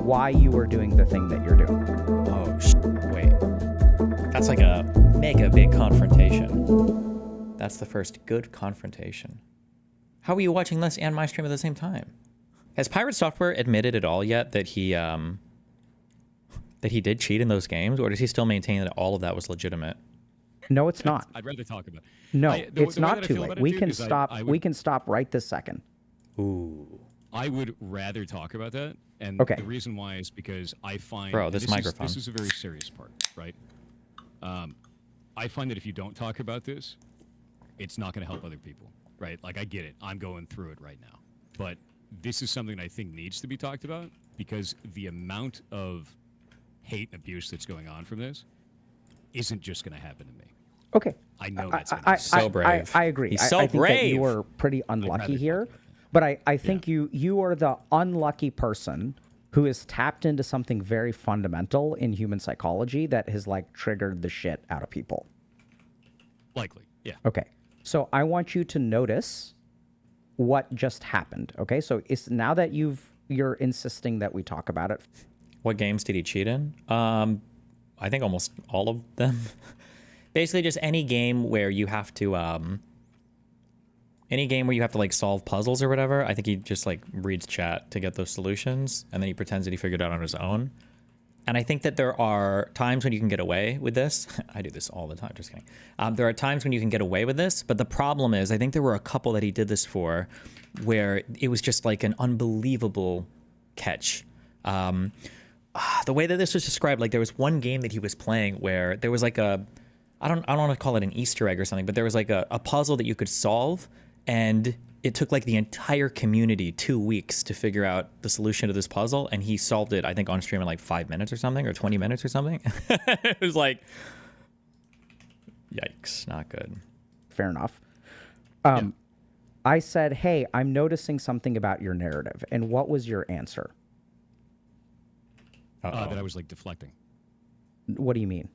why you are doing the thing that you're doing. Oh, wait. That's like a mega big confrontation. That's the first good confrontation. How are you watching this and my stream at the same time? Has Pirate Software admitted at all yet that he did cheat in those games, or does he still maintain that all of that was legitimate? No, it's not. I'd rather talk about it. No, it's not too late. We can stop. We can stop right this second. Ooh. I would rather talk about that, and Okay. the reason why is because I find Bro, this microphone. This is a very serious part, right? I find that if you don't talk about this, it's not going to help other people, right? Like, I get it. I'm going through it right now, but this is something I think needs to be talked about because the amount of hate and abuse that's going on from this isn't just going to happen to me. Okay. I know that's so brave. I agree. He's so I think that brave. you were pretty unlucky rather here, talk about that. but I think you are the unlucky person who has tapped into something very fundamental in human psychology that has like triggered the shit out of people. Likely, yeah. Okay. So I want you to notice what just happened. Okay. So it's now that you're insisting that we talk about it. What games did he cheat in? I think almost all of them. Basically just any game where you have to like solve puzzles or whatever. I think he just like reads chat to get those solutions, and then he pretends that he figured it out on his own. And I think that there are times when you can get away with this. I do this all the time, just kidding. There are times when you can get away with this, but the problem is I think there were a couple that he did this for where it was just like an unbelievable catch. The way that this was described, like there was one game that he was playing where there was like I don't want to call it an Easter egg or something, but there was like a puzzle that you could solve, and it took like the entire community 2 weeks to figure out the solution to this puzzle, and he solved it, I think, on stream in like 5 minutes or something, or 20 minutes or something. It was like, yikes, not good. Fair enough. I said, hey, I'm noticing something about your narrative. And what was your answer? That I was like deflecting. What do you mean?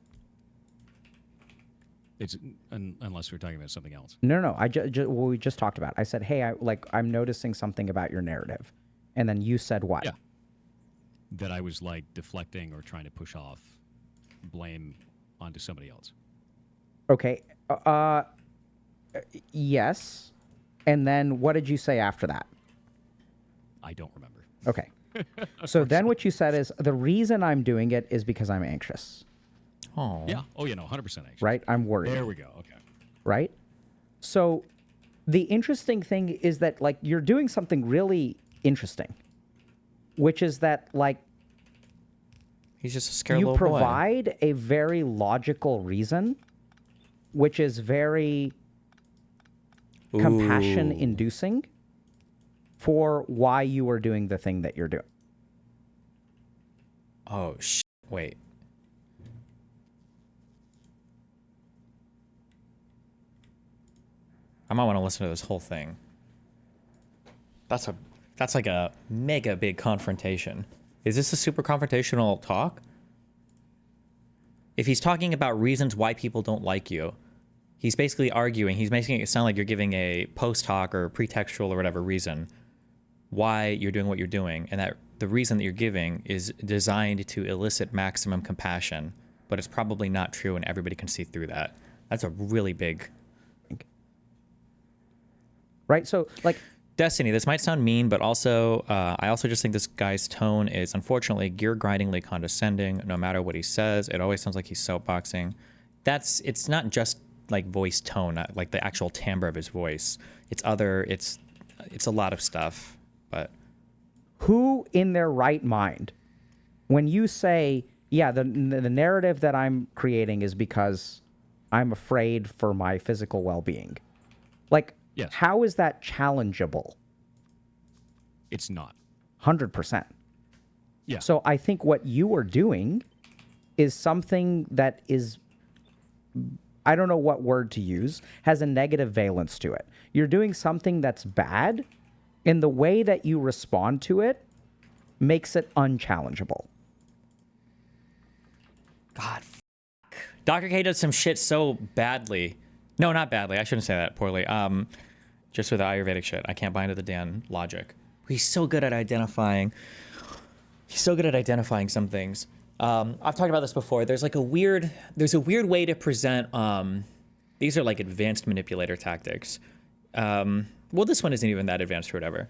It's unless we're talking about something else. No. What we just talked about. I said, hey, I'm noticing something about your narrative. And then you said what? Yeah. That I was like deflecting or trying to push off blame onto somebody else. Okay. Yes. And then what did you say after that? I don't remember. Okay. So then what you said is the reason I'm doing it is because I'm anxious. Oh. Yeah. Oh, yeah, no, 100% anxious. Right? I'm worried. There we go. Okay. Right? So the interesting thing is that like you're doing something really interesting, which is that like He's just a scared you little boy. provide a very logical reason, which is very compassion inducing for why you are doing the thing that you're doing. Oh, wait. I might want to listen to this whole thing. That's like a mega big confrontation. Is this a super confrontational talk? If he's talking about reasons why people don't like you, he's basically arguing, he's making it sound like you're giving a post hoc or pretextual or whatever reason why you're doing what you're doing, and that the reason that you're giving is designed to elicit maximum compassion, but it's probably not true and everybody can see through that. That's a really big... Right? So, like... Destiny, this might sound mean, but also, I also just think this guy's tone is unfortunately gear-grindingly condescending. No matter what he says, it always sounds like he's soapboxing. It's not just like voice tone, not like the actual timbre of his voice. It's a lot of stuff, but... Who in their right mind, when you say, yeah, the narrative that I'm creating is because I'm afraid for my physical well-being, like, yes. How is that challengeable? It's not. 100%. Yeah. So I think what you are doing is something that is, I don't know what word to use, has a negative valence to it. You're doing something that's bad, and the way that you respond to it makes it unchallengeable. God, Dr. K does some shit so badly. No, not badly. I shouldn't say that poorly. Just with the Ayurvedic shit. I can't buy into the Dan logic. He's so good at identifying He's so good at identifying some things. I've talked about this before. There's a weird way to present. These are like advanced manipulator tactics. Well, this one isn't even that advanced or whatever.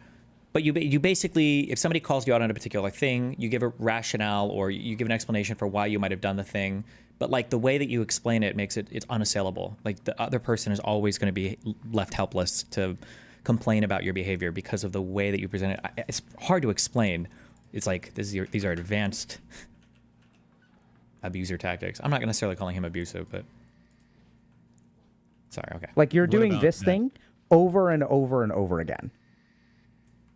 But you basically, if somebody calls you out on a particular thing, you give a rationale or you give an explanation for why you might have done the thing. But like the way that you explain it makes it's unassailable. Like the other person is always going to be left helpless to complain about your behavior because of the way that you present it. It's hard to explain. It's like these are advanced abuser tactics. I'm not necessarily calling him abusive, but sorry. Okay. Like you're What doing about this that? thing over and over and over again.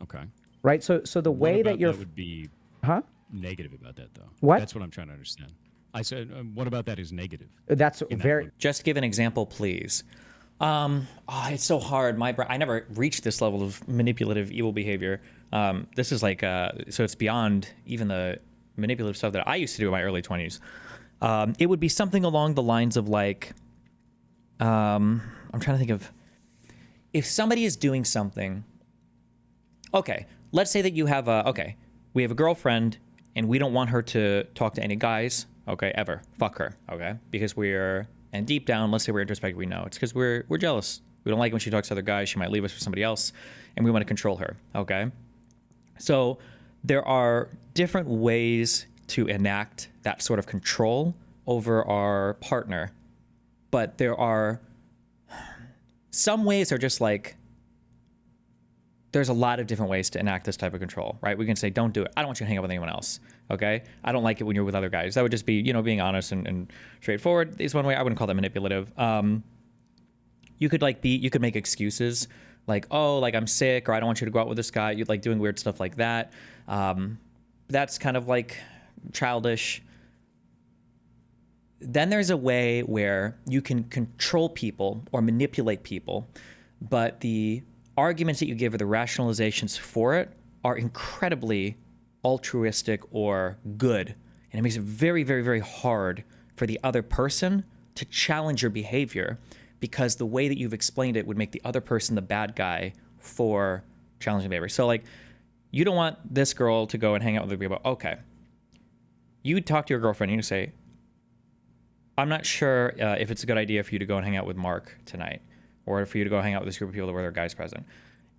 Okay. Right? So the What way about that you're that would be huh? negative about that, though. What? That's what I'm trying to understand. I said, what about that is negative? That's in that very one? Just give an example, please. It's so hard. I never reached this level of manipulative evil behavior. This is like, so it's beyond even the manipulative stuff that I used to do in my early 20s. It would be something along the lines of like, I'm trying to think of, if somebody is doing something, okay, let's say that we have a girlfriend and we don't want her to talk to any guys, okay, ever. Fuck her, okay? Because and deep down, let's say we're introspective, we know it's because we're jealous. We don't like when she talks to other guys. She might leave us for somebody else, and we want to control her, okay? So there are different ways to enact that sort of control over our partner, but there are some ways are just like, there's a lot of different ways to enact this type of control, right? We can say, don't do it. I don't want you to hang out with anyone else, okay? I don't like it when you're with other guys. That would just be, being honest and straightforward is one way. I wouldn't call that manipulative. You could make excuses like, oh, like I'm sick, or I don't want you to go out with this guy. You'd like doing weird stuff like that. That's kind of like childish. Then there's a way where you can control people or manipulate people, but the arguments that you give or the rationalizations for it are incredibly altruistic or good. And it makes it very, very, very hard for the other person to challenge your behavior because the way that you've explained it would make the other person the bad guy for challenging behavior. So like, you don't want this girl to go and hang out with other people. Okay. You talk to your girlfriend and you say, I'm not sure if it's a good idea for you to go and hang out with Mark tonight, or for you to go hang out with this group of people where there are guys present.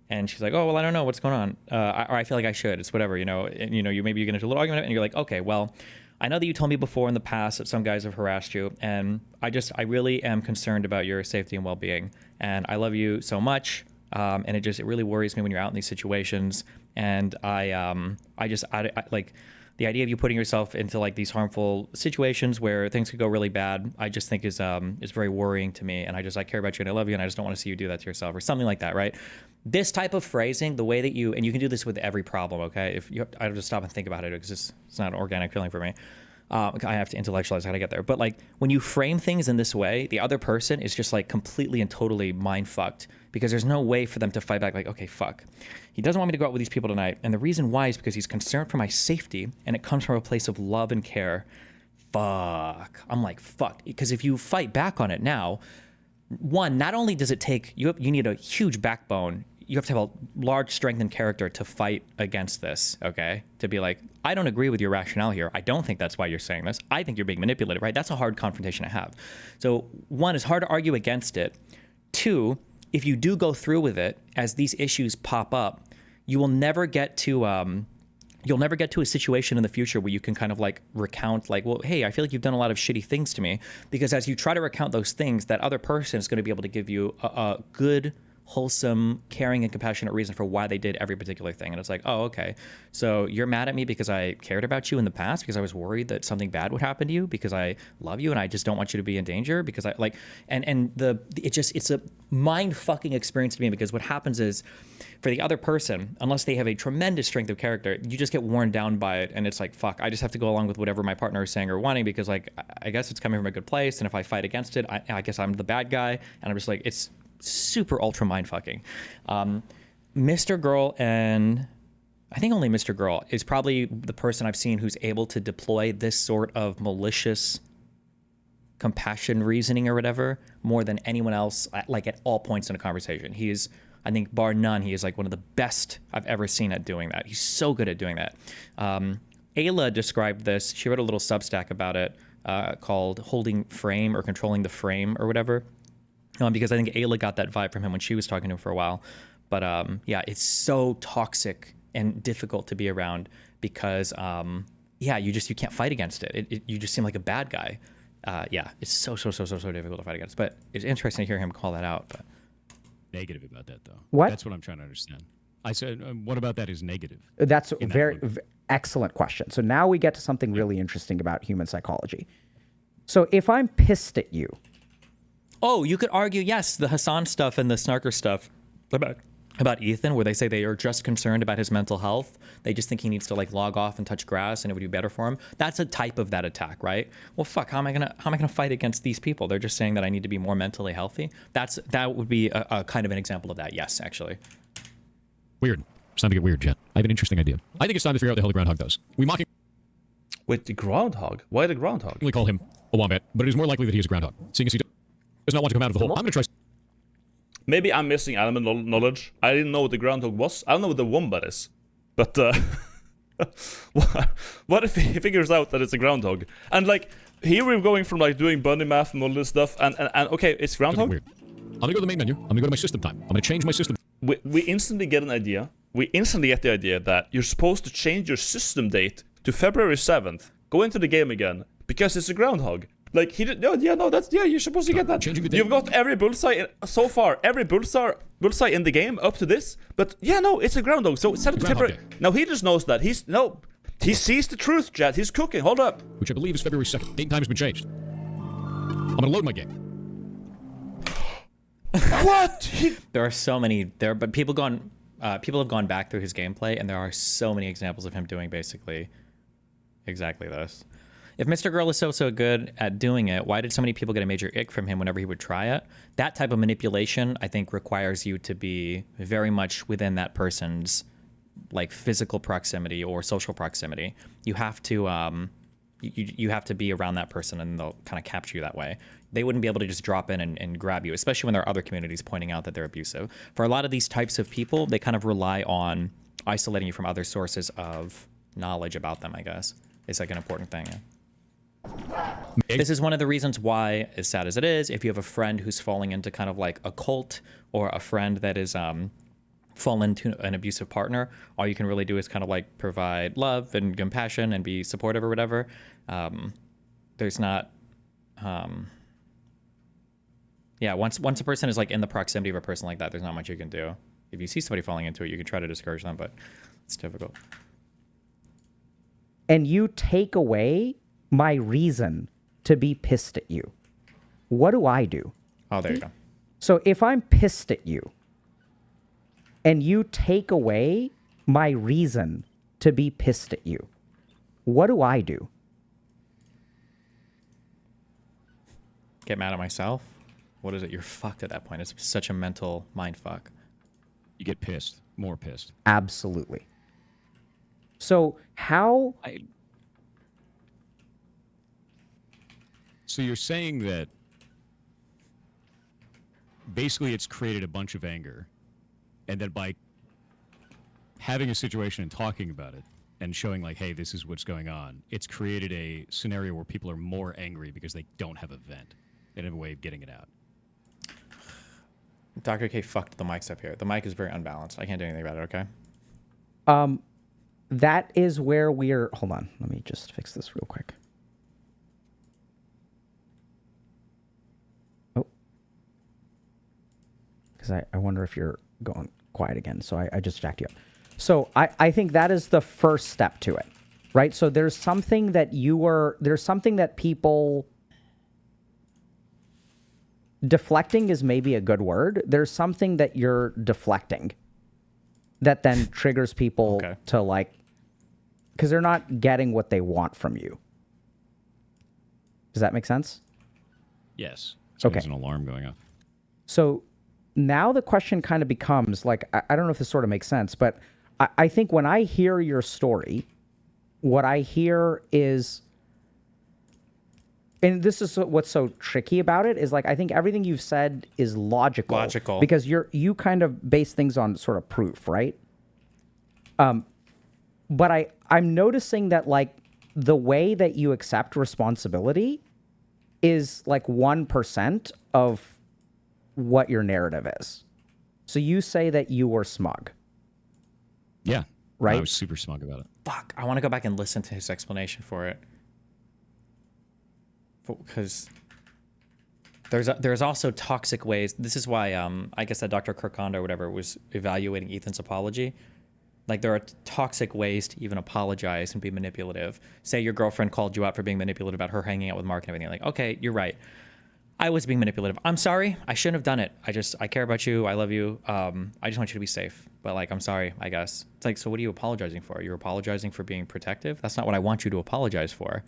And she's like, oh, well, I don't know what's going on. Or I feel like I should. It's whatever, And, you maybe you get into a little argument and you're like, okay, well, I know that you told me before in the past that some guys have harassed you, and I really am concerned about your safety and well-being. And I love you so much. And it really worries me when you're out in these situations. And I like the idea of you putting yourself into like these harmful situations where things could go really bad, I just think is very worrying to me. And I care about you and I love you, and I just don't want to see you do that to yourself, or something like that, right? This type of phrasing, the way that and you can do this with every problem, okay? I have to stop and think about it because it's not an organic feeling for me. I have to intellectualize how to get there. But like when you frame things in this way, the other person is just like completely and totally mind fucked, because there's no way for them to fight back. Like, okay, fuck, he doesn't want me to go out with these people tonight, and the reason why is because he's concerned for my safety, and it comes from a place of love and care. Fuck. I'm like, fuck. Because if you fight back on it now, one, not only does it take you need a huge backbone. You have to have a large strength and character to fight against this, okay? To be like, I don't agree with your rationale here. I don't think that's why you're saying this. I think you're being manipulated, right? That's a hard confrontation to have. So one, it's hard to argue against it. Two, if you do go through with it, as these issues pop up, you will never get to a situation in the future where you can kind of like recount like, well, hey, I feel like you've done a lot of shitty things to me, because as you try to recount those things, that other person is going to be able to give you a good, wholesome, caring, and compassionate reason for why they did every particular thing. And it's like, oh, okay, so you're mad at me because I cared about you in the past, because I was worried that something bad would happen to you, because I love you and I just don't want you to be in danger, because I like, it's a mind fucking experience to me, because what happens is, for the other person, unless they have a tremendous strength of character, you just get worn down by it, and it's like, fuck, I just have to go along with whatever my partner is saying or wanting, because like, I guess it's coming from a good place, and if I fight against it, I guess I'm the bad guy, and I'm just like, it's super ultra mind fucking. Mr. Girl, and I think only Mr. Girl, is probably the person I've seen who's able to deploy this sort of malicious compassion reasoning or whatever more than anyone else, like at all points in a conversation. He is, I think, bar none, he is like one of the best I've ever seen at doing that. He's so good at doing that. Ayla described this. She wrote a little Substack about it called Holding Frame or Controlling the Frame or whatever. Because I think Ayla got that vibe from him when she was talking to him for a while. But yeah, it's so toxic and difficult to be around because, yeah, you can't fight against it. You just seem like a bad guy. Yeah, it's so difficult to fight against. But it's interesting to hear him call that out. But Negative about that, though. What? That's what I'm trying to understand. I said, what about that is negative? That's a in that very movie? excellent question. So now we get to something really interesting about human psychology. So if I'm pissed at you, oh, you could argue, yes, the Hassan stuff and the Snarker stuff about Ethan, where they say they are just concerned about his mental health. They just think he needs to like log off and touch grass and it would be better for him. That's a type of that attack, right? Well, fuck, how am I gonna fight against these people? They're just saying that I need to be more mentally healthy. That would be a kind of an example of that. Yes, actually. Weird. It's time to get weird, Jet. I have an interesting idea. I think it's time to figure out what the hell the groundhog does. We mockingly Wait, the groundhog? Why the groundhog? call him a wombat, but it is more likely that he is a groundhog, seeing as he does not want to come out of the hole. I'm going to try. Maybe I'm missing animal knowledge. I didn't know what the groundhog was. I don't know what the wombat is. But what if he figures out that it's a groundhog? And like here we're going from like doing bunny math and all this stuff, and okay, it's groundhog. Weird. I'm going to go to the main menu. I'm going to go to my system time. I'm going to change my system. We instantly get an idea. We instantly get the idea that you're supposed to change your system date to February 7th. Go into the game again because it's a groundhog. Like he did. No, that's you're supposed to get that. Changing the date. You've got every bullseye so far. Every bullseye in the game up to this. But yeah, no, it's a groundhog. So set it to Groundhog February. Day. Now he just knows that. He sees the truth, Jet. He's cooking. Hold up. Which I believe is February 2nd. Date and time has been changed. I'm going to load my game. What? There are so many there, but people have gone back through his gameplay, and there are so many examples of him doing basically exactly this. If Mr. Girl is so good at doing it, why did so many people get a major ick from him whenever he would try it? That type of manipulation, I think, requires you to be very much within that person's like physical proximity or social proximity. You have to you have to be around that person, and they'll kind of capture you that way. They wouldn't be able to just drop in and grab you, especially when there are other communities pointing out that they're abusive. For a lot of these types of people, they kind of rely on isolating you from other sources of knowledge about them, I guess. It's like an important thing. Yeah. This is one of the reasons why, as sad as it is, if you have a friend who's falling into kind of like a cult or a friend that is fallen into an abusive partner, all you can really do is kind of like provide love and compassion and be supportive or whatever. There's not... yeah, once a person is like in the proximity of a person like that, there's not much you can do. If you see somebody falling into it, you can try to discourage them, but it's difficult. and you take away my reason to be pissed at you, what do I do? Oh, there you go. So if I'm pissed at you and you take away my reason to be pissed at you, what do I do? Get mad at myself? What is it? You're fucked at that point. It's such a mental mind fuck. You get pissed, more pissed. Absolutely. So how... So you're saying that basically it's created a bunch of anger, and that by having a situation and talking about it and showing like, hey, this is what's going on, it's created a scenario where people are more angry because they don't have a vent and have a way of getting it out. Dr. K fucked the mics up here. The mic is very unbalanced. I can't do anything about it, okay? That is where we're... Hold on. Let me just fix this real quick. Oh. Because I wonder if you're going quiet again. So I just jacked you up. So I think that is the first step to it, right? So there's something that there's something that people... Deflecting is maybe a good word. There's something that you're deflecting that then triggers people to like, because they're not getting what they want from you. Does that make sense? Yes. So Okay. there's an alarm going off. So now the question kind of becomes like, I don't know if this sort of makes sense, but I think when I hear your story, what I hear is, and this is what's so tricky about it, is like I think everything you've said is logical. Because you kind of base things on sort of proof, right? But I'm noticing that like the way that you accept responsibility is like 1% of what your narrative is. So you say that you were smug. Yeah. Right? I was super smug about it. Fuck, I want to go back and listen to his explanation for it. Because there's also toxic ways. This is why I guess that Dr. Kirkanda or whatever was evaluating Ethan's apology. Like there are toxic ways to even apologize and be manipulative. Say your girlfriend called you out for being manipulative about her hanging out with Mark and everything. Like, okay, you're right. I was being manipulative. I'm sorry. I shouldn't have done it. I care about you. I love you. I just want you to be safe. But like, I'm sorry, I guess. It's like, so what are you apologizing for? You're apologizing for being protective? That's not what I want you to apologize for.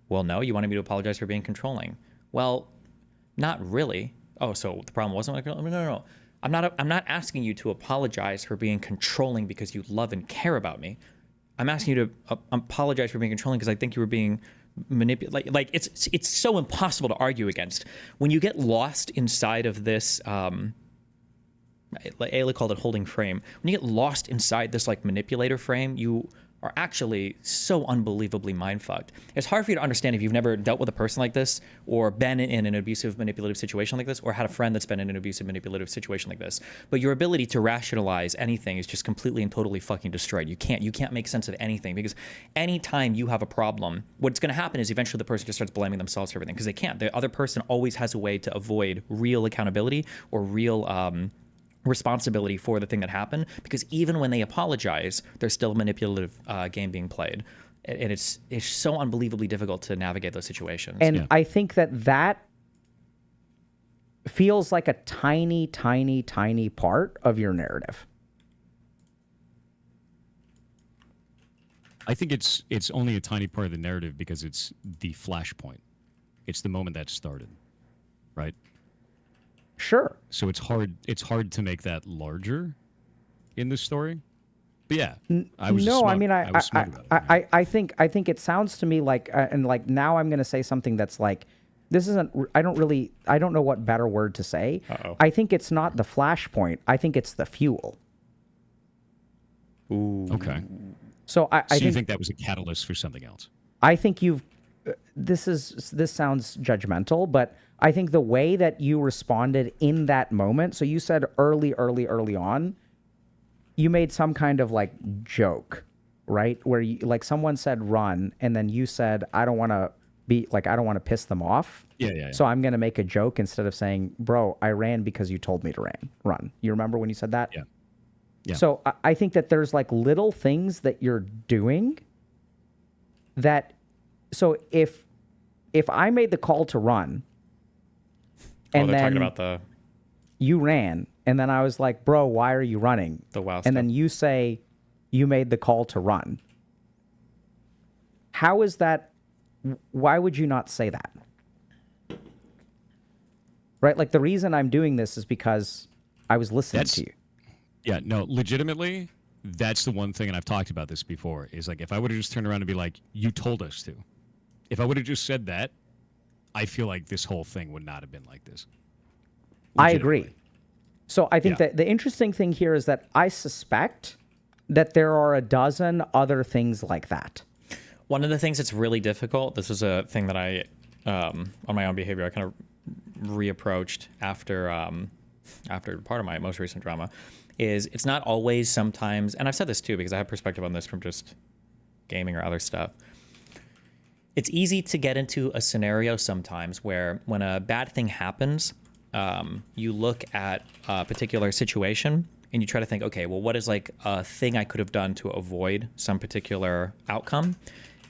Well, no, you wanted me to apologize for being controlling. Well, not really. Oh, so the problem wasn't like, no. I'm not asking you to apologize for being controlling because you love and care about me. I'm asking you to apologize for being controlling because I think you were being manipulated. Like it's so impossible to argue against. When you get lost inside of this, Ayla called it holding frame. When you get lost inside this like manipulator frame, you are actually so unbelievably mind-fucked. It's hard for you to understand if you've never dealt with a person like this or been in an abusive, manipulative situation like this or had a friend that's been in an abusive, manipulative situation like this. But your ability to rationalize anything is just completely and totally fucking destroyed. You can't make sense of anything because anytime you have a problem, what's going to happen is eventually the person just starts blaming themselves for everything because they can't. The other person always has a way to avoid real accountability or real responsibility for the thing that happened, because even when they apologize, there's still a manipulative game being played, and it's so unbelievably difficult to navigate those situations. And I think that feels like a tiny part of your narrative. I think it's only a tiny part of the narrative because it's the flashpoint. It's the moment that started, right? Sure. So it's hard to make that larger in the story. But yeah, I was no. smug. I mean, was smug about it. I think it sounds to me like, and like now I'm going to say something that's like, this isn't. I don't know what better word to say. Uh-oh. I think it's not the flashpoint. I think it's the fuel. Ooh. Okay. So I you think that was a catalyst for something else? I think you've. This sounds judgmental, but I think the way that you responded in that moment. So you said early on, you made some kind of like joke, right? Where you, like someone said run, and then you said I don't want to piss them off. Yeah. So I'm gonna make a joke instead of saying, bro, I ran because you told me to run. You remember when you said that? Yeah. So I think that there's like little things that you're doing that. So if I made the call to run, and they're then talking about you ran, and then I was like, bro, why are you running? the WoW And stuff. then you say you made the call to run. How is that? Why would you not say that? Right? Like the reason I'm doing this is because I was listening to you. Yeah, no, legitimately, that's the one thing, and I've talked about this before, is like if I would have just turned around and be like, you told us to. If I would have just said that, I feel like this whole thing would not have been like this. I agree. Legitimately. So I think that the interesting thing here is that I suspect that there are a dozen other things like that. One of the things that's really difficult, this was a thing that I, on my own behavior, I kind of reapproached after part of my most recent drama, is it's not always sometimes, and I've said this too because I have perspective on this from just gaming or other stuff. It's easy to get into a scenario sometimes where when a bad thing happens, you look at a particular situation and you try to think, okay, well, what is like a thing I could have done to avoid some particular outcome?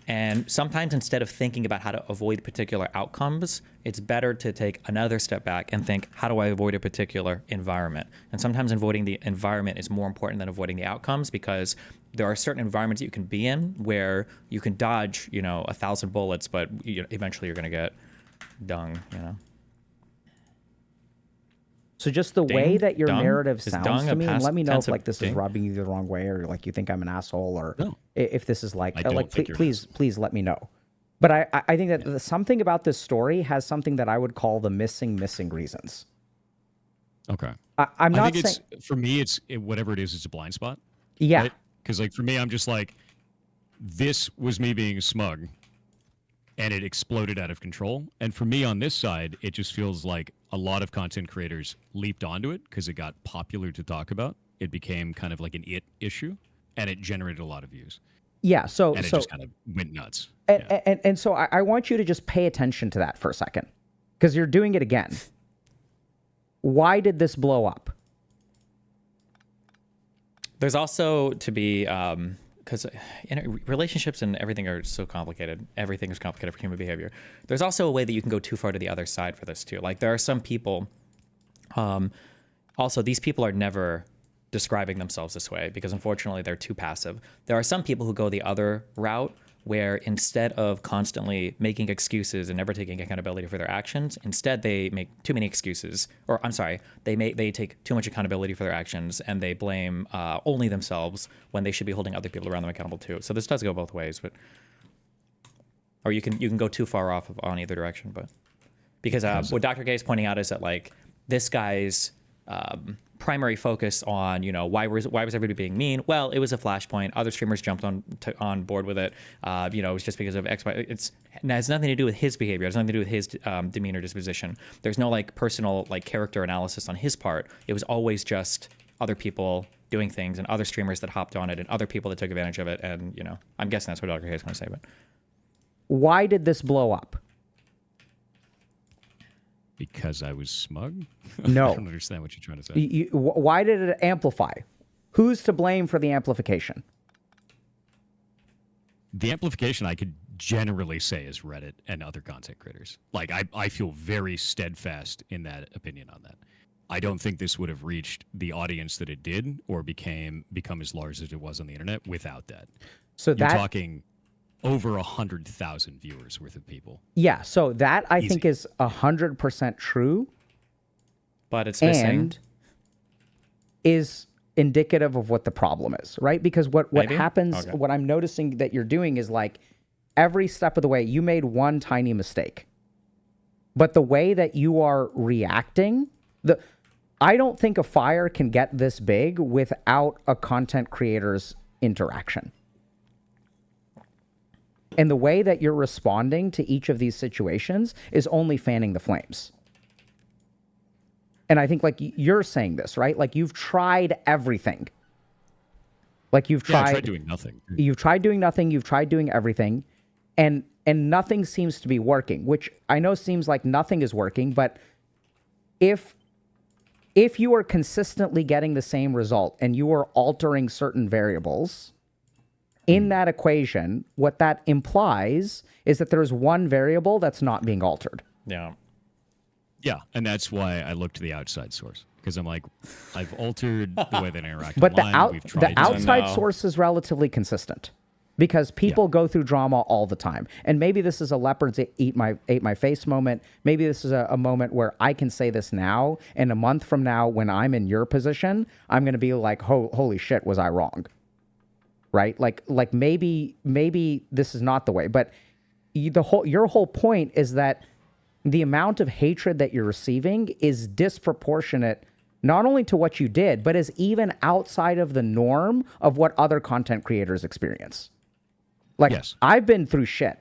And sometimes instead of thinking about how to avoid particular outcomes, it's better to take another step back and think, how do I avoid a particular environment? And sometimes avoiding the environment is more important than avoiding the outcomes, because there are certain environments that you can be in where you can dodge, 1,000 bullets, but eventually you're going to get dung, So just the Ding? way that your Dung? narrative Is sounds dung to a me, and past let me know if tense of like this is ding? rubbing you the wrong way, or like you think I'm an asshole, or No. if this is like I don't like think you're an please let me know. But I think that something about this story has something that I would call the missing reasons. Okay. I'm not I think saying for me, whatever it is, it's a blind spot. yeah. Because like for me, I'm just like, this was me being smug, and it exploded out of control. And for me on this side, it just feels like a lot of content creators leaped onto it because it got popular to talk about. It became kind of like an issue, and it generated a lot of views. Yeah. So And it just kind of went nuts. and so I want you to just pay attention to that for a second, because you're doing it again. Why did this blow up? There's also to be, because relationships and everything are so complicated. Everything is complicated for human behavior. There's also a way that you can go too far to the other side for this too. Like there are some people, also these people are never describing themselves this way because unfortunately they're too passive. There are some people who go the other route where instead of constantly making excuses and never taking accountability for their actions, instead they make too many excuses, or I'm sorry, they take too much accountability for their actions and they blame only themselves when they should be holding other people around them accountable too. So this does go both ways, but or you can go too far off on either direction. But because what Dr. K is pointing out is that like this guy's primary focus on, you know, why was everybody being mean? Well, it was a flashpoint. Other streamers jumped on board with it. You know, it was just because of X, Y. It has nothing to do with his behavior. It has nothing to do with his demeanor, disposition. There's no like personal like character analysis on his part. It was always just other people doing things and other streamers that hopped on it and other people that took advantage of it. And, you know, I'm guessing that's what Dr. K is going to say. But why did this blow up? Because I was smug? No. I don't understand what you're trying to say. Why did it amplify? Who's to blame for the amplification? The amplification I could generally say is Reddit and other content creators. Like, I feel very steadfast in that opinion on that. I don't think this would have reached the audience that it did or become as large as it was on the internet without that. So you're talking over 100,000 viewers worth of people. Yeah, so that I think is 100% true. But it's missing. And is indicative of what the problem is, right? Because what happens, what I'm noticing that you're doing is like every step of the way, you made one tiny mistake. But the way that you are reacting, I don't think a fire can get this big without a content creator's interaction. And the way that you're responding to each of these situations is only fanning the flames. And I think like you're saying this, right? Like you've tried everything. Like you've tried, I tried doing nothing. You've tried doing nothing. You've tried doing everything. And nothing seems to be working, which I know seems like nothing is working. But if you are consistently getting the same result and you are altering certain variables in that equation, what that implies is that there's one variable that's not being altered. Yeah. Yeah, and that's why I look to the outside source. Because I'm like, I've altered the way that I interact But online. the outside source is relatively consistent because people go through drama all the time. And maybe this is a leopard's ate my face moment. Maybe this is a moment where I can say this now. And a month from now, when I'm in your position, I'm going to be like, holy shit, was I wrong? Right? Like maybe this is not the way, but your whole point is that the amount of hatred that you're receiving is disproportionate, not only to what you did, but is even outside of the norm of what other content creators experience. Like, I've been through shit.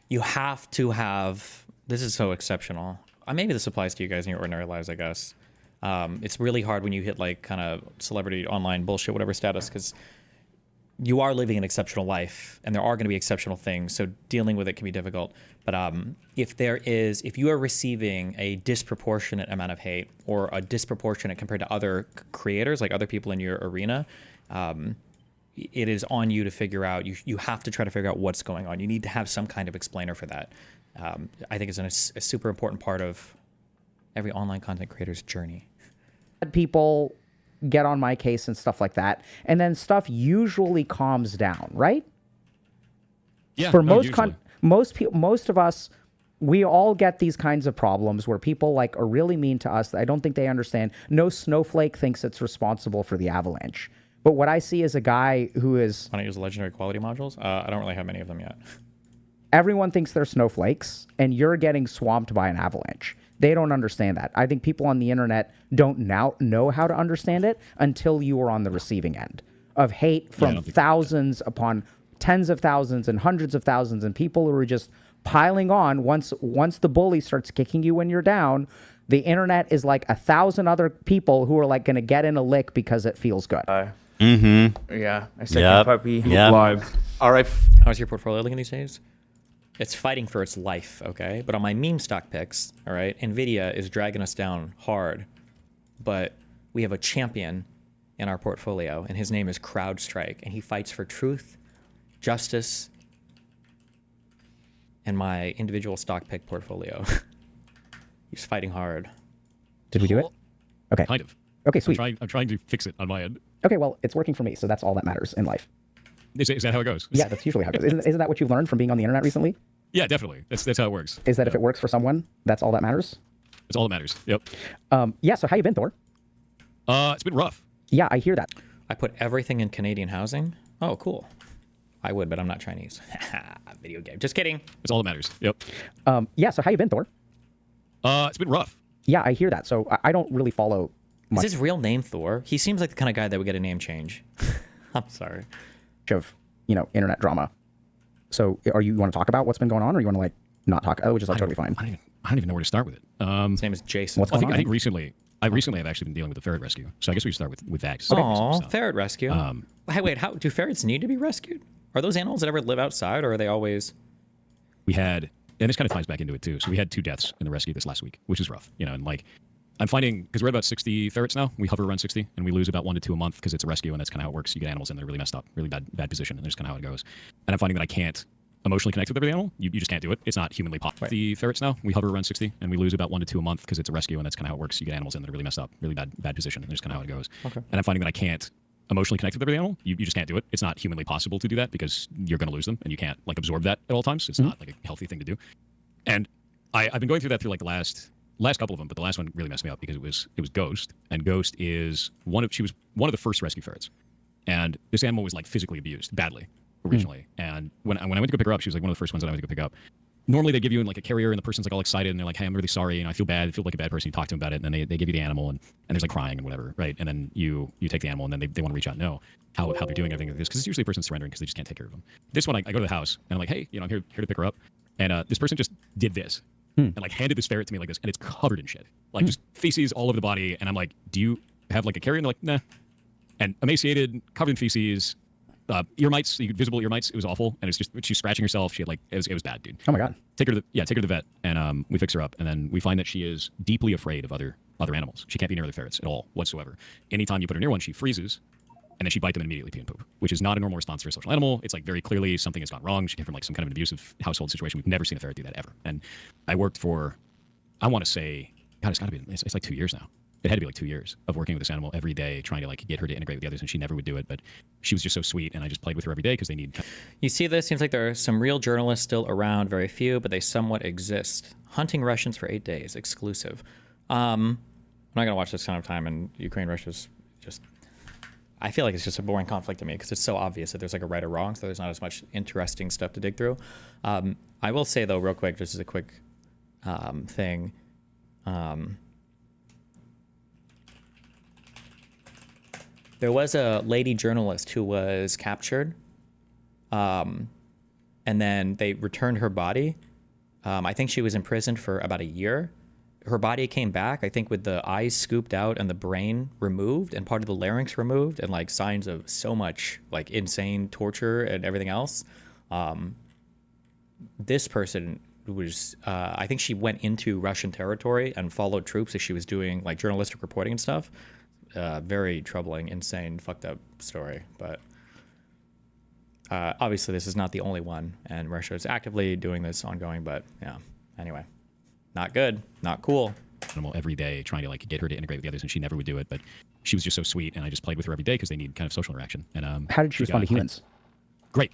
You have to have, this is so exceptional. Maybe this applies to you guys in your ordinary lives, I guess. It's really hard when you hit like kind of celebrity online bullshit, whatever status, because you are living an exceptional life and there are going to be exceptional things. So dealing with it can be difficult. But if you are receiving a disproportionate amount of hate or a disproportionate compared to other creators, like other people in your arena, it is on you to figure out, you have to try to figure out what's going on. You need to have some kind of explainer for that. I think it's a super important part of every online content creator's journey. People get on my case and stuff like that, and then stuff usually calms down, right? Yeah. For most of us, we all get these kinds of problems where people like are really mean to us. I don't think they understand. No snowflake thinks it's responsible for the avalanche. But what I see is a guy who is... Want to use legendary quality modules? I don't really have many of them yet. Everyone thinks they're snowflakes, and you're getting swamped by an avalanche. They don't understand that. I think people on the internet don't now know how to understand it until you are on the receiving end of hate from thousands upon tens of thousands and hundreds of thousands and people who are just piling on. Once the bully starts kicking you when you're down, the internet is like 1,000 other people who are like going to get in a lick because it feels good. Yeah, I said Yep. puppy Yep. live. All right. How's your portfolio looking these days? It's fighting for its life, okay? But on my meme stock picks, all right, NVIDIA is dragging us down hard. But we have a champion in our portfolio, and his name is CrowdStrike, and he fights for truth, justice, and my individual stock pick portfolio. He's fighting hard. Did we do it? Okay. Kind of. Okay, sweet. I'm trying to fix it on my end. Okay, well, it's working for me, so that's all that matters in life. Is that how it goes? Yeah, that's usually how it goes. Isn't that what you've learned from being on the internet recently? Yeah, definitely. That's how it works. Is that if it works for someone, that's all that matters? It's all that matters. Yep. Yeah, so how you been, Thor? It's been rough. Yeah, I hear that. I put everything in Canadian housing. Oh, cool. I would, but I'm not Chinese. Video game. Just kidding. It's all that matters. Yep. Yeah, so how you been, Thor? It's been rough. Yeah, I hear that. So I don't really follow much Is his real name Thor? He seems like the kind of guy that would get a name change. I'm sorry. of, internet drama. So you want to talk about what's been going on, or you want to like not talk? Oh, which is like totally fine. I don't even know where to start with it. His name is Jason. What's I going think, on? I think recently have actually been dealing with the ferret rescue. So I guess we should start with that. 'cause it's been some Oh, stuff. ferret rescue. Hey, wait, how do ferrets need to be rescued? Are those animals that ever live outside, or are they always? We had, and this kind of ties back into it too. So we had 2 deaths in the rescue this last week, which is rough. And like, I'm finding, because we're at about 60 ferrets now, we hover around 60, and we lose about 1 to 2 a month because it's a rescue, and that's kind of how it works. You get animals in that are really messed up, really bad position, and that's kind of how it goes. And I'm finding that I can't emotionally connect with every animal. You just can't do it. It's not humanly possible. Right. The ferrets now, we hover around 60, and we lose about 1 to 2 a month because it's a rescue, and that's kind of how it works. You get animals in that are really messed up, really bad position, and that's kind of how it goes. Okay. And I'm finding that I can't emotionally connect with every animal. You just can't do it. It's not humanly possible to do that because you're going to lose them, and you can't like absorb that at all times. It's not like a healthy thing to do. And I've been going through that through like the last couple of them, but the last one really messed me up because it was Ghost, and Ghost is she was one of the first rescue ferrets, and this animal was like physically abused badly originally. And when I went to go pick her up, she was like one of the first ones that I went to go pick up. Normally they give you in like a carrier, and the person's like all excited, and they're like, "Hey, I'm really sorry, and I feel bad. I feel like a bad person." You talk to them about it, and then they give you the animal, and there's like crying and whatever, right? And then you take the animal, and then they want to reach out and know how they're doing everything like this, because it's usually a person surrendering because they just can't take care of them. This one, I go to the house, and I'm like, "Hey, I'm here to pick her up," and this person just did this. And like handed this ferret to me like this, and it's covered in shit, like just feces all over the body. And I'm like, "Do you have like a carrier?" And they're like, "Nah." And emaciated, covered in feces, ear mites, visible ear mites. It was awful, and it's just she's scratching herself. She had like it was bad, dude. Oh my god. Take her to the vet, and we fix her up, and then we find that she is deeply afraid of other animals. She can't be near other ferrets at all whatsoever. Anytime you put her near one, she freezes, and then she bite them and immediately pee and poop, which is not a normal response for a social animal. It's like very clearly something has gone wrong. She came from like some kind of an abusive household situation. We've never seen a ferret do that ever. And I worked for, I want to say, God, it's like 2 years now. It had to be like 2 years of working with this animal every day, trying to like get her to integrate with the others, and she never would do it. But she was just so sweet, and I just played with her every day because they need. You see this? Seems like there are some real journalists still around, very few, but they somewhat exist. Hunting Russians for 8 days, exclusive. I'm not gonna watch this kind of time, and Ukraine-Russia's just. I feel like it's just a boring conflict to me because it's so obvious that there's like a right or wrong, so there's not as much interesting stuff to dig through. I will say though, real quick, just as a quick thing. There was a lady journalist who was captured, and then they returned her body. I think she was imprisoned for about a year. Her body came back, I think, with the eyes scooped out and the brain removed and part of the larynx removed, and like signs of so much like insane torture and everything else. This person was, I think she went into Russian territory and followed troops as she was doing like journalistic reporting and stuff. Very troubling, insane, fucked up story. But obviously this is not the only one, and Russia is actively doing this ongoing. But yeah, anyway, not good, not cool. Animal every day, trying to like get her to integrate with the others, and she never would do it. But she was just so sweet, and I just played with her every day because they need kind of social interaction. And How did she respond to humans? Great,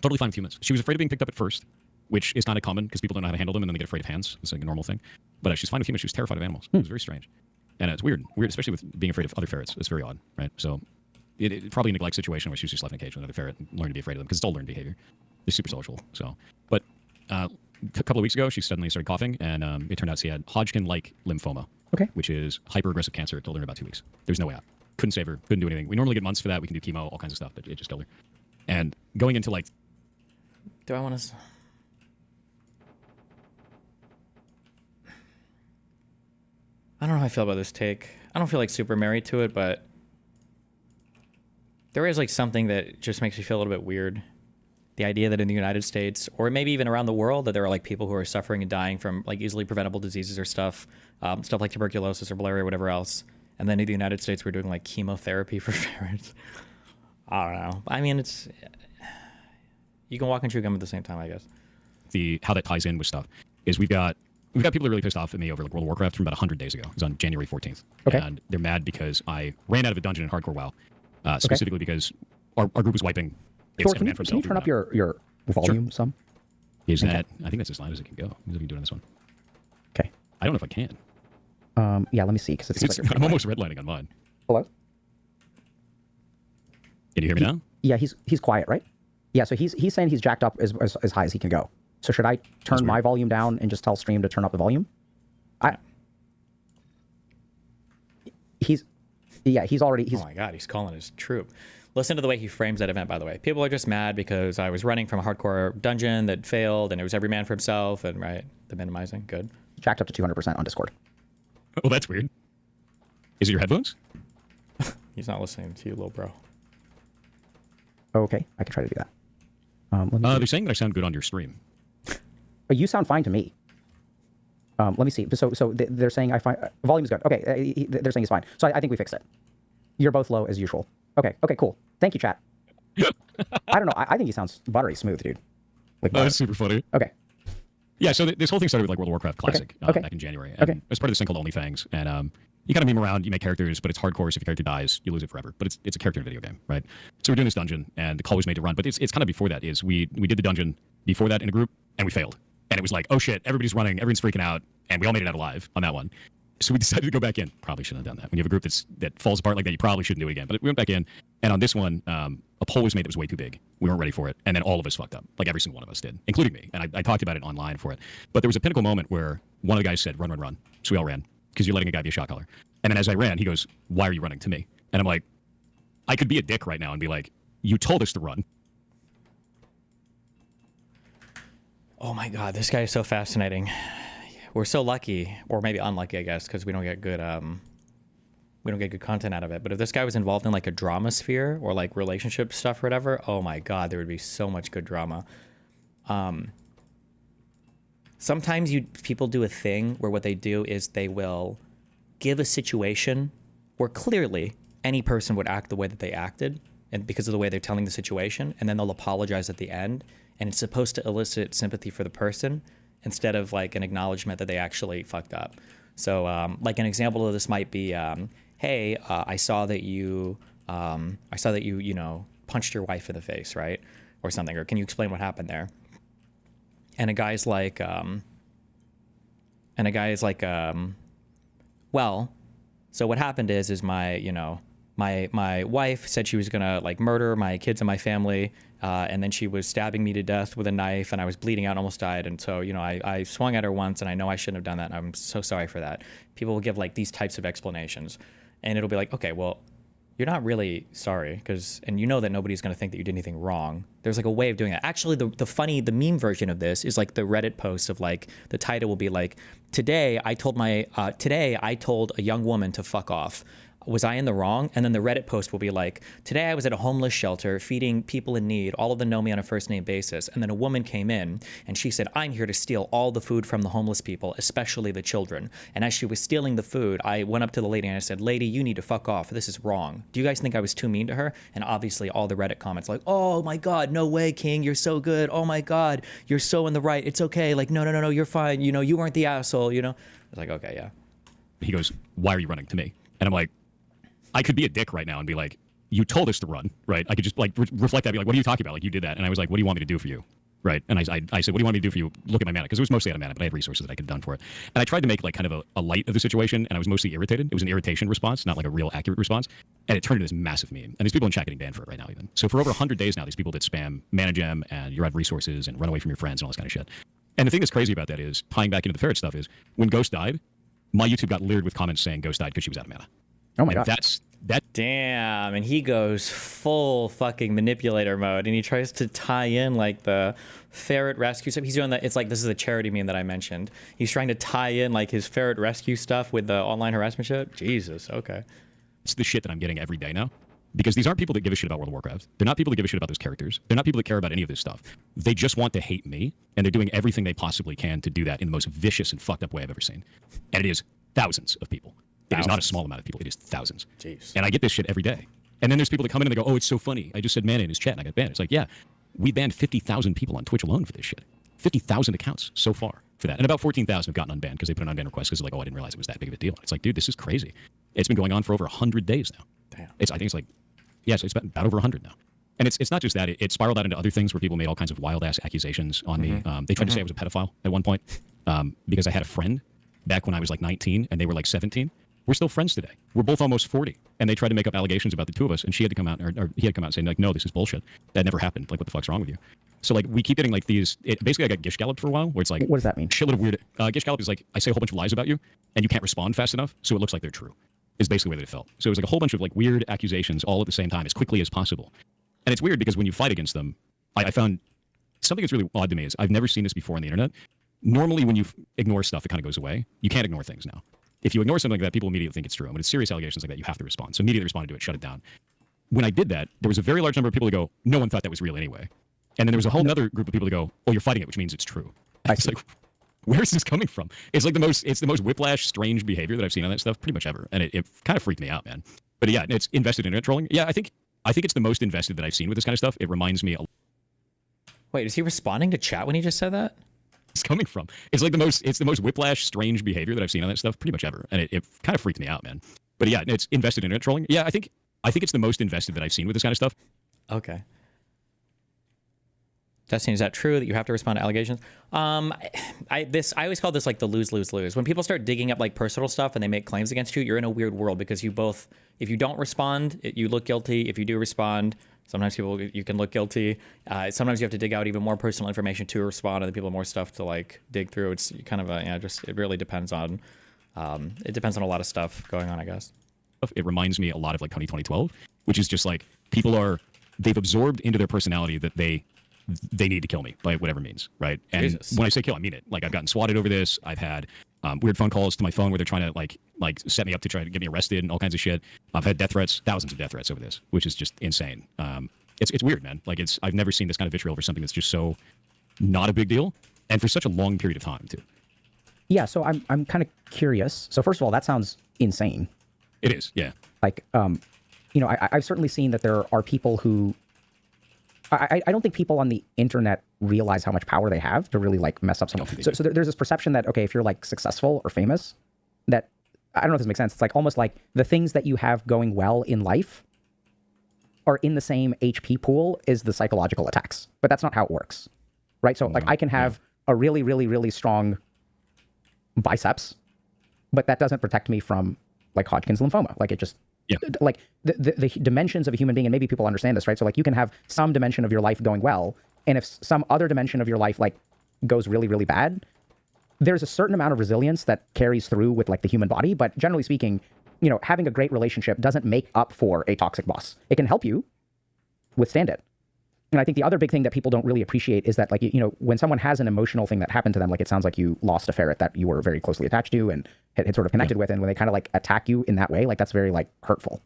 totally fine with humans. She was afraid of being picked up at first, which is kind of common because people don't know how to handle them, and then they get afraid of hands. It's like a normal thing. But she's fine with humans. She was terrified of animals. It was very strange. And it's weird, especially with being afraid of other ferrets. It's very odd, right? So it probably a neglect situation where she was just left in a cage with another ferret and learned to be afraid of them because it's all learned behavior. They're super social. So, but a couple of weeks ago, she suddenly started coughing, and it turned out she had Hodgkin-like lymphoma, which is hyper-aggressive cancer. It killed her in about 2 weeks. There's no way out. Couldn't save her. Couldn't do anything. We normally get months for that. We can do chemo, all kinds of stuff, but it just killed her. And going into like Do I want to? I don't know how I feel about this take. I don't feel like super married to it, but there is like something that just makes me feel a little bit weird. The idea that in the United States, or maybe even around the world, that there are like people who are suffering and dying from like easily preventable diseases or stuff like tuberculosis or malaria or whatever else. And then in the United States, we're doing like chemotherapy for ferrets. I don't know. I mean, it's, you can walk and chew gum at the same time, I guess. How that ties in with stuff is we've got people who are really pissed off at me over like World of Warcraft from about 100 days ago. It was on January 14th. Okay. And they're mad because I ran out of a dungeon in Hardcore WoW, specifically because our group was wiping. Thor, can you turn up your volume some? Is that? I think that's as loud as it can go. Let me see if I can do it on this one. Okay. I don't know if I can. Yeah, let me see, because I'm almost redlining on mine. Hello? Can you hear me now? Yeah, he's quiet, right? Yeah, so he's saying he's jacked up as high as he can go. So should I turn my volume down and just tell stream to turn up the volume? He's already. Oh my God, he's calling his troop. Listen to the way he frames that event, by the way. People are just mad because I was running from a hardcore dungeon that failed and it was every man for himself and right, the minimizing, good. Jacked up to 200% on Discord. Well, that's weird. Is it your headphones? He's not listening to you, little bro. Okay, I can try to do that. Let me they're saying that I sound good on your stream. You sound fine to me. Let me see. So they're saying volume's good. Okay, they're saying it's fine. So I think we fixed it. You're both low as usual. Okay, cool. Thank you, chat. I don't know. I think he sounds buttery smooth, dude. Like That's super funny. Okay. Yeah, so this whole thing started with like World of Warcraft Classic back in January. And it was part of this thing called OnlyFangs. And you kind of meme around, you make characters, but it's hardcore. So if your character dies, you lose it forever. But it's a character in a video game, right? So we're doing this dungeon, and the call was made to run. But it's kind of before that is we did the dungeon before that in a group, and we failed. And it was like, oh shit, everybody's running, everyone's freaking out, and we all made it out alive on that one. So we decided to go back in. Probably shouldn't have done that. When you have a group that falls apart like that, you probably shouldn't do it again. But we went back in, and on this one, a poll was made that was way too big. We weren't ready for it, and then all of us fucked up. Like every single one of us did, including me. And I talked about it online for it. But there was a pinnacle moment where one of the guys said, run, run, run. So we all ran, because you're letting a guy be a shot caller. And then as I ran, he goes, why are you running to me? And I'm like, I could be a dick right now and be like, you told us to run. Oh my God, this guy is so fascinating. We're so lucky, or maybe unlucky, I guess, because we don't get good content out of it. But if this guy was involved in like a drama sphere or like relationship stuff or whatever, oh my God, there would be so much good drama. Sometimes people do a thing where what they do is they will give a situation where clearly any person would act the way that they acted, and because of the way they're telling the situation, and then they'll apologize at the end, and it's supposed to elicit sympathy for the person instead of like an acknowledgement that they actually fucked up. So like an example of this might be, hey, I saw that you punched your wife in the face, right? Or something, or can you explain what happened there? And a guy's like, well, so what happened is my wife said she was gonna like murder my kids and my family, and then she was stabbing me to death with a knife, and I was bleeding out and almost died. And so, I swung at her once, and I know I shouldn't have done that, and I'm so sorry for that. People will give like these types of explanations, and it'll be like, okay, well, you're not really sorry, and you know that nobody's going to think that you did anything wrong. There's like a way of doing that. Actually, the meme version of this is like the Reddit post of like, the title will be like, today I told a young woman to fuck off. Was I in the wrong? And then the Reddit post will be like, today I was at a homeless shelter feeding people in need. All of them know me on a first name basis. And then a woman came in and she said, I'm here to steal all the food from the homeless people, especially the children. And as she was stealing the food, I went up to the lady and I said, lady, you need to fuck off. This is wrong. Do you guys think I was too mean to her? And obviously all the Reddit comments like, oh my God, no way, King. You're so good. Oh my God, you're so in the right. It's okay. Like, no, you're fine. You weren't the asshole, It's like, okay, yeah. He goes, why are you running to me? And I'm like, I could be a dick right now and be like, you told us to run, right? I could just like reflect that, be like, what are you talking about? Like, you did that. And I was like, what do you want me to do for you? Right. And I said, what do you want me to do for you? Look at my mana. Because it was mostly out of mana, but I had resources that I could have done for it. And I tried to make like kind of a light of the situation, and I was mostly irritated. It was an irritation response, not like a real accurate response. And it turned into this massive meme. And there's people in chat getting banned for it right now even. So for over 100 days now, these people that spam mana gem and you have resources and run away from your friends and all this kind of shit. And the thing that's crazy about that is, tying back into the ferret stuff, is when Ghost died, my YouTube got littered with comments saying Ghost died because she was out of mana. Oh my God. Damn, and he goes full fucking manipulator mode, and he tries to tie in like the ferret rescue stuff. He's doing that. It's like, this is a charity meme that I mentioned. He's trying to tie in like his ferret rescue stuff with the online harassment shit. Jesus, okay. It's the shit that I'm getting every day now. Because these aren't people that give a shit about World of Warcraft. They're not people that give a shit about those characters. They're not people that care about any of this stuff. They just want to hate me, and they're doing everything they possibly can to do that in the most vicious and fucked up way I've ever seen. And it is thousands of people. It is not a small amount of people. It is thousands. Jeez. And I get this shit every day. And then there's people that come in and they go, oh, it's so funny. I just said man in his chat and I got banned. It's like, yeah, we banned 50,000 people on Twitch alone for this shit. 50,000 accounts so far for that. And about 14,000 have gotten unbanned because they put an unbanned request because they're like, oh, I didn't realize it was that big of a deal. It's like, dude, this is crazy. It's been going on for over 100 days now. Damn. I think it's like, yeah, so it's about over 100 now. And it's not just that. It spiraled out into other things where people made all kinds of wild-ass accusations on me. They tried to say I was a pedophile at one point because I had a friend back when I was like 19 and they were like 17. We're still friends today. We're both almost 40. And they tried to make up allegations about the two of us, and she had to come out, or he had to come out and say, like, no, this is bullshit. That never happened. Like, what the fuck's wrong with you? So, like, we keep getting, like, these... basically, I got gish galloped for a while, where it's like... What does that mean? Shit load of weird... gish gallop is like, I say a whole bunch of lies about you, and you can't respond fast enough, so it looks like they're true. Is basically the way that it felt. So it was like a whole bunch of, like, weird accusations all at the same time, as quickly as possible. And it's weird because when you fight against them, I found... Something that's really odd to me is I've never seen this before on the internet. Normally, when you ignore stuff, it kind of goes away. You can't ignore things now. If you ignore something like that, people immediately think it's true. And when it's serious allegations like that, you have to respond. So immediately responded to it, shut it down. When I did that, there was a very large number of people to go, no one thought that was real anyway. And then there was a whole other group of people to go, oh, you're fighting it, which means it's true. It's like, where is this coming from? It's like it's the most whiplash, strange behavior that I've seen on that stuff pretty much ever. And it kind of freaked me out, man. But yeah, it's invested internet trolling. Yeah, I think it's the most invested that I've seen with this kind of stuff. It reminds me Wait, is he responding to chat when he just said that? it's coming from. It's like it's the most whiplash, strange behavior that I've seen on that stuff pretty much ever. And it kind of freaked me out, man. But yeah, it's invested internet trolling. Yeah, I think it's the most invested that I've seen with this kind of stuff. Okay. Destiny, is that true that you have to respond to allegations? I always call this like the lose. When people start digging up like personal stuff and they make claims against you, you're in a weird world because if you don't respond, you look guilty. If you do respond, sometimes you can look guilty. Sometimes you have to dig out even more personal information to respond, and then people have more stuff to like dig through. It's kind of it really depends on a lot of stuff going on, I guess. It reminds me a lot of like 2012, which is just like they've absorbed into their personality that they need to kill me by whatever means, right? And Jesus. When I say kill, I mean it. Like, I've gotten swatted over this. I've had weird phone calls to my phone where they're trying to like set me up to try to get me arrested and all kinds of shit. I've had death threats, thousands of death threats over this, which is just insane. It's weird, man. Like, I've never seen this kind of vitriol for something that's just so not a big deal, and for such a long period of time too. Yeah, so I'm kind of curious. So first of all, that sounds insane. It is, yeah. Like, I've certainly seen that there are people who. I don't think people on the internet realize how much power they have to really like mess up someone. So there's this perception that, okay, if you're like successful or famous, that I don't know if this makes sense. It's like almost like the things that you have going well in life are in the same HP pool as the psychological attacks. But that's not how it works, right? So like I can have a really, really, really strong biceps, but that doesn't protect me from like Hodgkin's lymphoma. Like it just, like the dimensions of a human being, and maybe people understand this, right? So like you can have some dimension of your life going well, and if some other dimension of your life like goes really, really bad, there's a certain amount of resilience that carries through with like the human body. But generally speaking, having a great relationship doesn't make up for a toxic boss. It can help you withstand it. And I think the other big thing that people don't really appreciate is that, like, when someone has an emotional thing that happened to them, like it sounds like you lost a ferret that you were very closely attached to and had sort of connected with, and when they kind of like attack you in that way, like that's very like hurtful.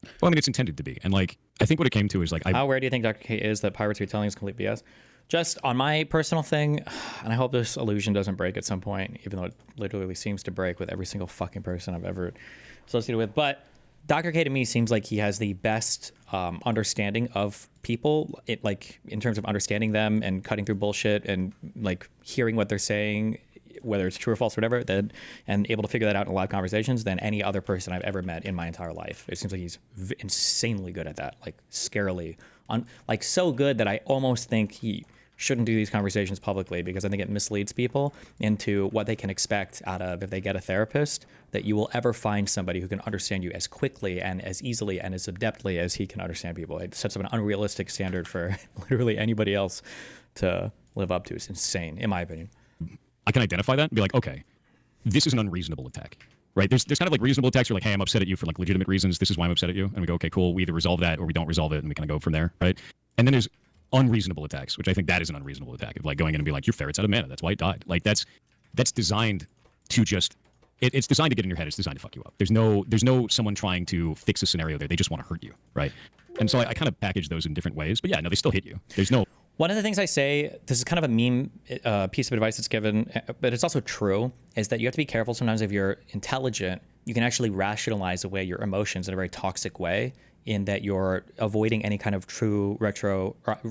Well, I mean, it's intended to be. And like, I think what it came to is like, how aware do you think Dr. K is that pirates retelling is complete BS? Just on my personal thing, and I hope this illusion doesn't break at some point, even though it literally seems to break with every single fucking person I've ever associated with. But Dr. K to me seems like he has the best understanding of people, like in terms of understanding them and cutting through bullshit and like hearing what they're saying, whether it's true or false or whatever, and able to figure that out in live conversations than any other person I've ever met in my entire life. It seems like he's insanely good at that, like scarily, like so good that I almost think he shouldn't do these conversations publicly, because I think it misleads people into what they can expect out of, if they get a therapist, that you will ever find somebody who can understand you as quickly and as easily and as adeptly as he can understand people. It sets up an unrealistic standard for literally anybody else to live up to. It's insane, in my opinion. I can identify that and be like, okay, this is an unreasonable attack. right? There's kind of like reasonable attacks. You're like, hey, I'm upset at you for like legitimate reasons. This is why I'm upset at you. And we go, okay, cool. We either resolve that or we don't resolve it, and we kind of go from there, right? And then there's unreasonable attacks, which I think that is an unreasonable attack of like going in and be like, your ferret's out of mana. That's why it died. Like that's designed to just it's designed to get in your head. It's designed to fuck you up. There's no someone trying to fix a scenario there. They just want to hurt you, right? And so I kind of package those in different ways. But yeah, no, they still hit you. There's no. One of the things I say, this is kind of a meme piece of advice that's given, but it's also true, is that you have to be careful sometimes if you're intelligent, you can actually rationalize away your emotions in a very toxic way, in that you're avoiding any kind of true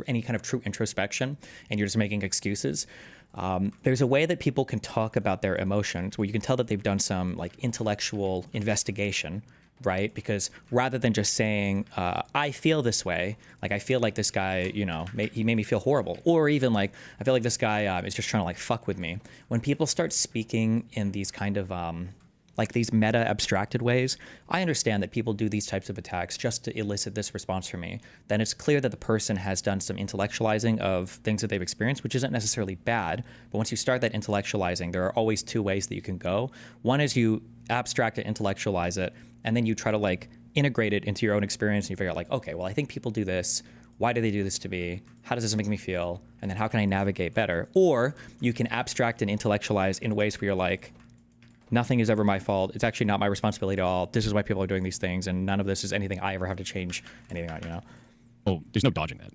any kind of true introspection, and you're just making excuses. There's a way that people can talk about their emotions where you can tell that they've done some like intellectual investigation, right? Because rather than just saying, I feel this way, like I feel like this guy, you know, he made me feel horrible. Or even like, I feel like this guy is just trying to like fuck with me. When people start speaking in these kind of like these meta abstracted ways, I understand that people do these types of attacks just to elicit this response from me. Then it's clear that the person has done some intellectualizing of things that they've experienced, which isn't necessarily bad. But once you start that intellectualizing, there are always two ways that you can go. One is you abstract it, intellectualize it, and then you try to like integrate it into your own experience, and you figure out like, okay, well, I think people do this. Why do they do this to me? How does this make me feel? And then how can I navigate better? Or you can abstract and intellectualize in ways where you're like, nothing is ever my fault. It's actually not my responsibility at all. This is why people are doing these things, and none of this is anything I ever have to change anything on, you know? Oh, there's no dodging that.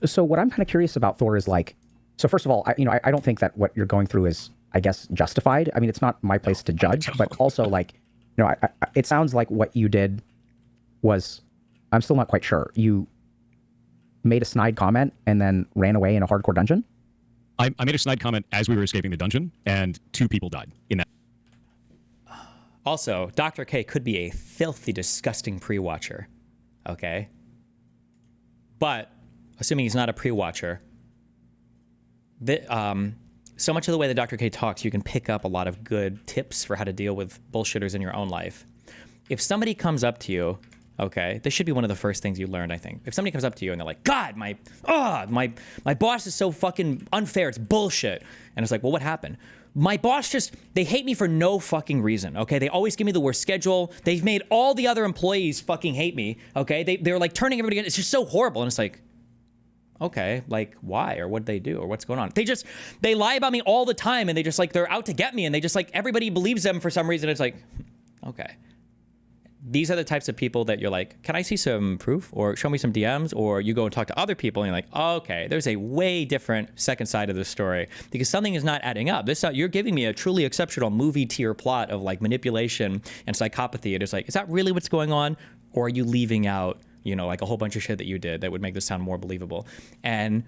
So what I'm kind of curious about, Thor, is like, so first of all, I don't think that what you're going through is, I guess, justified. I mean, it's not my place to judge, but also like, it sounds like what you did was, I'm still not quite sure. You made a snide comment and then ran away in a hardcore dungeon? I made a snide comment as we were escaping the dungeon, and 2 people died in that. Also, Dr. K could be a filthy, disgusting pre-watcher, okay? But, assuming he's not a pre-watcher, so much of the way that Dr. K talks, you can pick up a lot of good tips for how to deal with bullshitters in your own life. If somebody comes up to you, okay, this should be one of the first things you learned, I think. If somebody comes up to you and they're like, God, my boss is so fucking unfair, it's bullshit. And it's like, well, what happened? My boss they hate me for no fucking reason, okay? They always give me the worst schedule. They've made all the other employees fucking hate me, okay? They're like turning everybody against. It's just so horrible. And it's like, okay, like why? Or what did they do? Or what's going on? They lie about me all the time, and they just like, they're out to get me, and they just like, everybody believes them for some reason. It's like, okay. These are the types of people that you're like, can I see some proof or show me some DMs? Or you go and talk to other people and you're like, oh, okay, there's a way different second side of the story because something is not adding up. You're giving me a truly exceptional movie tier plot of like manipulation and psychopathy. And it's like, is that really what's going on? Or are you leaving out, like a whole bunch of shit that you did that would make this sound more believable? And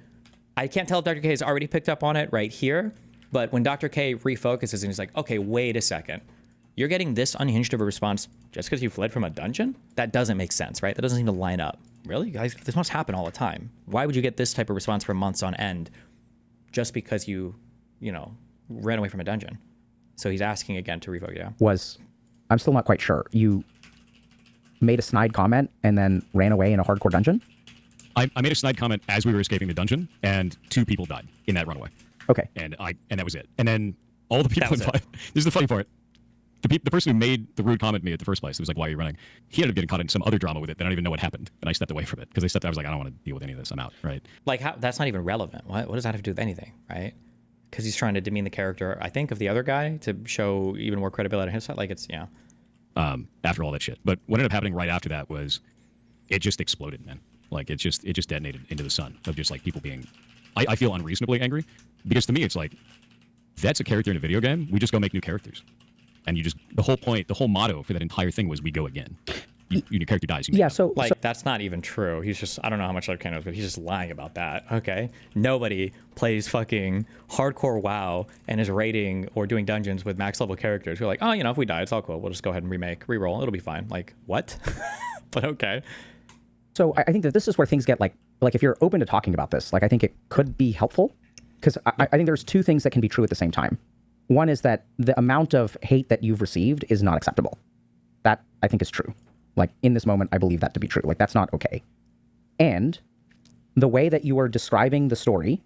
I can't tell if Dr. K has already picked up on it right here, but when Dr. K refocuses and he's like, okay, wait a second. You're getting this unhinged of a response just because you fled from a dungeon? That doesn't make sense, right? That doesn't seem to line up. Really? Guys, this must happen all the time. Why would you get this type of response for months on end just because you ran away from a dungeon? So he's asking again to refocus, yeah? I'm still not quite sure. You made a snide comment and then ran away in a hardcore dungeon? I made a snide comment as we were escaping the dungeon, and 2 people died in that runaway. Okay. And that was it. And then all the people involved. This is the funny part. The person who made the rude comment to me at the first place, it was like, why are you running? He ended up getting caught in some other drama with it that I don't even know what happened. And I stepped away from it because I was like, I don't want to deal with any of this. I'm out, right? Like, that's not even relevant. What does that have to do with anything, right? Because he's trying to demean the character, I think, of the other guy to show even more credibility on his side. Like, it's, yeah. After all that shit. But what ended up happening right after that was it just exploded, man. Like, it just detonated into the sun of just like people being, I feel unreasonably angry because to me, it's like, that's a character in a video game. We just go make new characters. And the whole point, the whole motto for that entire thing was we go again. Your character dies. That's not even true. He's just, I don't know how much that kind of, but he's just lying about that, okay? Nobody plays fucking hardcore WoW and is raiding or doing dungeons with max level characters. You're like, oh, if we die, it's all cool. We'll just go ahead and re-roll. It'll be fine. Like, what? But okay. So I think that this is where things get like if you're open to talking about this, like I think it could be helpful because I think there's 2 things that can be true at the same time. One is that the amount of hate that you've received is not acceptable. That I think is true. Like in this moment, I believe that to be true. Like that's not okay. And the way that you are describing the story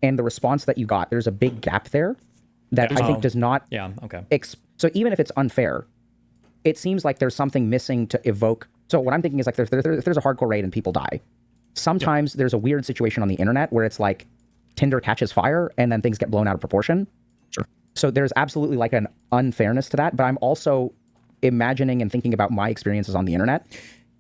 and the response that you got, there's a big gap there that I think does not. Yeah. Okay. So even if it's unfair, it seems like there's something missing to evoke. So what I'm thinking is like if there's a hardcore raid and people die, sometimes there's a weird situation on the internet where it's like Tinder catches fire and then things get blown out of proportion. Sure. So there's absolutely like an unfairness to that, but I'm also imagining and thinking about my experiences on the internet.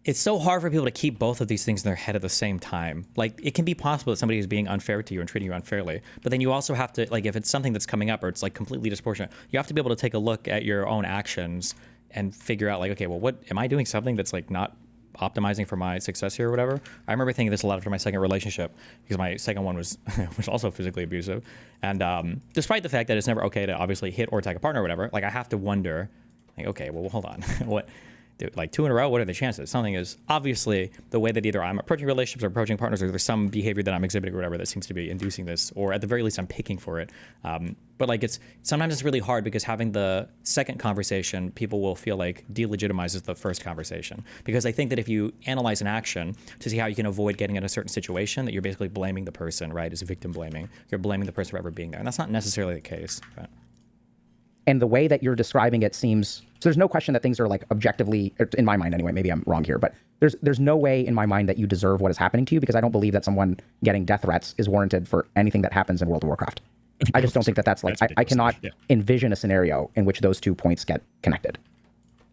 It's so hard for people to keep both of these things in their head at the same time. Like, it can be possible that somebody is being unfair to you and treating you unfairly, but then you also have to, like, if it's something that's coming up or it's like completely disproportionate, you have to be able to take a look at your own actions and figure out, like, okay, well, what am I doing something that's like not optimizing for my success here or whatever? I remember thinking this a lot after my second relationship, because my second one was was also physically abusive, and despite the fact that it's never okay to obviously hit or attack a partner or whatever, like, I have to wonder, like, okay, well, hold on, what? Like 2 in a row, what are the chances? Something is obviously the way that either I'm approaching relationships or approaching partners, or there's some behavior that I'm exhibiting or whatever that seems to be inducing this, or at the very least I'm picking for it. But like sometimes it's really hard because having the second conversation, people will feel like delegitimizes the first conversation, because I think that if you analyze an action to see how you can avoid getting in a certain situation, that you're basically blaming the person, right? As victim blaming, you're blaming the person for ever being there, and that's not necessarily the case. But. And the way that you're describing it seems, so there's no question that things are like objectively, in my mind anyway, maybe I'm wrong here, but there's no way in my mind that you deserve what is happening to you, because I don't believe that someone getting death threats is warranted for anything that happens in World of Warcraft. I just don't think that that's like, I cannot envision a scenario in which those 2 points get connected.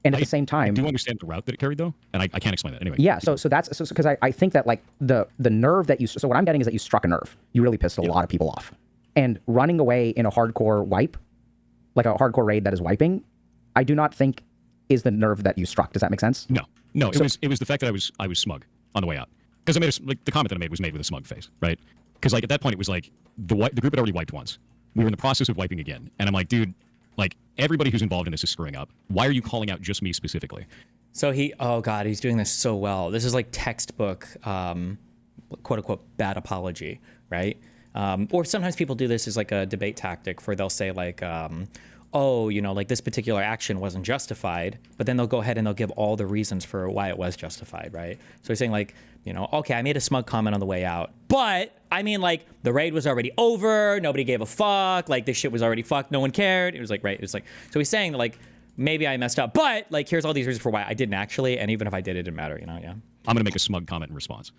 And at the same time, do you understand the route that it carried though? And I can't explain that anyway. Yeah, so that's because I think that like the nerve that you, so what I'm getting is that you struck a nerve. You really pissed a lot of people off. And running away in a hardcore wipe, like a hardcore raid that is wiping, I do not think is the nerve that you struck. Does that make sense? No, it was the fact that I was smug on the way out, because I made the comment that I made was made with a smug face, right? Because like at that point it was like the group had already wiped once, we were in the process of wiping again, and I'm like, dude, like everybody who's involved in this is screwing up. Why are you calling out just me specifically? So oh God, he's doing this so well. This is like textbook, quote unquote, bad apology, right? Or sometimes people do this as like a debate tactic, where they'll say like, oh, you know, like this particular action wasn't justified, but then they'll go ahead and they'll give all the reasons for why it was justified, right? So he's saying like, you know, okay, I made a smug comment on the way out, but I mean, like, the raid was already over, nobody gave a fuck, like this shit was already fucked, no one cared. It was like, right, it's like, so he's saying like, maybe I messed up, but like, here's all these reasons for why I didn't actually, and even if I did, it didn't matter, you know, yeah. I'm gonna make a smug comment in response.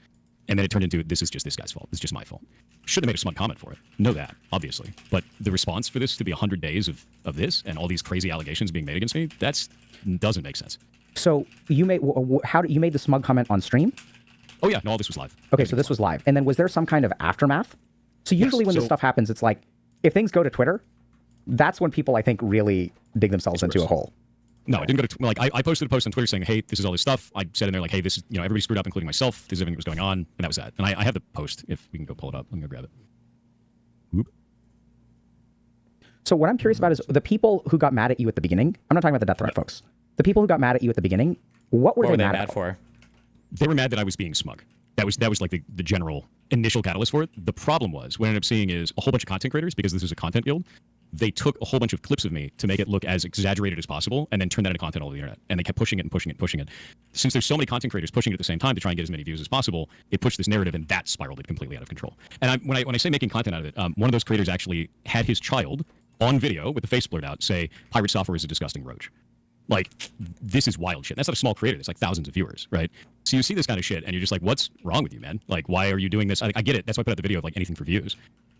And then it turned into, this is just this guy's fault. It's just my fault. Shouldn't have made a smug comment for it. Know that, obviously. But the response for this to be 100 days of this and all these crazy allegations being made against me, that doesn't make sense. So you made, you made the smug comment on stream? Oh yeah, no, all this was live. Okay, so this was live. And then was there some kind of aftermath? So usually when this stuff happens, it's like, if things go to Twitter, that's when people, I think, really dig themselves into a hole. No, it didn't go to, like, I posted a post on Twitter saying, hey, this is all this stuff. I said in there, like, hey, this is, you know, everybody screwed up, including myself. This is everything that was going on. And that was that. And I have the post, if we can go pull it up. I'm going to grab it. Whoop. So what I'm curious about is the people who got mad at you at the beginning. I'm not talking about the death threat folks. The people who got mad at you at the beginning, what were they mad for? They were mad that I was being smug. That was like the general initial catalyst for it. The problem was, what I ended up seeing is a whole bunch of content creators, because this is a content guild, they took a whole bunch of clips of me to make it look as exaggerated as possible and then turn that into content all over the internet. And they kept pushing it and pushing it and pushing it. Since there's so many content creators pushing it at the same time to try and get as many views as possible, it pushed this narrative and that spiraled it completely out of control. And when I say making content out of it, one of those creators actually had his child on video with the face blurred out say, Pirate Software is a disgusting roach. Like, this is wild shit. That's not a small creator. It's like thousands of viewers, right? So you see this kind of shit and you're just like, what's wrong with you, man? Like, why are you doing this? I get it. That's why I put out the video of like anything for views.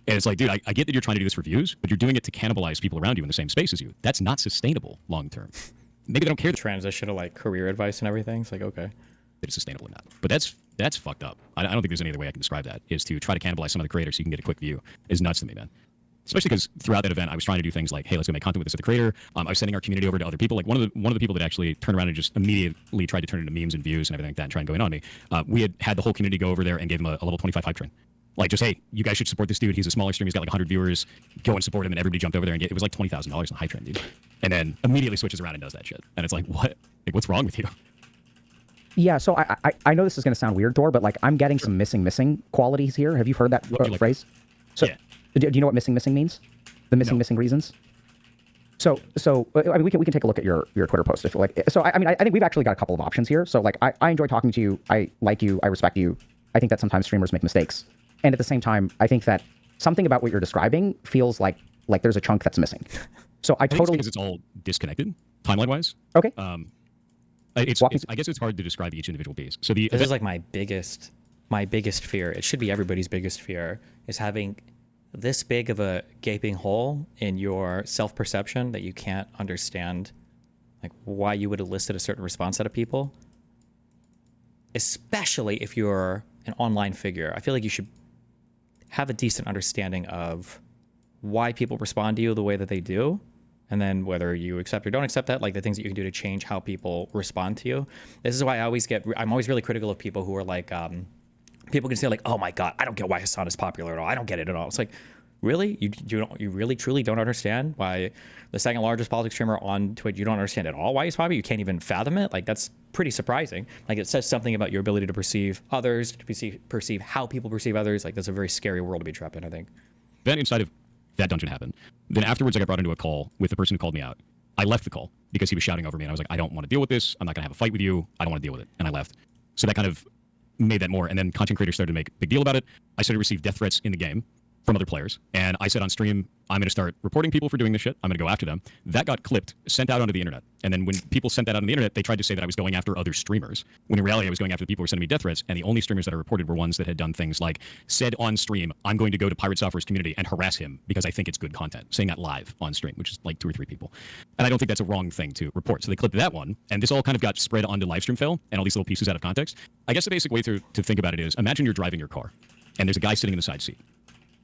And it's like, dude, I get that you're trying to do this for views, but you're doing it to cannibalize people around you in the same space as you. That's not sustainable long term. Maybe they don't care. Transition to like career advice and everything. It's like, okay, that it's sustainable or not. But that's fucked up. I don't think there's any other way I can describe that. Is to try to cannibalize some of the creators so you can get a quick view is nuts to me, man. Especially because throughout that event, I was trying to do things like, hey, let's go make content with this other creator. I was sending our community over to other people. Like one of the people that actually turned around and just immediately tried to turn it into memes and views and everything like that and try and go in on me. We had the whole community go over there and gave him a level 25 hype train. Like, just, hey, you guys should support this dude. He's a smaller stream. He's got like 100 viewers. Go and support him. And everybody jumped over there and it was like $20,000 in the hype train, dude. And then immediately switches around and does that shit. And it's like, what? Like, what's wrong with you? Yeah, so I know this is going to sound weird, Thor, but like I'm getting some missing qualities here. Have you heard that phrase? So, yeah. Do you know what missing means? The missing reasons? So I mean, we can take a look at your Twitter post if you like. So I mean, I think we've actually got a couple of options here. So like, I enjoy talking to you. I like you. I respect you. I think that sometimes streamers make mistakes. And at the same time, I think that something about what you're describing feels like there's a chunk that's missing. So I totally, because it's all disconnected, timeline-wise. Okay. I Walk me I guess it's hard to describe each individual piece. So the This is like my biggest fear. It should be everybody's biggest fear, is having this big of a gaping hole in your self-perception that you can't understand, like why you would elicit a certain response out of people. Especially if you're an online figure, I feel like you should have a decent understanding of why people respond to you the way that they do, and then whether you accept or don't accept that, like the things that you can do to change how people respond to you. This is why I'm always really critical of people who are like, people can say like, oh my God, I don't get why Hassan is popular at all. I don't get it at all. It's like, really? You really truly don't understand why the second largest politics streamer on Twitch, you don't understand at all why he's popular? You can't even fathom it? Like, that's pretty surprising. Like, it says something about your ability to perceive others, to perceive how people perceive others. Like, that's a very scary world to be trapped in, I think. Then inside of that dungeon happened. Then afterwards, I got brought into a call with the person who called me out. I left the call because he was shouting over me, and I was like, I don't want to deal with this. I'm not going to have a fight with you. I don't want to deal with it. And I left. So that kind of made that more. And then content creators started to make a big deal about it. I started to receive death threats in the game from other players. And I said on stream, I'm going to start reporting people for doing this shit. I'm going to go after them. That got clipped, sent out onto the internet. And then when people sent that out on the internet, they tried to say that I was going after other streamers. When in reality, I was going after the people who were sending me death threats. And the only streamers that I reported were ones that had done things like said on stream, I'm going to go to Pirate Software's community and harass him because I think it's good content. Saying that live on stream, which is like 2 or 3 people. And I don't think that's a wrong thing to report. So they clipped that one. And this all kind of got spread onto livestream fail and all these little pieces out of context. I guess the basic way to think about it is, imagine you're driving your car and there's a guy sitting in the side seat.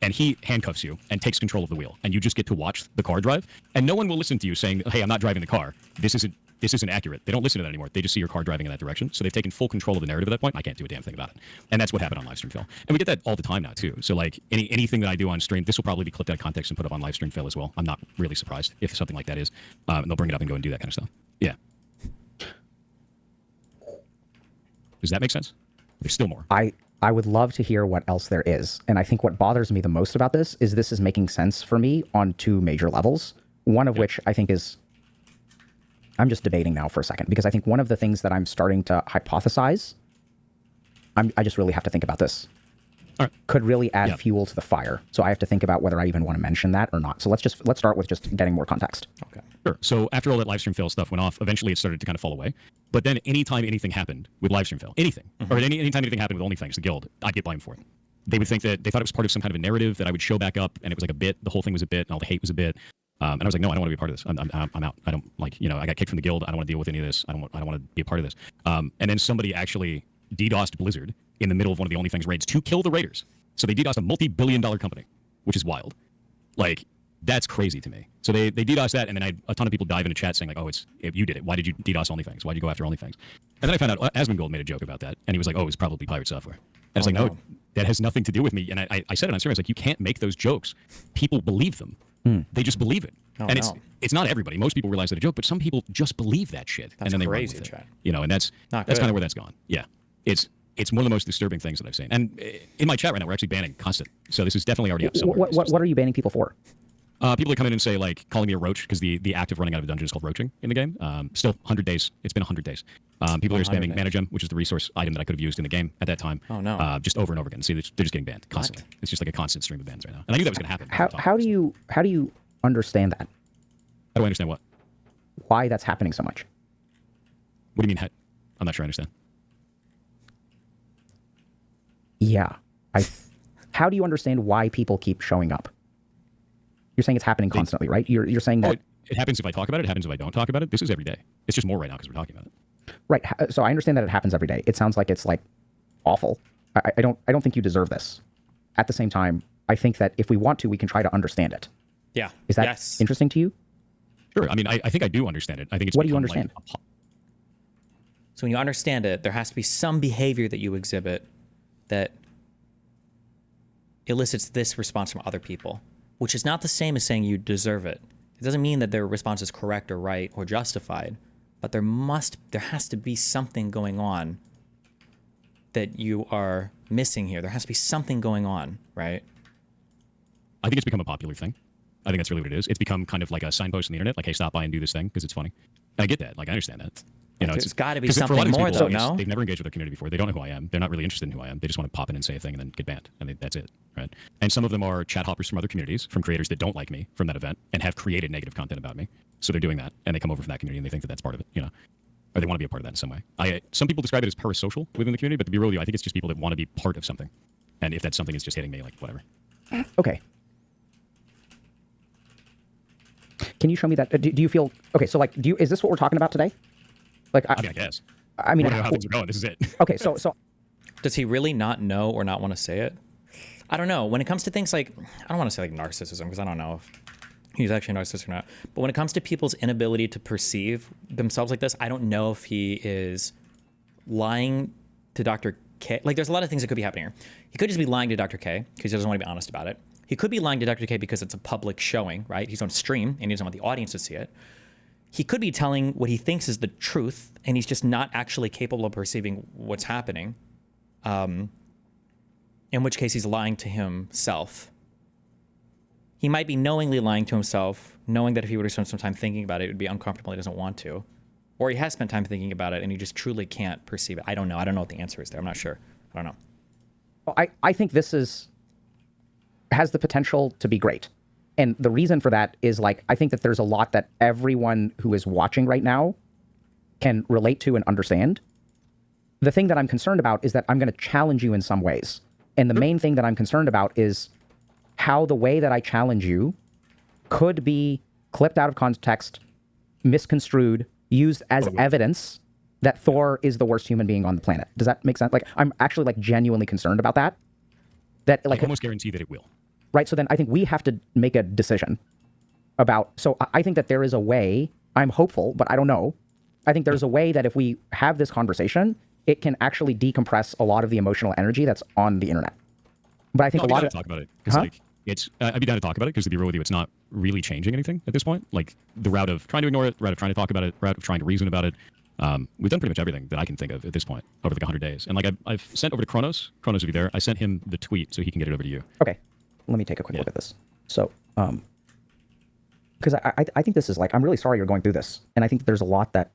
And he handcuffs you and takes control of the wheel, and you just get to watch the car drive. And no one will listen to you saying, "Hey, I'm not driving the car. This isn't accurate." They don't listen to that anymore. They just see your car driving in that direction. So they've taken full control of the narrative at that point. I can't do a damn thing about it. And that's what happened on Livestream Fail. And we get that all the time now too. So like anything that I do on stream, this will probably be clipped out of context and put up on Livestream Fail as well. I'm not really surprised if something like that is. And they'll bring it up and go and do that kind of stuff. Yeah. Does that make sense? There's still more. I would love to hear what else there is. And I think what bothers me the most about this is making sense for me on 2 major levels. One of which I think is, I'm just debating now for a second, because I think one of the things that I'm starting to hypothesize, I just really have to think about this, could really add fuel to the fire. So I have to think about whether I even want to mention that or not. So let's start with just getting more context. Okay. Sure. So after all that Livestream Fail stuff went off, eventually it started to kind of fall away. But then anytime anything happened with Livestream Fail, anything, or anytime anything happened with OnlyFans, the guild, I'd get blamed for it. They would think that they thought it was part of some kind of a narrative that I would show back up, and it was like a bit. The whole thing was a bit, and all the hate was a bit. And I was like, no, I don't want to be a part of this. I'm out. I don't like, I got kicked from the guild. I don't want to deal with any of this. I don't want to be a part of this. And then somebody actually DDoSed Blizzard in the middle of one of the OnlyFans raids to kill the raiders. So they DDoSed a multi-billion-dollar company, which is wild. Like, that's crazy to me. So they DDoSed that, and then a ton of people dive into chat saying like, oh, you did it. Why did you DDoS OnlyFans? Why did you go after OnlyFans? And then I found out Asmongold made a joke about that, and he was like, oh, it was probably Pirate Software. And I was like, no, that has nothing to do with me. And I said it on stream. I was like, you can't make those jokes. People believe them. They just believe it. It's not everybody. Most people realize that a joke, but some people just believe that shit. That's and then they crazy, run with Chad. it. And that's kind of where that's gone. Yeah. It's one of the most disturbing things that I've seen. And in my chat right now, we're actually banning constant. So this is definitely already up somewhere. What are you banning people for? People that come in and say, like, calling me a roach, because the act of running out of a dungeon is called roaching in the game. Still, 100 days. It's been 100 days. People are spamming mana gem, which is the resource item that I could have used in the game at that time. Oh, no. Just over and over again. See, they're just getting banned constantly. It's just like a constant stream of bans right now. And I knew that was going to happen. How do you understand that? How do I understand what? Why that's happening so much? What do you mean? I'm not sure I understand. Yeah. How do you understand why people keep showing up? You're saying it's happening constantly, right? You're saying that... It happens if I talk about it. It happens if I don't talk about it. This is every day. It's just more right now because we're talking about it. Right. So I understand that it happens every day. It sounds like it's like awful. I don't think you deserve this. At the same time, I think that if we want to, we can try to understand it. Yeah. Is that interesting to you? Sure. I mean, I think I do understand it. I think it's what do you understand? So when you understand it, there has to be some behavior that you exhibit that elicits this response from other people, which is not the same as saying you deserve it. It doesn't mean that their response is correct or right or justified, but there has to be something going on that you are missing here. There has to be something going on, right? I think it's become a popular thing. I think that's really what it is. It's become kind of like a signpost on the internet, like, hey, stop by and do this thing because it's funny. And I get that. Like, I understand that. You know, There's got to be 'cause for a lot something of more, these though, people, no? they've never engaged with their community before. They don't know who I am. They're not really interested in who I am. They just want to pop in and say a thing and then get banned. And that's it, right? And some of them are chat hoppers from other communities, from creators that don't like me from that event and have created negative content about me. So they're doing that, and they come over from that community and they think that that's part of it, you know, or they want to be a part of that in some way. Some people describe it as parasocial within the community, but to be real with you, I think it's just people that want to be part of something. And if that something is just hitting me, like whatever. Okay. Can you show me that? Do you feel okay? So like, is this what we're talking about today? Like, I mean, I guess. I mean, I want to know how things are going. This is it. okay. So Does he really not know or not want to say it? I don't know. When it comes to things like, I don't want to say like narcissism, because I don't know if he's actually a narcissist or not. But when it comes to people's inability to perceive themselves like this, I don't know if he is lying to Dr. K. Like, there's a lot of things that could be happening here. He could just be lying to Dr. K because he doesn't want to be honest about it. He could be lying to Dr. K because it's a public showing, right? He's on stream and he doesn't want the audience to see it. He could be telling what he thinks is the truth, and he's just not actually capable of perceiving what's happening. In which case he's lying to himself. He might be knowingly lying to himself, knowing that if he were to spend some time thinking about it, it would be uncomfortable. He doesn't want to. Or he has spent time thinking about it and he just truly can't perceive it. I don't know. I don't know what the answer is there. I'm not sure. I don't know. well, I think this has the potential to be great. And the reason for that is, like, I think that there's a lot that everyone who is watching right now can relate to and understand. The thing that I'm concerned about is that I'm going to challenge you in some ways. And the main thing that I'm concerned about is how the way that I challenge you could be clipped out of context, misconstrued, used as evidence that Thor is the worst human being on the planet. Does that make sense? Like, I'm actually, like, genuinely concerned about that. That, like, I almost guarantee that it will. right? So then I think we have to make a decision about, so I think that there is a way, I'm hopeful, but I don't know. I think there's a way that if we have this conversation, it can actually decompress a lot of the emotional energy that's on the internet. But I think No, a lot I'd be down of to talk about it. 'Cause, Huh? like, I'd be down to talk about it because to be real with you, it's not really changing anything at this point. Like the route of trying to ignore it, route of trying to talk about it, route of trying to reason about it. We've done pretty much everything that I can think of at this point over like 100 days. And like I've sent over to Kronos. Kronos will be there. I sent him the tweet so he can get it over to you. Okay, let me take a quick look at this. So, because I think this is, like, I'm really sorry you're going through this, and I think there's a lot that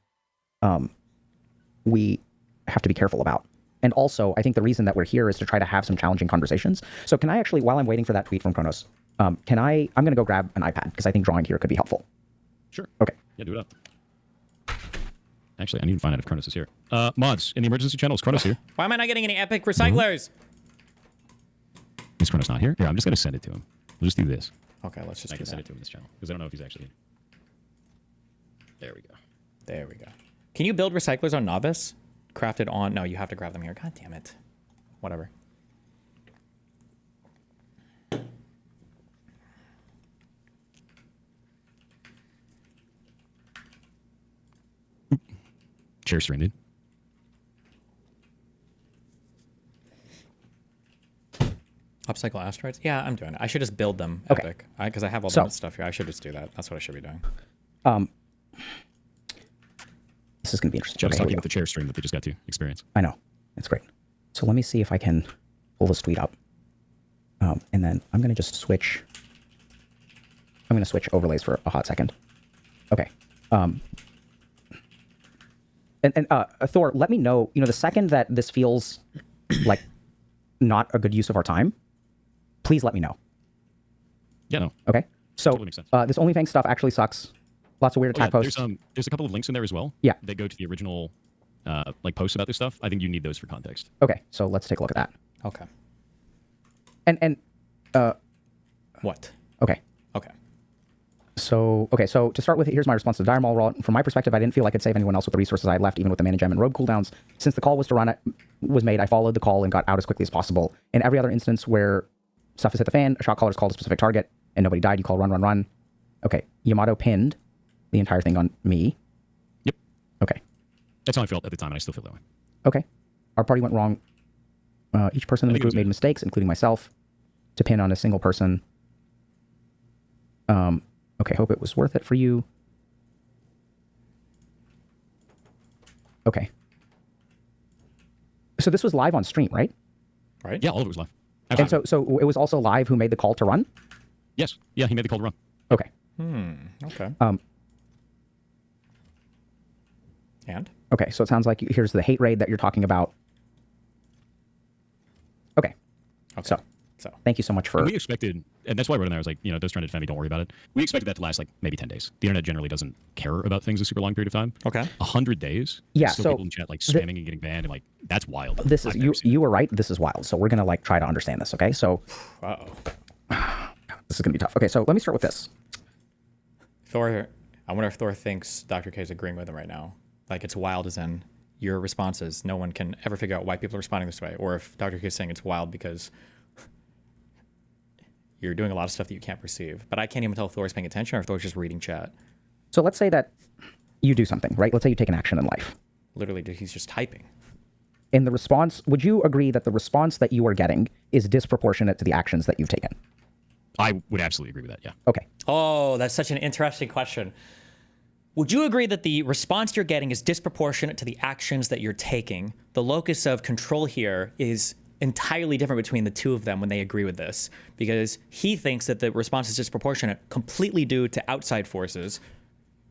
we have to be careful about. And also, I think the reason that we're here is to try to have some challenging conversations. So can I actually, while I'm waiting for that tweet from Kronos, I'm going to go grab an iPad because I think drawing here could be helpful. Sure. Okay. Yeah, do it up. Actually, I need to find out if Kronos is here. Mods, in the emergency channel, is Kronos here? Why am I not getting any epic recyclers? Is Kronos not here? Yeah, I'm just going to send it to him. We'll just do this. Okay, let's just I do can send that. it to him in this channel because I don't know if he's actually here. There we go. There we go. Can you build recyclers on Novice? Crafted on... No, you have to grab them here. God damn it. Whatever. Share stream, dude. Upcycle asteroids? Yeah, I'm doing it. I should just build them Okay. epic. Because I have all So- the stuff here. I should just do that. That's what I should be doing. This is going to be interesting. Chad was Okay, here we talking go. about the chair stream that they just got to experience. I know. It's great. So let me see if I can pull this tweet up. And then I'm going to just switch. I'm going to switch overlays for a hot second. Okay. Thor, let me know, the second that this feels like not a good use of our time, please let me know. Yeah, no. Okay. So Totally makes sense. this OnlyFans stuff actually sucks. Lots of weird Oh, yeah, attack posts. there's a couple of links in there as well. Yeah. That go to the original like posts about this stuff. I think you need those for context. Okay. So let's take a look at that. Okay. And What? okay. Okay. So to start with, here's my response to the Dire Maul roll. From my perspective, I didn't feel I could save anyone else with the resources I had left, even with the mana gem and robe cooldowns. Since the call was made, I followed the call and got out as quickly as possible. In every other instance where stuff has hit the fan, a shot caller has called a specific target, and nobody died, you call run, run, run. Okay, Yamato pinned the entire thing on me. Yep. Okay. That's how I felt at the time, and I still feel that way. Okay. Our party went wrong. Each person in the think it group was made good. mistakes, including myself, to pin on a single person. Okay, hope it was worth it for you. Okay. So this was live on stream, right? Right? Yeah, all of it was live. And Absolutely. so it was also live who made the call to run? Yes. Yeah, he made the call to run. Okay. Okay. Um, And? Okay, so it sounds like here's the hate raid that you're talking about. Okay. So thank you so much for. And we expected, and that's why I wrote in there. I was like, those trying to defend me, don't worry about it. We expected that to last like maybe 10 days. The internet generally doesn't care about things a super long period of time. Okay. 100 days. Yeah, Still so people in chat like spamming and getting banned, and like that's wild. This is I've never seen you were right. This is wild. So we're gonna like try to understand this. Okay. So this is gonna be tough. Okay. So let me start with this. Thor, I wonder if Thor thinks Dr. K is agreeing with him right now. Like it's wild as in your responses. No one can ever figure out why people are responding this way. Or if Dr. K is saying it's wild because you're doing a lot of stuff that you can't perceive. But I can't even tell if Thor's paying attention or if Thor's just reading chat. So let's say that you do something, right? Let's say you take an action in life. Literally, he's just typing. In the response, would you agree that the response that you are getting is disproportionate to the actions that you've taken? I would absolutely agree with that, yeah. Okay. Oh, that's such an interesting question. Would you agree that the response you're getting is disproportionate to the actions that you're taking? The locus of control here is entirely different between the two of them when they agree with this, because he thinks that the response is disproportionate completely due to outside forces.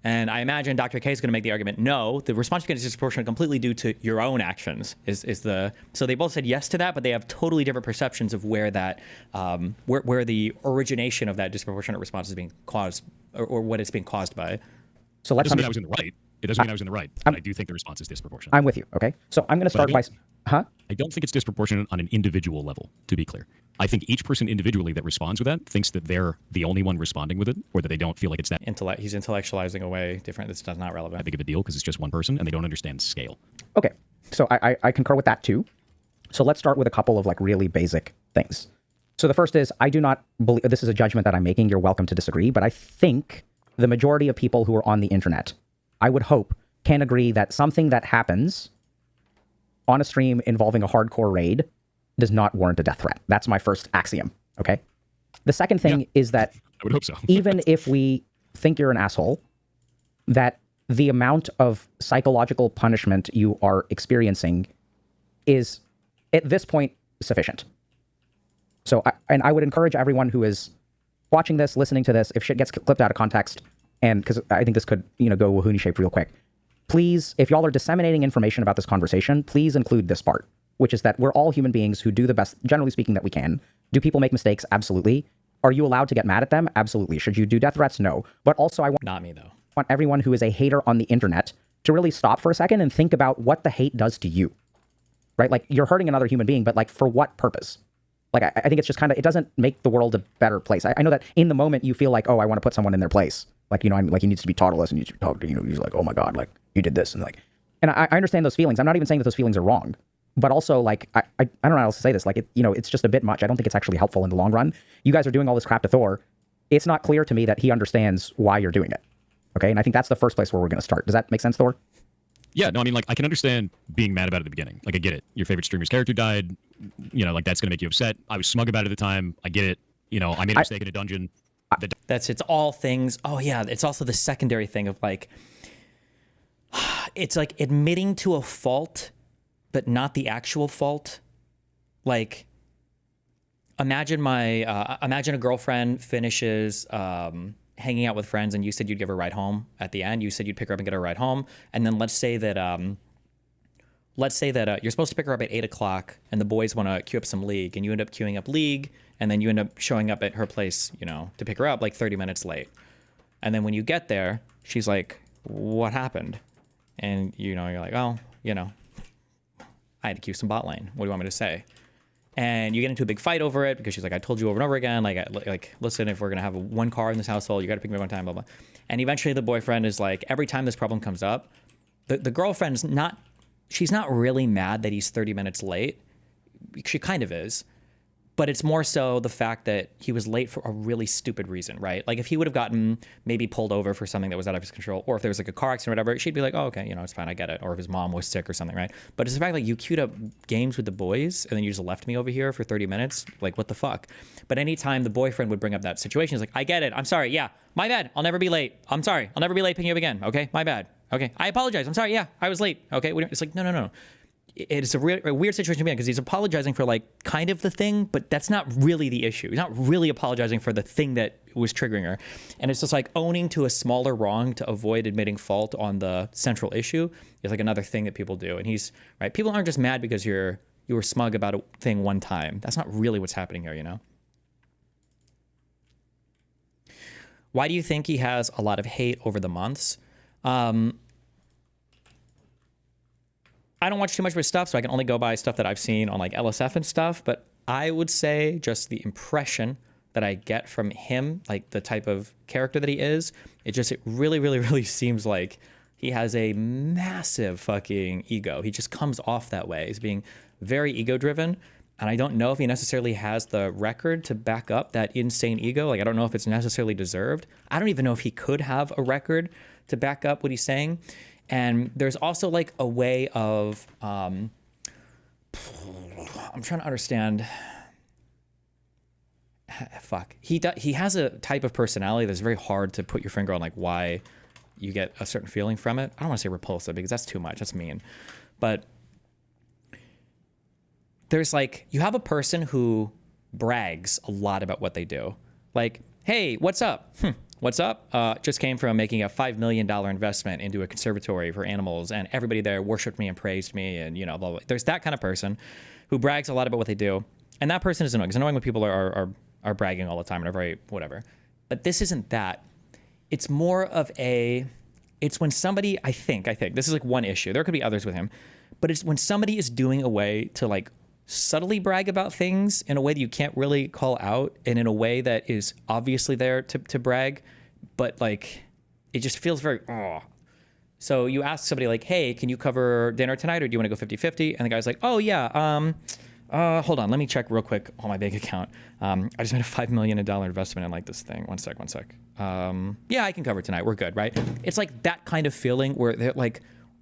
And I imagine Dr. K is going to make the argument, no, the response you get is disproportionate completely due to your own actions. So they both said yes to that, but they have totally different perceptions of where that, where the origination of that disproportionate response is being caused, or what it's being caused by. So It let's. doesn't mean I was in the right. It doesn't mean I was in the right. But I do think the response is disproportionate. I'm with you. Okay. So I'm going to start by. Huh? I don't think it's disproportionate on an individual level, to be clear. I think each person individually that responds with that thinks that they're the only one responding with it, or that they don't feel like it's that He's intellectualizing away different. That's not relevant. big of a deal because it's just one person and they don't understand scale. Okay. So I concur with that too. So let's start with a couple of like really basic things. So the first is, I do not believe, this is a judgment that I'm making. You're welcome to disagree, but I think the majority of people who are on the internet, I would hope, can agree that something that happens on a stream involving a hardcore raid does not warrant a death threat. That's my first axiom. Okay. The second thing is that I would hope so. even if we think you're an asshole, that the amount of psychological punishment you are experiencing is, at this point, sufficient. So, I would encourage everyone who is watching this, listening to this, if shit gets clipped out of context, and because I think this could, go wahoonie shaped real quick, please, if y'all are disseminating information about this conversation, please include this part, which is that we're all human beings who do the best, generally speaking, that we can. Do people make mistakes? Absolutely. Are you allowed to get mad at them? Absolutely. Should you do death threats? No. But also, I Not me, though. want everyone who is a hater on the internet to really stop for a second and think about what the hate does to you, right? Like, you're hurting another human being, but like, for what purpose? Like, I think it's just kind of, it doesn't make the world a better place. I know that in the moment you feel like, oh, I want to put someone in their place. Like, I'm like, he needs to be taught a lesson. He needs to be taught, he's like, oh my God, like, you did this. And like, and I understand those feelings. I'm not even saying that those feelings are wrong, but also like, I don't know how else to say this. Like, it's just a bit much. I don't think it's actually helpful in the long run. You guys are doing all this crap to Thor. It's not clear to me that he understands why you're doing it. Okay. And I think that's the first place where we're going to start. Does that make sense, Thor? Yeah, no, I mean, like, I can understand being mad about it at the beginning. Like, I get it. Your favorite streamer's character died. Like, that's going to make you upset. I was smug about it at the time. I get it. I made a mistake in a dungeon. It's all things. Oh yeah, it's also the secondary thing of like, it's like admitting to a fault, but not the actual fault. Like, imagine a girlfriend finishes hanging out with friends, and you said you'd give her a ride home at the end. You said you'd pick her up and get her a ride home, and then let's say that you're supposed to pick her up at 8:00, and the boys want to queue up some League, and you end up queuing up League, and then you end up showing up at her place, to pick her up like 30 minutes late. And then when you get there, she's like, "What happened?" And you're like, "Oh, I had to queue some bot lane. What do you want me to say?" And you get into a big fight over it because she's like, "I told you over and over again, like listen, if we're gonna have one car in this household, you got to pick me up on time, blah blah." And eventually the boyfriend is like, every time this problem comes up, the girlfriend's not. She's not really mad that he's 30 minutes late. She kind of is. But it's more so the fact that he was late for a really stupid reason, right? Like, if he would have gotten maybe pulled over for something that was out of his control, or if there was like a car accident or whatever, she'd be like, "Oh, okay, it's fine, I get it." Or if his mom was sick or something, right? But it's the fact like you queued up games with the boys and then you just left me over here for 30 minutes. Like, what the fuck? But anytime the boyfriend would bring up that situation, he's like, "I get it. I'm sorry. Yeah, my bad. I'll never be late. I'm sorry. I'll never be late picking you up again. Okay, my bad. Okay, I apologize. I'm sorry. Yeah, I was late. Okay." It's like, no. it's a weird situation to be in because he's apologizing for like kind of the thing, but that's not really the issue. He's not really apologizing for the thing that was triggering her. And it's just like owning to a smaller wrong to avoid admitting fault on the central issue is like another thing that people do. And he's right. People aren't just mad because you were smug about a thing one time. That's not really what's happening here, you know? Why do you think he has a lot of hate over the months? I don't watch too much of his stuff, so I can only go by stuff that I've seen on like LSF and stuff. But I would say just the impression that I get from him, like the type of character that he is, it really, really, really seems like he has a massive fucking ego. He just comes off that way as being very ego driven. And I don't know if he necessarily has the record to back up that insane ego. Like, I don't know if it's necessarily deserved. I don't even know if he could have a record to back up what he's saying. And there's also like a way of, I'm trying to understand. Fuck. He has a type of personality that's very hard to put your finger on, like why you get a certain feeling from it. I don't want to say repulsive because that's too much. That's mean. But there's like, you have a person who brags a lot about what they do. Like, hey, what's up? What's up? Just came from making a $5 million investment into a conservatory for animals, and everybody there worshiped me and praised me, and you know, blah, blah. There's that kind of person who brags a lot about what they do, and that person is annoying. It's annoying when people are bragging all the time and are very whatever. But this isn't that. It's more of it's when somebody, I think this is like one issue. There could be others with him, but it's when somebody is doing a way to like subtly brag about things in a way that you can't really call out, and in a way that is obviously there to brag, but like it just feels very So you ask somebody like, hey, can you cover dinner tonight, or do you want to go 50-50? And the guy's like, oh yeah, hold on, let me check real quick on my bank account. I just made a $5 million investment in like this thing. One sec. Yeah, I can cover tonight, we're good, right? It's like that kind of feeling where they're like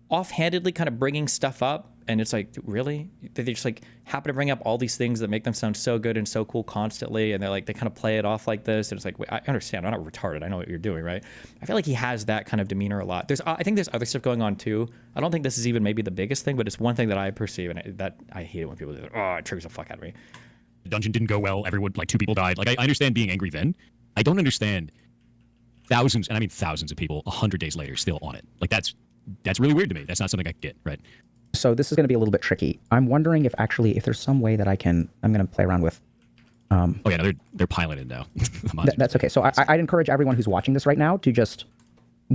offhandedly kind of bringing stuff up, and it's like, really? They just like happen to bring up all these things that make them sound so good and so cool constantly, and they're like, they kind of play it off like this, and it's like, wait, I understand, I'm not retarded, I know what you're doing, right? I feel like he has that kind of demeanor a lot. I think there's other stuff going on too. I don't think this is even maybe the biggest thing, but it's one thing that I perceive, and that I hate it when people do it. Oh, it triggers the fuck out of me. The dungeon didn't go well. Everyone, like 2 people died. Like, I understand being angry then. I don't understand thousands, and I mean thousands of people 100 days later still on it. Like, that's really weird to me. That's not something I get, right? So this is going to be a little bit tricky. I'm wondering if there's some way that I'm going to play around with. Oh yeah, no, they're piling it now. That's okay. So I'd encourage everyone who's watching this right now to just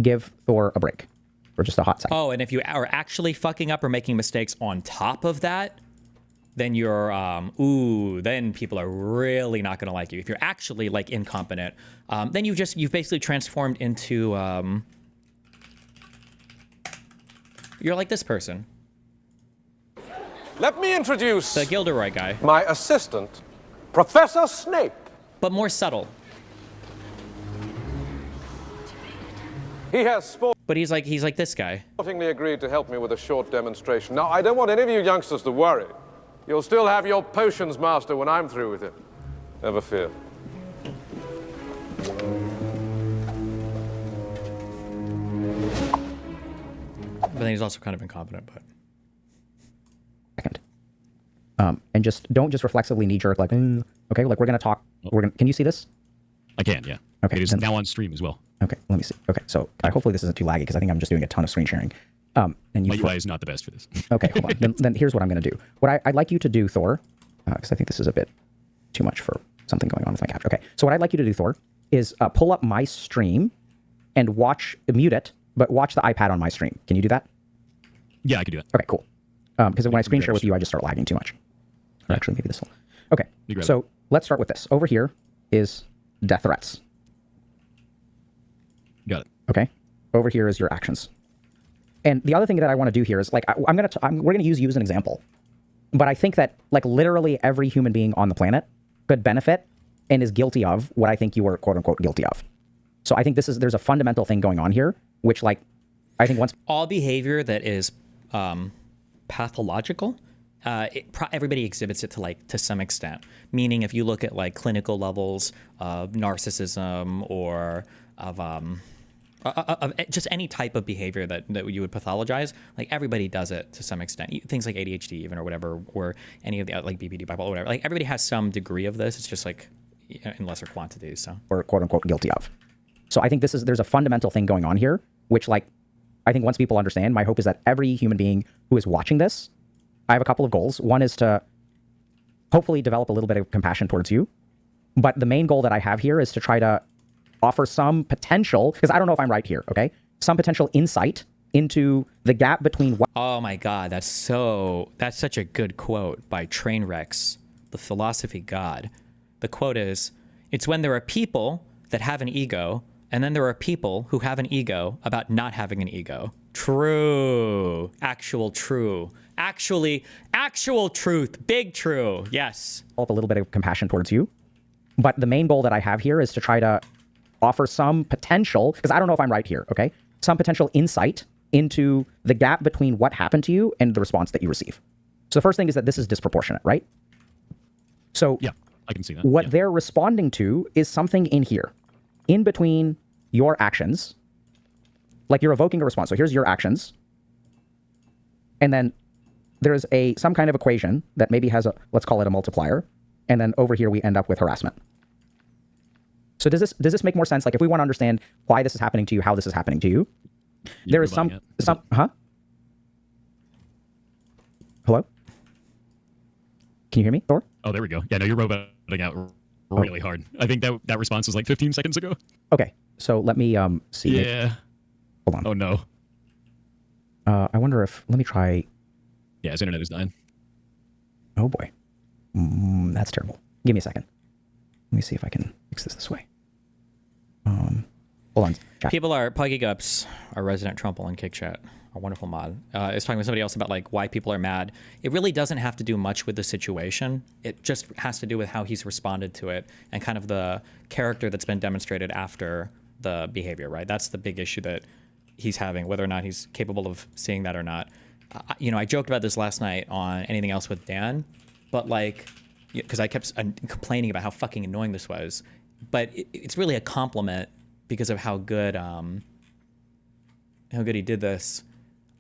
give Thor a break for just a hot second. Oh, and if you are actually fucking up or making mistakes on top of that, then you're, then people are really not going to like you. If you're actually like incompetent, then you've basically transformed into, you're like this person. Let me introduce The Gilderoy guy, my assistant, Professor Snape. but more subtle. He has But he's like this guy. sportingly agreed to help me with a short demonstration. Now, I don't want any of you youngsters to worry. You'll still have your potions master when I'm through with him. Never fear. But then he's also kind of incompetent, but. Second. And don't just reflexively knee jerk like, okay, like we're going to talk. Can you see this? I can, yeah. Okay, It is then- now on stream as well. Okay, let me see. Okay, so hopefully this isn't too laggy because I think I'm just doing a ton of screen sharing. And My you UI is not the best for this. Okay, hold on. Then here's what I'm going to do. What I'd like you to do, Thor, because I think this is a bit too much for something going on with my capture. Okay, so what I'd like you to do, Thor, is pull up my stream and mute it, but watch the iPad on my stream. Can you do that? Yeah, I can do that. Okay, cool. Because when I screen share with you, I just start lagging too much. Or actually, maybe this will. Okay, so let's start with this. Over here is death threats. Got it. Okay, over here is your actions. And the other thing that I want to do here is like we're gonna use you as an example, but I think that like literally every human being on the planet could benefit and is guilty of what I think you were quote unquote guilty of. So I think there's a fundamental thing going on here, which like I think once all behavior that is pathological, everybody exhibits it to some extent. Meaning, if you look at like clinical levels of narcissism or of of just any type of behavior that you would pathologize. Like everybody does it to some extent. Things like ADHD even or whatever, or any of the like BPD, bipolar, whatever. Like everybody has some degree of this. It's just like in lesser quantities. So or quote unquote guilty of. So I think there's a fundamental thing going on here, which like I think once people understand, my hope is that every human being who is watching this, I have a couple of goals. One is to hopefully develop a little bit of compassion towards you. But the main goal that I have here is to try to offer some potential, because I don't know if I'm right here, okay? Some potential insight into the gap between what... Oh my God, that's such a good quote by Trainwrecks, the philosophy god. The quote is, it's when there are people that have an ego, and then there are people who have an ego about not having an ego. True. Actual true. Actual truth. Big true. Yes. Develop a little bit of compassion towards you. But the main goal that I have here is to try to offer some potential, because I don't know if I'm right here, okay? Some potential insight into the gap between what happened to you and the response that you receive. So the first thing is that this is disproportionate, right? So Yeah, I can see that. what Yeah. they're responding to is something in here, in between your actions. Like you're evoking a response. So here's your actions. And then there's some kind of equation that maybe has let's call it a multiplier. And then over here we end up with harassment. So does this make more sense? Like if we want to understand why this is happening to you, how this is happening to you, there is some, hello? Can you hear me, Thor? Oh, there we go. Yeah, no, you're roboting out really hard. I think that response was like 15 seconds ago. Okay, so let me see. Yeah. Hold on. Oh no. I wonder if, let me try. Yeah, his internet is dying. Oh boy. That's terrible. Give me a second. Let me see if I can fix this way. Hold on. Chat. People are Puggy Gups, our resident Trumple in Kick Chat, a wonderful mod, is talking with somebody else about like why people are mad. It really doesn't have to do much with the situation. It just has to do with how he's responded to it and kind of the character that's been demonstrated after the behavior, right? That's the big issue that he's having, whether or not he's capable of seeing that or not. I joked about this last night on Anything Else with Dan, but like, because I kept complaining about how fucking annoying this was, but it's really a compliment because of how good he did this.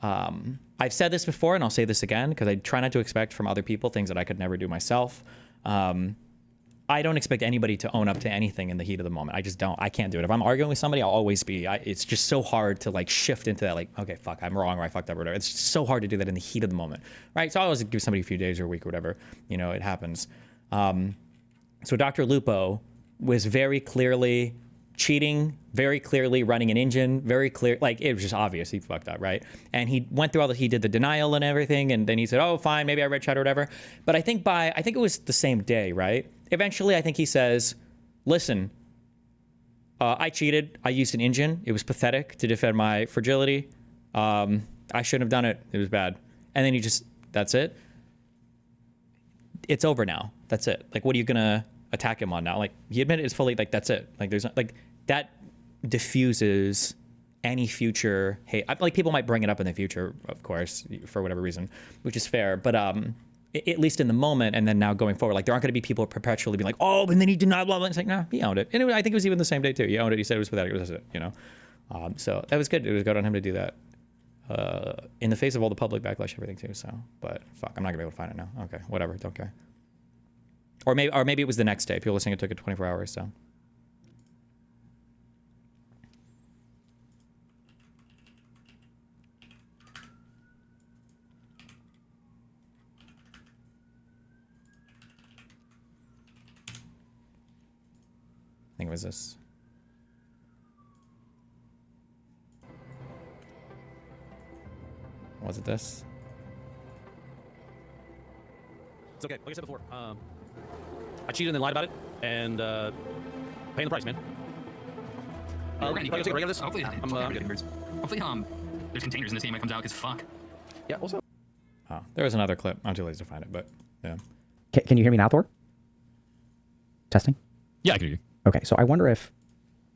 I've said this before, and I'll say this again, because I try not to expect from other people things that I could never do myself. I don't expect anybody to own up to anything in the heat of the moment. I just don't. I can't do it. If I'm arguing with somebody, I'll always be. It's just so hard to like shift into that. Like, okay, fuck, I'm wrong, or I fucked up, or whatever. It's just so hard to do that in the heat of the moment, right? So I always give somebody a few days or a week or whatever. It happens. So Dr. Lupo was very clearly cheating, very clearly running an engine, very clear. Like it was just obvious he fucked up, right? And he went through all he did the denial and everything, and then he said, "Oh, fine, maybe I read chat or whatever." But I think it was the same day, right? Eventually, I think he says, "Listen, I cheated. I used an engine. It was pathetic to defend my fragility. I shouldn't have done it. It was bad." And then that's it. It's over now. That's it. Like, what are you gonna attack him on now? Like, he admitted it's fully like that's it. Like, there's not, like that diffuses any future hate. Like, people might bring it up in the future, of course, for whatever reason, which is fair. But at least in the moment, and then now going forward, like there aren't going to be people perpetually being like, "Oh, and then he denied blah blah." It's like, no, he owned it. And I think it was even the same day too. He owned it. He said it was pathetic. It was it, So that was good. It was good on him to do that. In the face of all the public backlash, everything too. So, but fuck, I'm not gonna be able to find it now. Okay, whatever, don't care. Or maybe it was the next day. People were saying it took it 24 hours. So. I think it was this. Was it this? It's okay. Like I said before, I cheated and then lied about it, and paying the price, man. Randy, you take a break of this? hopefully, I'm good. hopefully, there's containers in this game that comes out because fuck. Yeah. Also. Oh, there was another clip. I'm too lazy to find it, but yeah. Can you hear me now, Thor? Testing? Yeah, I can hear you. Okay, so I wonder if,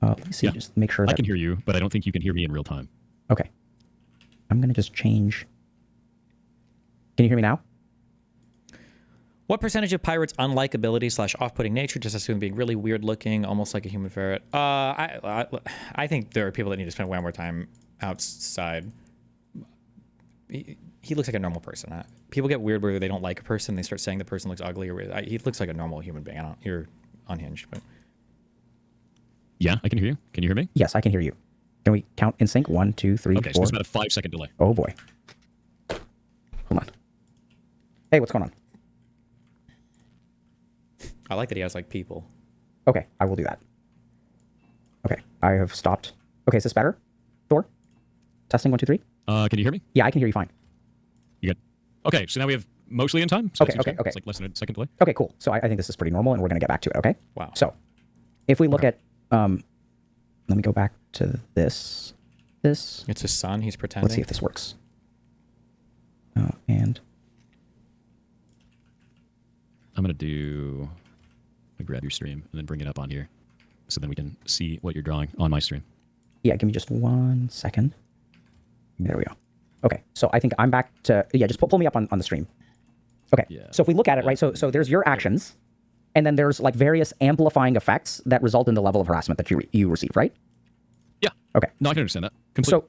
let me see, Yeah. just make sure that... I can hear you, but I don't think you can hear me in real time. Okay. I'm going to just change... Can you hear me now? What percentage of pirates' unlikability / off-putting nature just assume being really weird looking, almost like a human ferret? I think there are people that need to spend way more time outside. He looks like a normal person. People get weird where they don't like a person. They start saying the person looks ugly or weird. He looks like a normal human being. You're unhinged, but Yeah, I can hear you. Can you hear me? Yes, I can hear you. Can we count in sync? 1, 2, 3, Okay, 4. so it's about a 5-second delay. Oh boy. Hold on. Hey, what's going on? I like that he has like people. Okay, I will do that. Okay, I have stopped. Okay, is this better? Thor? Testing 1, 2, 3. Can you hear me? Yeah, I can hear you fine. You good? Okay, so now we have mostly in time. So Okay, that seems okay, good. okay. It's like less than a second delay. Okay, cool. So I think this is pretty normal, and we're going to get back to it, okay? Wow. So, if we look at, let me go back to this. It's his son. He's pretending. Let's see if this works. And I'm going to grab your stream and then bring it up on here so then we can see what you're drawing on my stream. yeah, give me just 1 second. There we go. Okay, so I think I'm back to, yeah, just pull me up on the stream. Okay, Yeah. so if we look at it, right, so there's your actions, and then there's like various amplifying effects that result in the level of harassment that you receive, right? Yeah. Okay. No, I can understand that. Completely. So,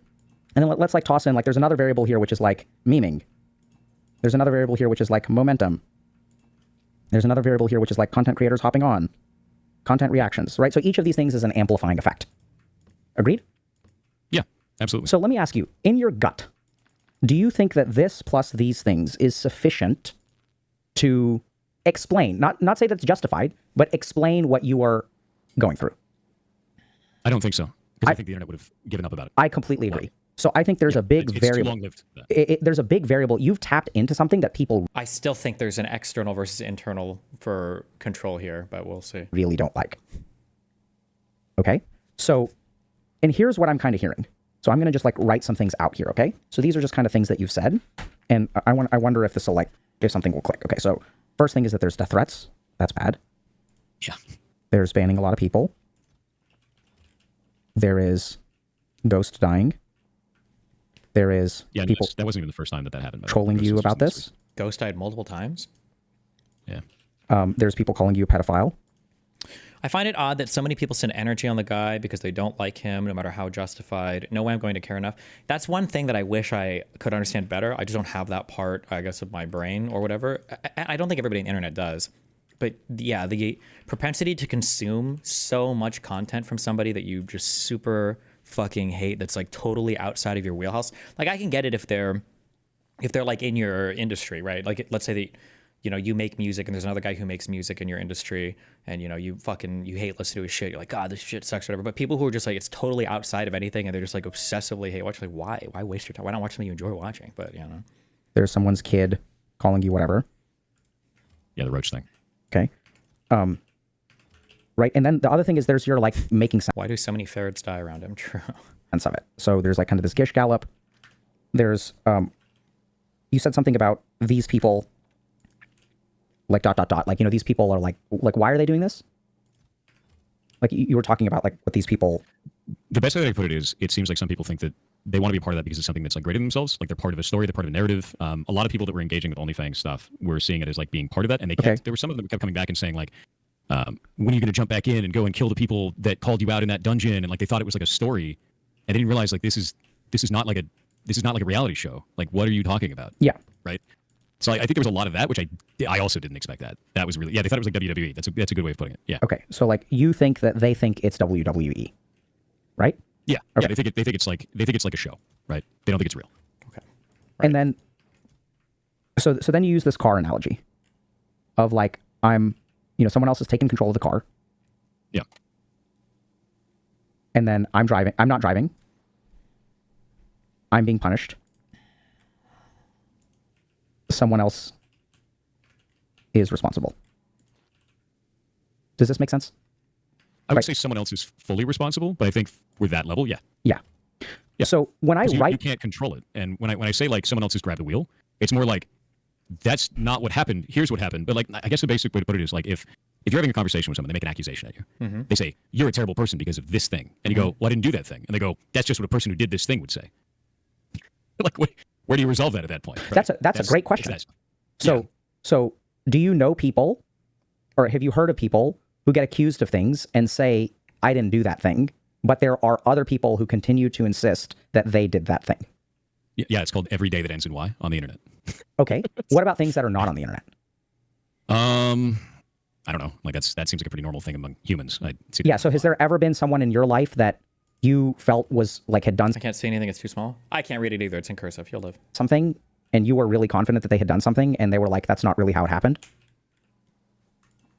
and then let's like toss in, like there's another variable here which is like memeing. There's another variable here which is like momentum. There's another variable here which is like content creators hopping on. Content reactions, right? So each of these things is an amplifying effect. Agreed? Yeah, absolutely. So let me ask you, in your gut, do you think that this plus these things is sufficient to explain, not say that's justified, but explain what you are going through? I don't think so. Because I think the internet would have given up about it. I completely agree. So I think there's a big it's variable. too long-lived. There's a big variable. You've tapped into something that people I still think there's an external versus internal for control here, but we'll see. really don't like. Okay? So, and here's what I'm kind of hearing. So I'm going to just like write some things out here, okay? So these are just kind of things that you've said. And I wonder if this will like, if something will click. Okay, so first thing is that there's death threats. That's bad. Yeah. There's banning a lot of people. There is ghost dying. There is Yeah, people that wasn't even the first time that happened. by the way. trolling Ghost you was about just this. Ghost died multiple times. Yeah. There's people calling you a pedophile. I find it odd that so many people send energy on the guy because they don't like him, no matter how justified. No way I'm going to care enough. That's one thing that I wish I could understand better. I just don't have that part, I guess, of my brain or whatever. I don't think everybody on the internet does. But yeah, the propensity to consume so much content from somebody that you just super fucking hate, that's like totally outside of your wheelhouse. Like I can get it if they're like in your industry, right? Like let's say that, you know, you make music and there's another guy who makes music in your industry and, you know, you hate listening to his shit. You're like, God, this shit sucks, whatever. But people who are just like, it's totally outside of anything and they're just like obsessively hate watch, like, why waste your time? Why not watch something you enjoy watching? But, you know. There's someone's kid calling you whatever. Yeah, the roach thing. Okay. Right. And then the other thing is there's your like making Why do so many ferrets die around him? True. sense of it. So there's like kind of this Gish Gallop. There's, you said something about these people, like ... Like, you know, these people are like, why are they doing this? Like you were talking about like what these people. The best way I can put it is, it seems like some people think that they want to be a part of that because it's something that's like greater than themselves. Like they're part of a story, they're part of a narrative. A lot of people that were engaging with OnlyFans stuff were seeing it as like being part of that. And they kept, Okay. there were some of them that kept coming back and saying like, when are you going to jump back in and go and kill the people that called you out in that dungeon? And like, they thought it was like a story and they didn't realize like, this is not like a reality show. Like, what are you talking about? Yeah. Right. So I think there was a lot of that, which I also didn't expect that. That was really, yeah, they thought it was like WWE. That's a good way of putting it. Yeah. Okay. So like you think that they think it's WWE, right? Yeah. Okay. Yeah. They think it's like a show, right? They don't think it's real. Okay. And then, so then you use this car analogy of like, someone else is taking control of the car. Yeah. And then I'm not driving. I'm being punished. Someone else is responsible. Does this make sense? I would Right. say someone else is fully responsible, but I think with that level, yeah. Yeah. Yeah. So when I 'Cause you write, can't control it. And when I say like someone else has grabbed the wheel, it's more like that's not what happened. Here's what happened. But like I guess the basic way to put it is like if you're having a conversation with someone, they make an accusation at you. They say, you're a terrible person because of this thing. And you go, well, I didn't do that thing. And they go, that's just what a person who did this thing would say. Like where do you resolve that at that point? Right? that's a great question. that's- So do you know people, or have you heard of people who get accused of things and say, I didn't do that thing, but there are other people who continue to insist that they did that thing? Yeah, it's called Every Day That Ends in Y on the internet. Okay. What about things that are not on the internet? I don't know. Like that seems like a pretty normal thing among humans. Yeah. So has there ever been someone in your life that you felt was like had done I can't see anything. It's too small. I can't read it either. It's in cursive. You'll live. something and you were really confident that they had done something and they were like, that's not really how it happened?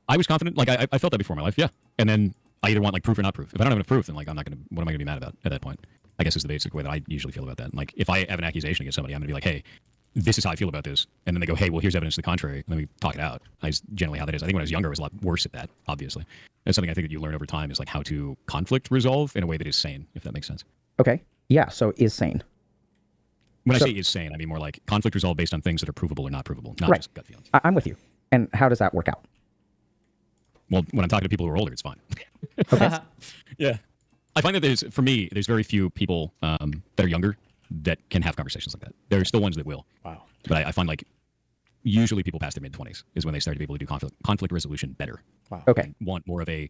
I was confident. Like I felt that before in my life. Yeah. And then I either want like proof or not proof. If I don't have enough proof, then like I'm not gonna. What am I gonna be mad about at that point? I guess is the basic way that I usually feel about that. And like if I have an accusation against somebody, I'm gonna be like, hey, this is how I feel about this. And then they go, hey, well, here's evidence to the contrary. Let me talk it out. That's generally how that is. I think when I was younger, I was a lot worse at that, obviously. That's something I think that you learn over time is like how to conflict resolve in a way that is sane, if that makes sense. Okay. Yeah. So is sane. When I say is sane, I mean more like conflict resolve based on things that are provable or not provable, not Right. just gut feelings. I'm with you. And how does that work out? Well, when I'm talking to people who are older, it's fine. Okay. Yeah. I find that there's very few people that are younger that can have conversations like that. There are still ones that will. Wow. But I find like usually people past their mid-20s is when they start to be able to do conflict resolution better. Wow. Okay. And want more of a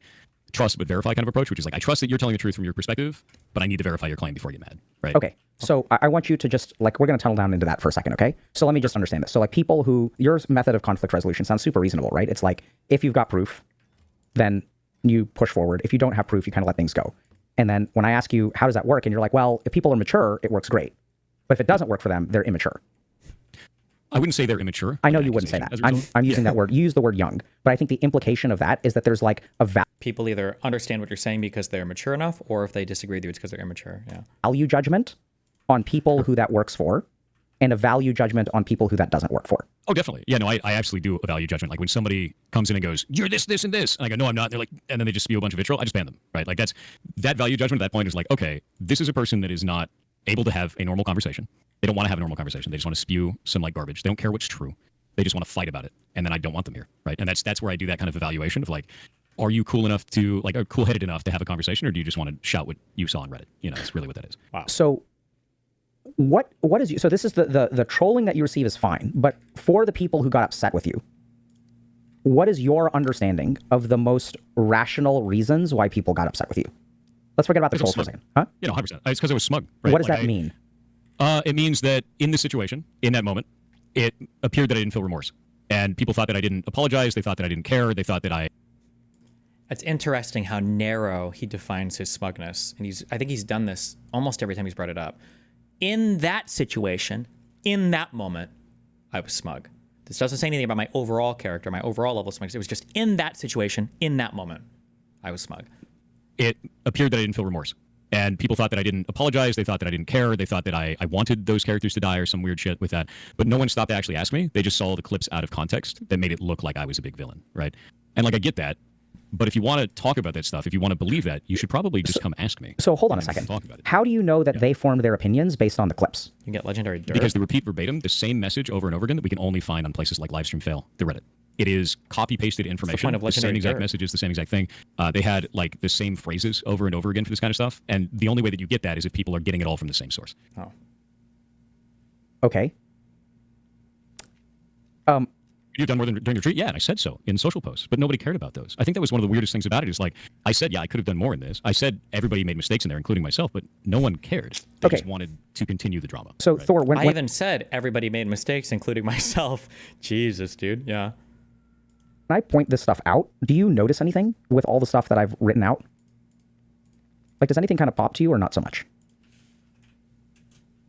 trust but verify kind of approach, which is like, I trust that you're telling the truth from your perspective, but I need to verify your claim before you get mad, right? Okay. So I want you to just like, we're going to tunnel down into that for a second. Okay. So let me just understand this. So like people who, your method of conflict resolution sounds super reasonable, right? It's like, if you've got proof, then you push forward. If you don't have proof, you kind of let things go. And then when I ask you, how does that work? And you're like, well, if people are mature, it works great. But if it doesn't work for them, they're immature. I wouldn't say they're immature. I know you wouldn't say that. As a result. I'm using that word. You use the word young. But I think the implication of that is that there's like a People either understand what you're saying because they're mature enough, or if they disagree with you, it's because they're immature. Yeah. value judgment on people who that works for, and a value judgment on people who that doesn't work for. Oh, definitely. Yeah, no, I absolutely do a value judgment. Like when somebody comes in and goes, you're this, this, and this. And I go, no, I'm not. And they're like, and then they just spew a bunch of vitriol. I just ban them, right? Like that value judgment at that point is like, okay, this is a person that is not able to have a normal conversation. They don't want to have a normal conversation. They just want to spew some like garbage. They don't care what's true. They just want to fight about it. And then I don't want them here, right? And that's where I do that kind of evaluation of like, are you cool enough to like, are cool-headed enough to have a conversation, or do you just want to shout what you saw on Reddit? You know, that's really what that is. Wow. So what is you? So this is the trolling that you receive is fine, but for the people who got upset with you, what is your understanding of the most rational reasons why people got upset with you? Let's forget about the trolls for a second. Huh? You know, 100%. It's because I was smug, right? What does Like, that mean? It means that in this situation, in that moment, it appeared that I didn't feel remorse. And people thought that I didn't apologize. They thought that I didn't care. They thought that I... It's interesting how narrow he defines his smugness. And I think he's done this almost every time he's brought it up. In that situation, in that moment, I was smug. This doesn't say anything about my overall character, my overall level of smugness. It was just in that situation, in that moment, I was smug. It appeared that I didn't feel remorse. And people thought that I didn't apologize. They thought that I didn't care. They thought that I wanted those characters to die or some weird shit with that. But no one stopped to actually ask me. They just saw the clips out of context that made it look like I was a big villain, right? And like, I get that. But if you want to talk about that stuff, if you want to believe that, you should probably just come ask me. So hold on a And we can second. talk about it. How do you know that they formed their opinions based on the clips? You get legendary dirt. Because they repeat verbatim the same message over and over again that we can only find on places like Livestream Fail, the Reddit. It is copy-pasted information. point of The same legendary exact dirt? messages, the same exact thing. They had like the same phrases over and over again for this kind of stuff. And the only way that you get that is if people are getting it all from the same source. Oh. Okay. You've done more than during retreat? Yeah, and I said so in social posts, but nobody cared about those. I think that was one of the weirdest things about it is like, I said, yeah, I could have done more in this. I said everybody made mistakes in there, including myself, but no one cared. They Okay. just wanted to continue the drama. So right? Thor, when I even said everybody made mistakes, including myself. Jesus, dude. Yeah. I point this stuff out, do you notice anything with all the stuff that I've written out? Like, does anything kind of pop to you or not so much?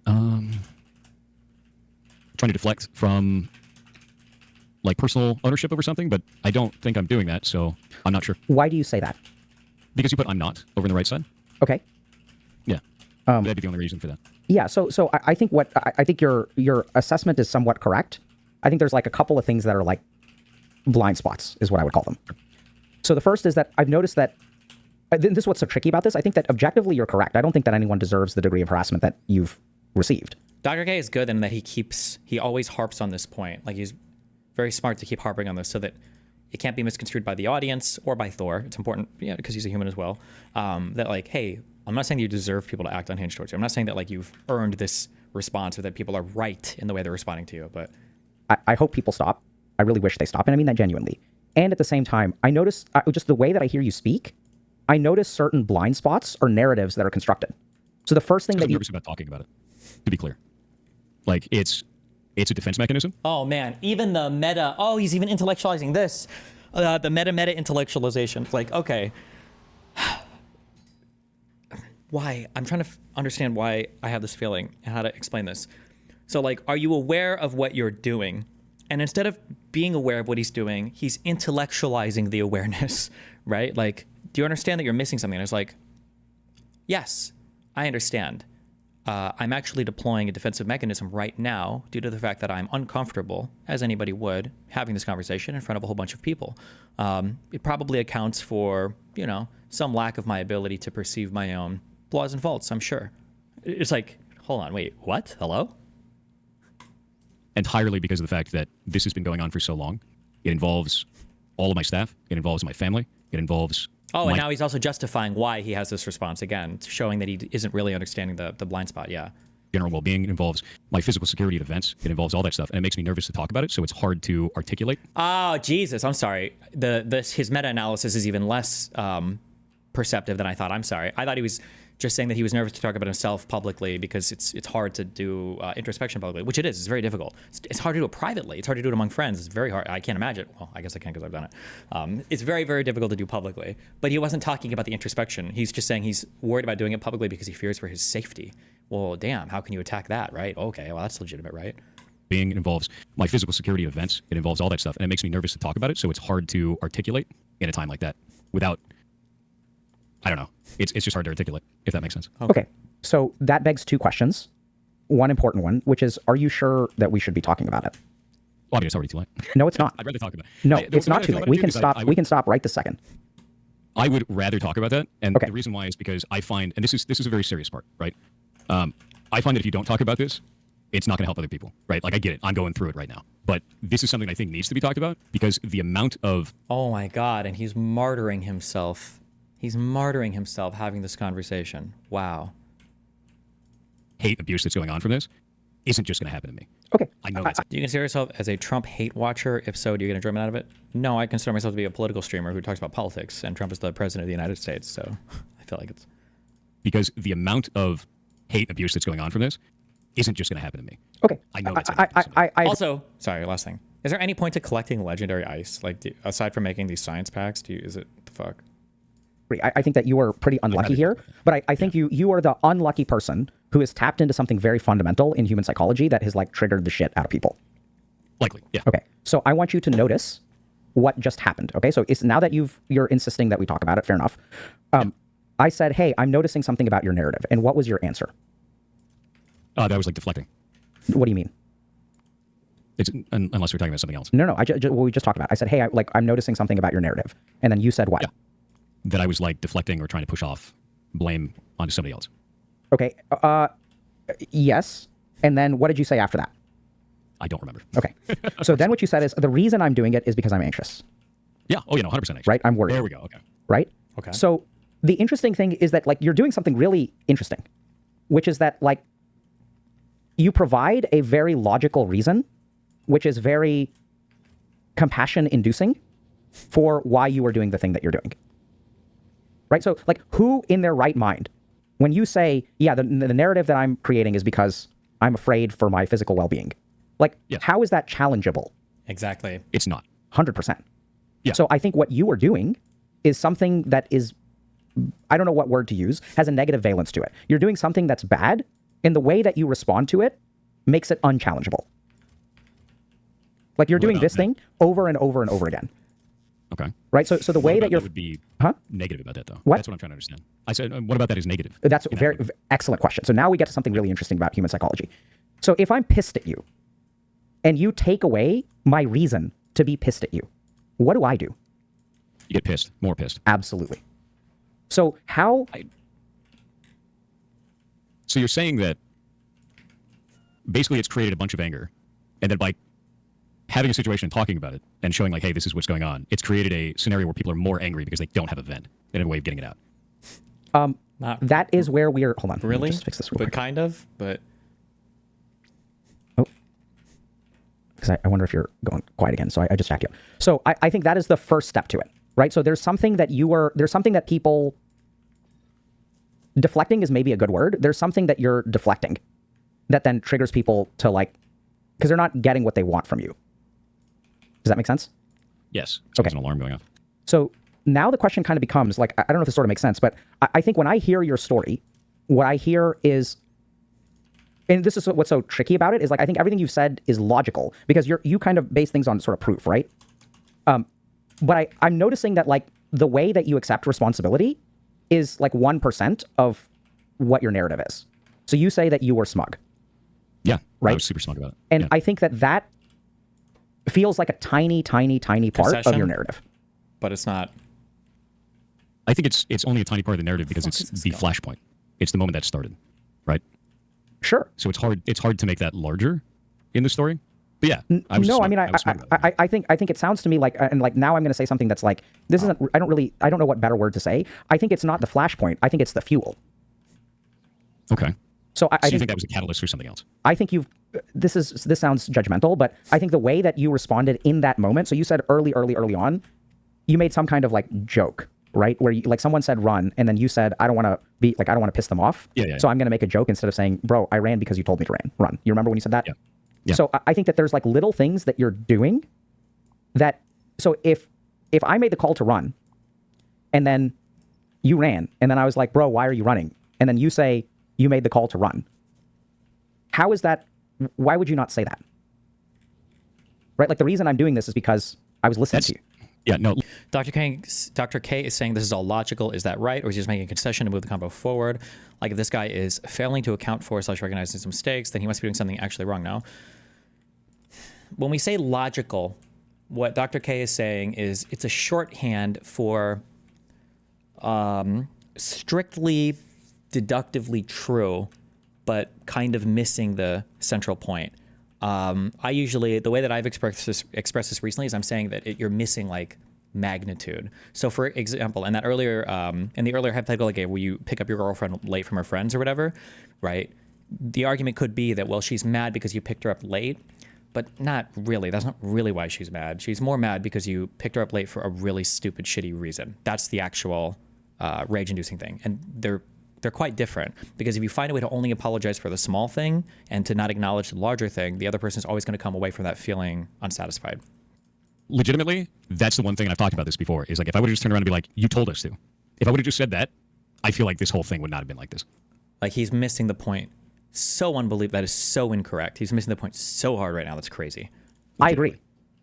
Trying to deflect from like personal ownership over something, but I don't think I'm doing that, so I'm not sure. Why do you say that? Because you put I'm not over on the right side? Okay. Yeah. That'd be the only reason for that. Yeah, so I think I think your assessment is somewhat correct. I think there's like a couple of things that are like blind spots, is what I would call them. So the first is that I've noticed that this is what's so tricky about this. I think that objectively you're correct. I don't think that anyone deserves the degree of harassment that you've received. Dr. K is good in that he always harps on this point. Like, he's very smart to keep harping on this so that it can't be misconstrued by the audience or by Thor. It's important, yeah, because he's a human as well. That like, hey, I'm not saying you deserve people to act unhinged towards you. I'm not saying that like you've earned this response or that people are right in the way they're responding to you. But I hope people stop I really wish they stop. And I mean that genuinely. And at the same time, I notice just the way that I hear you speak, I notice certain blind spots or narratives that are constructed. So the first thing that I'm you... nervous about talking about it, to be clear. Like, it's a defense mechanism. Oh man, even the meta. Oh, he's even intellectualizing this. The meta intellectualization. It's like, okay, why? I'm trying to understand why I have this feeling and how to explain this. So, like, are you aware of what you're doing? And instead of being aware of what he's doing, he's intellectualizing the awareness, right? Like, do you understand that you're missing something? And it's like, yes, I understand. I'm actually deploying a defensive mechanism right now due to the fact that I'm uncomfortable, as anybody would, having this conversation in front of a whole bunch of people. It probably accounts for, you know, some lack of my ability to perceive my own flaws and faults, I'm sure. It's like, hold on, wait, what? Hello? Entirely because of the fact that this has been going on for so long. It involves all of my staff. It involves my family. It involves... Oh, and now he's also justifying why he has this response again, showing that he isn't really understanding the blind spot. Yeah. General well-being. It involves my physical security at events. It involves all that stuff, and it makes me nervous to talk about it. So it's hard to articulate. Oh, Jesus! I'm sorry. His meta-analysis is even less perceptive than I thought. I'm sorry. I thought he was just saying that he was nervous to talk about himself publicly because it's hard to do introspection publicly, which it is. It's very difficult. It's hard to do it privately. It's hard to do it among friends. It's very hard. I can't imagine. Well, I guess I can because I've done it. It's very, very difficult to do publicly. But he wasn't talking about the introspection. He's just saying he's worried about doing it publicly because he fears for his safety. Well, damn, how can you attack that, right? Okay, well, that's legitimate, right? Being involves my physical security at events. It involves all that stuff, and it makes me nervous to talk about it. So it's hard to articulate in a time like that without... I don't know. It's just hard to articulate, if that makes sense. Okay. So that begs two questions. One important one, which is, are you sure that we should be talking about it? Well, I mean, it's already too late. No, it's not. I'd rather talk about it. No, it's not too late. We can stop. We can stop right this second. I would rather talk about that, and Okay. the reason why is because I find, and this is a very serious part, right? I find that if you don't talk about this, it's not going to help other people, right? Like, I get it. I'm going through it right now. But this is something I think needs to be talked about because the amount of... Oh, my God. And he's martyring himself. He's martyring himself having this conversation. Wow. hate abuse that's going on from this isn't just going to happen to me. Okay. I know that's... Do you consider yourself as a Trump hate watcher? If so, do you get enjoyment out of it? No, I consider myself to be a political streamer who talks about politics, and Trump is the president of the United States, so I feel like it's... Because the amount of hate abuse that's going on from this isn't just going to happen to me. Okay. I know that's I Also, sorry, last thing. Is there any point to collecting legendary ice? Like, aside from making these science packs, is it the fuck? I think that you are pretty unlucky here, but I think you are the unlucky person who has tapped into something very fundamental in human psychology that has like triggered the shit out of people. Likely, yeah. Okay, so I want you to notice what just happened. Okay, so it's now that you're insisting that we talk about it. Fair enough. I said, hey, I'm noticing something about your narrative, and what was your answer? That was like deflecting. What do you mean? It's unless we're talking about something else. No, what we just talked about. I said, hey, I'm noticing something about your narrative, and then you said what? Yeah. That I was like deflecting or trying to push off blame onto somebody else. Okay. Yes. And then what did you say after that? I don't remember. Okay. So then what you said is the reason I'm doing it is because I'm anxious. Yeah. Oh, 100% actually. Right. I'm worried. There we go. Okay. Right. Okay. So the interesting thing is that like you're doing something really interesting, which is that like you provide a very logical reason, which is very compassion inducing for why you are doing the thing that you're doing. Right? So, like, who in their right mind, when you say, yeah, the narrative that I'm creating is because I'm afraid for my physical well-being, like, Yes. how is that challengeable? Exactly. It's not. 100%. Yeah. So I think what you are doing is something that is, I don't know what word to use, has a negative valence to it. You're doing something that's bad, and the way that you respond to it makes it unchallengeable. Like, you're doing this thing over and over and over again. Okay. Right? So the way that you're... would be Huh? negative about that, though. What? That's what I'm trying to understand. I said, what about that is negative? That's a very excellent question. So now we get to something really interesting about human psychology. So if I'm pissed at you and you take away my reason to be pissed at you, what do? You get pissed, more pissed. Absolutely. So how... So you're saying that basically it's created a bunch of anger, and then by having a situation and talking about it and showing like, hey, this is what's going on, it's created a scenario where people are more angry because they don't have a vent and a way of getting it out. that is where we are... Hold on. let me Really? just fix this real But quick. kind of, but... Oh. because I wonder if you're going quiet again. So I just checked you. So I think that is the first step to it, right? So there's something that people, deflecting is maybe a good word. There's something that you're deflecting that then triggers people to like, because they're not getting what they want from you. Does that make sense? Yes. So Okay. there's an alarm going off. So now the question kind of becomes like, I don't know if this sort of makes sense, but I think when I hear your story, what I hear is, and this is what's so tricky about it, is like, I think everything you've said is logical because you kind of base things on sort of proof, right? But I'm noticing that like the way that you accept responsibility is like 1% of what your narrative is. So you say that you were smug. Yeah. Right? I was super smug about it. And Yeah. I think that feels like a tiny, tiny, tiny part of Concession? your narrative. But it's not. I think it's only a tiny part of the narrative because it's the flashpoint. It's the moment that started, right? Sure. So it's hard to make that larger in the story. But yeah, I was No, I smug. mean, was smug about it. I think it sounds to me like, and like now I'm going to say something that's like, this isn't, I don't know what better word to say. I think it's not the flashpoint. I think it's the fuel. Okay. So I So you think think that was a catalyst for something else? I think this sounds judgmental, but I think the way that you responded in that moment, so you said early on, you made some kind of like joke, right? Where you, like someone said run, and then you said, I don't want to piss them off. Yeah. So I'm going to make a joke instead of saying, bro, I ran because you told me to run. You remember when you said that? Yeah. Yeah. So I think that there's like little things that you're doing that, so if I made the call to run and then you ran and then I was like, bro, why are you running? And then you say you made the call to run. How is that? Why would you not say that? Right? Like the reason I'm doing this is because I was listening to you. Yeah, no. Dr. K is saying this is all logical. Is that right? Or is he just making a concession to move the convo forward? Like if this guy is failing to account for / recognize his mistakes, then he must be doing something actually wrong now. When we say logical, what Dr. K is saying is it's a shorthand for strictly deductively true, but kind of missing the central point. I usually, the way that I've expressed this recently is I'm saying that you're missing like magnitude. So for example, in the earlier hypothetical I gave, where you pick up your girlfriend late from her friends or whatever, right? The argument could be that, well, she's mad because you picked her up late, but not really. That's not really why she's mad. She's more mad because you picked her up late for a really stupid, shitty reason. That's the actual rage-inducing thing. And they're quite different, because if you find a way to only apologize for the small thing and to not acknowledge the larger thing, the other person is always going to come away from that feeling unsatisfied. Legitimately, that's the one thing, and I've talked about this before, is like if I would have just turned around and be like, you told us to. If I would have just said that, I feel like this whole thing would not have been like this. Like he's missing the point so unbelievable. That is so incorrect. He's missing the point so hard right now. That's crazy. I agree.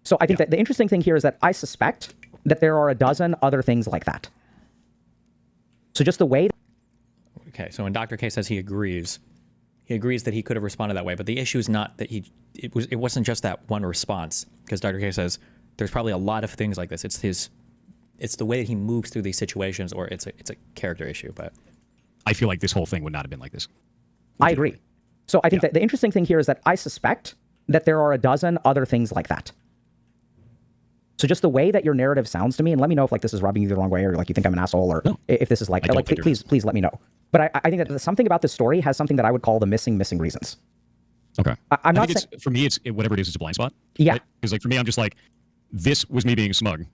So I think that the interesting thing here is that I suspect that there are a dozen other things like that. So just the way. Okay, so when Dr. K says he agrees that he could have responded that way, but the issue is not that it wasn't just that one response, because Dr. K says there's probably a lot of things like this. It's the way that he moves through these situations, or it's a character issue. But I feel like this whole thing would not have been like this. I agree. So I think that the interesting thing here is that I suspect that there are a dozen other things like that. So just the way that your narrative sounds to me, and let me know if like this is rubbing you the wrong way, or like you think I'm an asshole, or if this is like please let me know. But I think that something about this story has something that I would call the missing reasons. Okay. I'm not I think saying, for me, it's whatever it is, it's a blind spot. Yeah. Because like for me, I'm just like, this was me being smug,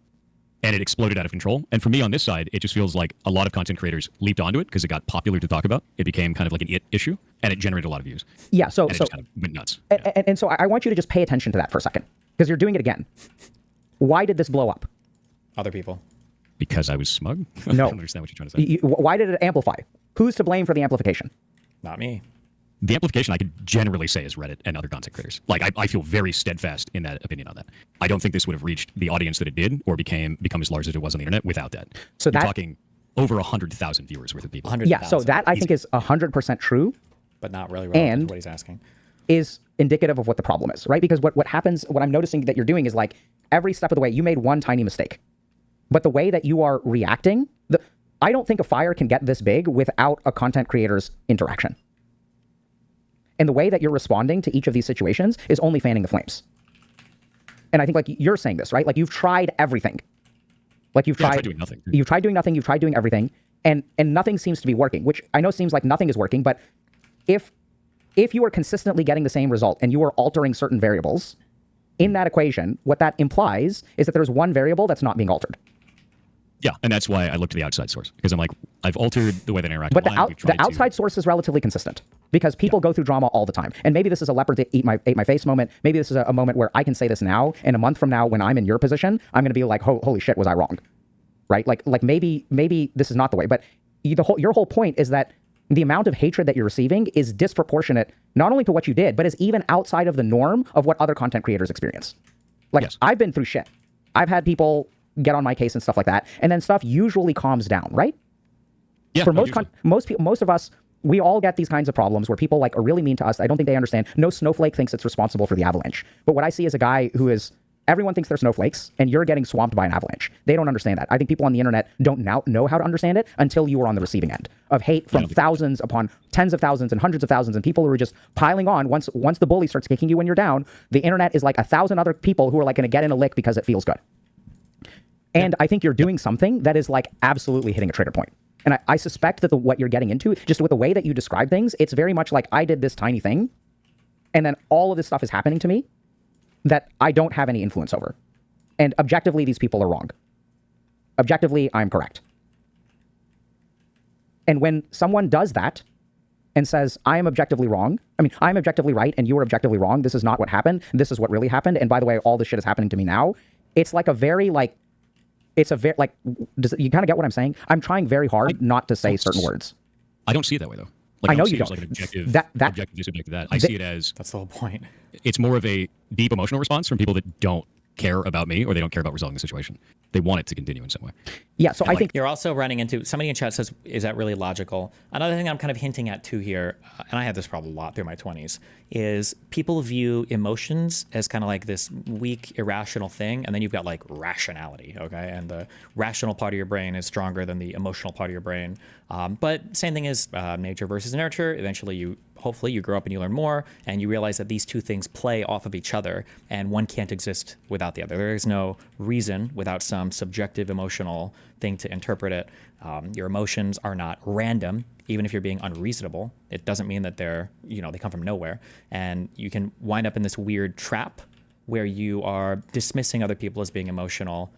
and it exploded out of control. And for me on this side, it just feels like a lot of content creators leaped onto it because it got popular to talk about. It became kind of like an it issue, and it generated a lot of views. Yeah. So And it just kind of went nuts. And so I want you to just pay attention to that for a second, because you're doing it again. Why did this blow up? other people. Because I was smug? No. I don't understand what you're trying to say. Why did it amplify? Who's to blame for the amplification? Not me. The amplification I could generally say is Reddit and other content creators. Like I feel very steadfast in that opinion on that. I don't think this would have reached the audience that it did or become as large as it was on the internet without that. So you're talking over 100,000 viewers worth of people. 100,000. Yeah, so that I think is 100% true. But not really relevant And to what he's asking. Is indicative of what the problem is, right? Because what happens, what I'm noticing that you're doing is like every step of the way, you made one tiny mistake. But the way that you are reacting, I don't think a fire can get this big without a content creator's interaction. And the way that you're responding to each of these situations is only fanning the flames. And I think like you're saying this, right? Like you've tried everything. Like you've tried doing nothing. You've tried doing nothing, you've tried doing everything, and nothing seems to be working, which I know seems like nothing is working, but if you are consistently getting the same result and you are altering certain variables, in that equation, what that implies is that there's one variable that's not being altered. Yeah, and that's why I look to the outside source, because I'm like, I've altered the way that I interact But online. the outside source is relatively consistent because people go through drama all the time. And maybe this is a leopard ate my face moment. Maybe this is a moment where I can say this now, and a month from now, when I'm in your position, I'm going to be like, holy shit, was I wrong? Right? Like maybe this is not the way. But your whole point is that the amount of hatred that you're receiving is disproportionate, not only to what you did, but is even outside of the norm of what other content creators experience. Like, Yes. I've been through shit. I've had people get on my case and stuff like that, and then stuff usually calms down, right? Yeah, For no, most people, most of us, we all get these kinds of problems where people like are really mean to us. I don't think they understand. No snowflake thinks it's responsible for the avalanche. But what I see is a guy who is, everyone thinks they're snowflakes, and you're getting swamped by an avalanche. They don't understand that. I think people on the internet don't now know how to understand it until you are on the receiving end of hate from thousands upon tens of thousands and hundreds of thousands, and people who are just piling on. Once the bully starts kicking you when you're down, the internet is like 1,000 other people who are like going to get in a lick because it feels good. And I think you're doing something that is like absolutely hitting a trigger point. And I suspect that what you're getting into, just with the way that you describe things, it's very much like I did this tiny thing, and then all of this stuff is happening to me that I don't have any influence over. And objectively, these people are wrong. Objectively, I'm correct. And when someone does that and says, I am objectively wrong, I mean, I'm objectively right and you are objectively wrong, this is not what happened, this is what really happened, and by the way, all this shit is happening to me now, it's like a very like, it's a very, like, you kind of get what I'm saying? I'm trying very hard not to say certain words. I don't see it that way, though. Like, I know don't you see it as, don't. like an objective, That- objective, subjective that. I see it as, That's the whole point. it's more of a deep emotional response from people that don't care about me or they don't care about resolving the situation. They want it to continue in some way. Yeah, so I think You're also running into, somebody in chat says, is that really logical? Another thing I'm kind of hinting at too here, and I had this problem a lot through my 20s, is people view emotions as kind of like this weak, irrational thing, and then you've got like rationality, okay? And the rational part of your brain is stronger than the emotional part of your brain. But same thing is nature versus nurture. Eventually hopefully you grow up and you learn more, and you realize that these two things play off of each other, and one can't exist without the other. There is no reason without some subjective emotional thing to interpret it. Your emotions are not random, even if you're being unreasonable. It doesn't mean that they come from nowhere. And you can wind up in this weird trap where you are dismissing other people as being emotional.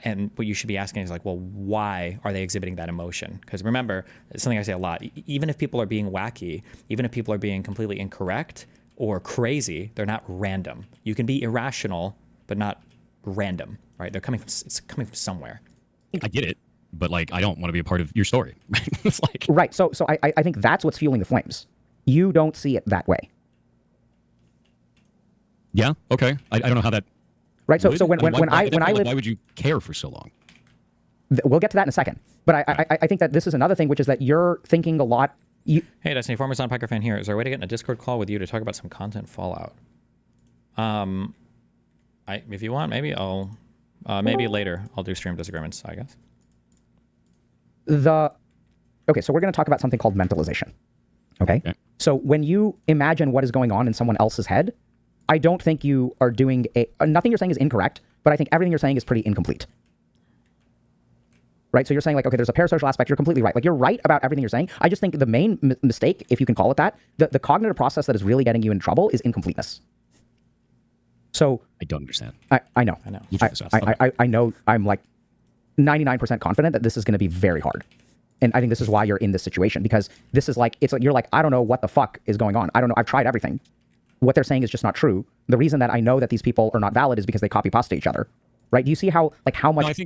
And what you should be asking is like, well, why are they exhibiting that emotion? Because remember, it's something I say a lot, even if people are being wacky, even if people are being completely incorrect or crazy, they're not random. You can be irrational, but not random, right? It's coming from somewhere. I get it, but like, I don't want to be a part of your story. It's like, right. So I think that's what's fueling the flames. You don't see it that way. yeah, okay. I don't know how that. Right. So would. so when I live, why would you care for so long? we'll get to that in a second. But I think that this is another thing, which is that you're thinking a lot. Hey, Destiny, former Sound Piker fan here. Is there a way to get in a Discord call with you to talk about some content fallout? If you want, maybe I'll, maybe later I'll do stream disagreements, I guess. Okay, so we're going to talk about something called mentalization. Okay? So when you imagine what is going on in someone else's head, I don't think you are doing nothing you're saying is incorrect, but I think everything you're saying is pretty incomplete. Right? So you're saying like, okay, there's a parasocial aspect. You're completely right. Like you're right about everything you're saying. I just think the main mistake, if you can call it that, the cognitive process that is really getting you in trouble is incompleteness. So I don't understand. I know. I know. I'm like 99% confident that this is going to be very hard. And I think this is why you're in this situation, because this is like, it's like, you're like, I don't know what the fuck is going on. I don't know. I've tried everything. What they're saying is just not true. The reason that I know that these people are not valid is because they copy pasta each other. Right? Do you see how much? No,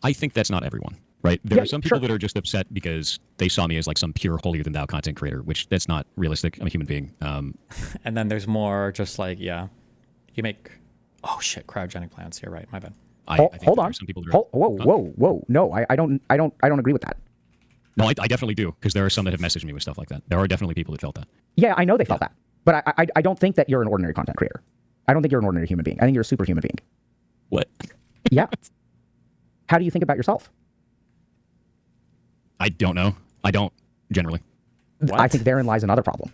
I think that's not everyone, right? There are some people that are just upset because they saw me as like some pure holier than thou content creator, which that's not realistic. I'm a human being. And then there's more just like, yeah, you make, oh shit, cryogenic plants. You're right. My bad. I think hold there on. are some people that are, Whoa. No, I don't agree with that. No, I definitely do, because there are some that have messaged me with stuff like that. There are definitely people that felt that. Yeah, I know they felt that. But I don't think that you're an ordinary content creator. I don't think you're an ordinary human being. I think you're a superhuman being. What? Yeah. How do you think about yourself? I don't know. I don't, generally. What? I think therein lies another problem.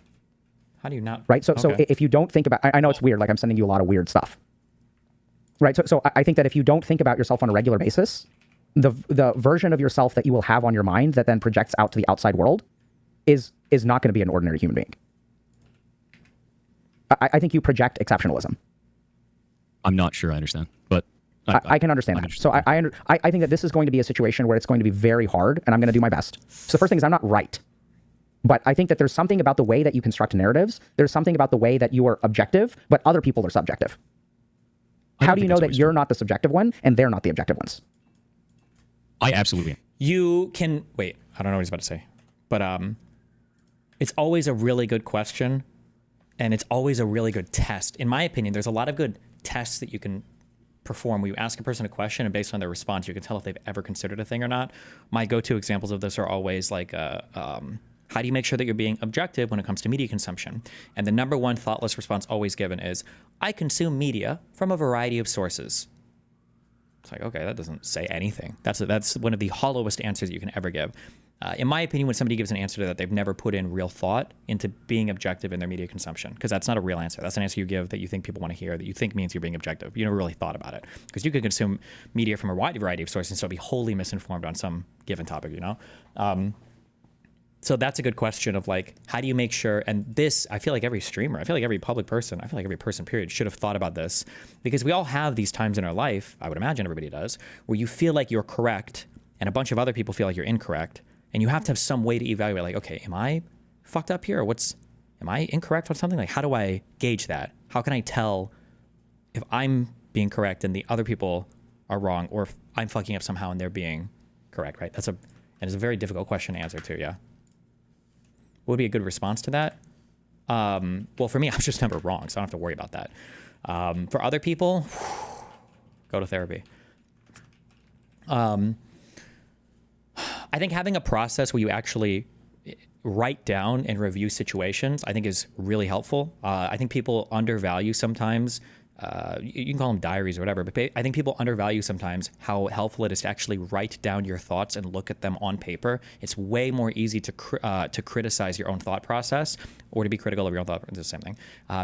How do you not? Right? So Okay. if you don't think about, I know it's weird, like I'm sending you a lot of weird stuff. Right? So I think that if you don't think about yourself on a regular basis, the version of yourself that you will have on your mind that then projects out to the outside world is not going to be an ordinary human being. I think you project exceptionalism. I'm not sure I understand, but I can understand I'm that. So interested. I think that this is going to be a situation where it's going to be very hard, and I'm going to do my best. So the first thing is I'm not right. But I think that there's something about the way that you construct narratives. There's something about the way that you are objective, but other people are subjective. How do you know that you're not the subjective one and they're not the objective ones? I absolutely am. You can wait. I don't know what he's about to say, but it's always a really good question, and it's always a really good test. In my opinion, there's a lot of good tests that you can perform where you ask a person a question, and based on their response, you can tell if they've ever considered a thing or not. My go-to examples of this are always like, how do you make sure that you're being objective when it comes to media consumption? And the number one thoughtless response always given is, I consume media from a variety of sources. It's like, okay, that doesn't say anything. That's one of the hollowest answers you can ever give. In my opinion, when somebody gives an answer to that, they've never put in real thought into being objective in their media consumption, because that's not a real answer. That's an answer you give that you think people want to hear, that you think means you're being objective. You never really thought about it, because you could consume media from a wide variety of sources and still be wholly misinformed on some given topic, you know? So that's a good question of like, how do you make sure, and this, I feel like every streamer, I feel like every public person, I feel like every person period should have thought about this, because we all have these times in our life, I would imagine everybody does, where you feel like you're correct and a bunch of other people feel like you're incorrect, and you have to have some way to evaluate, like, okay, am I fucked up here, or am I incorrect on something? Like, how do I gauge that? How can I tell if I'm being correct and the other people are wrong, or if I'm fucking up somehow and they're being correct, right? And it's a very difficult question to answer too, yeah. What would be a good response to that? Well, for me, I was just never wrong, so I don't have to worry about that. For other people, go to therapy. I think having a process where you actually write down and review situations, I think is really helpful. I think people undervalue sometimes, you can call them diaries or whatever, but I think people undervalue sometimes how helpful it is to actually write down your thoughts and look at them on paper. It's way more easy to criticize your own thought process, or to be critical of your own thought. It's the same thing.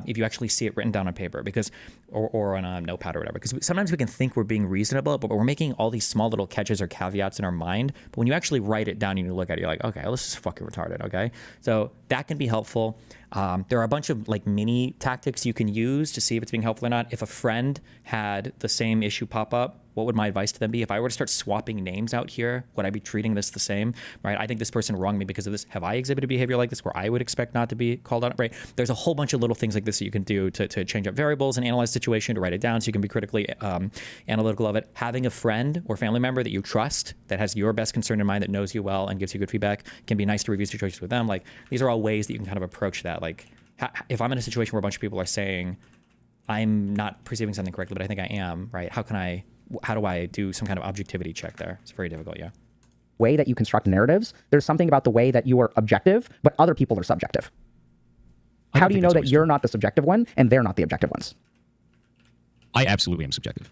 If you actually see it written down on paper, because or on a notepad or whatever, because sometimes we can think we're being reasonable, but we're making all these small little catches or caveats in our mind. But when you actually write it down and you look at it, you're like, okay, well, this is fucking retarded. Okay, so that can be helpful. There are a bunch of like mini tactics you can use to see if it's being helpful or not. If a friend had the same issue pop up, what would my advice to them be? If I were to start swapping names out here, would I be treating this the same, right? I think this person wronged me because of this. Have I exhibited behavior like this where I would expect not to be called out, right? There's a whole bunch of little things like this that you can do to change up variables and analyze the situation, to write it down so you can be critically analytical of it. Having a friend or family member that you trust, that has your best concern in mind, that knows you well and gives you good feedback, can be nice to review situations with them. Like, these are all ways that you can kind of approach that. Like, if I'm in a situation where a bunch of people are saying, I'm not perceiving something correctly, but I think I am, right? How do I do some kind of objectivity check there? It's very difficult, yeah. Way that you construct narratives, there's something about the way that you are objective, but other people are subjective. How do you know that you're not the subjective one and they're not the objective ones? I absolutely am subjective.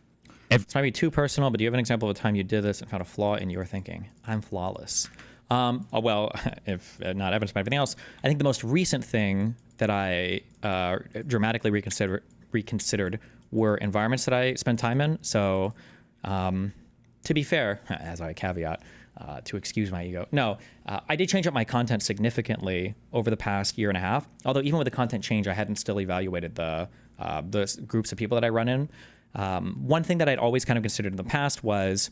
It's might be too personal, but do you have an example of a time you did this and found a flaw in your thinking? I'm flawless. Well, if not evidence by everything else, I think the most recent thing that I dramatically reconsidered were environments that I spend time in. So, to be fair, as I caveat, to excuse my ego, no, I did change up my content significantly over the past year and a half. Although even with the content change, I hadn't still evaluated the groups of people that I run in. One thing that I'd always kind of considered in the past was,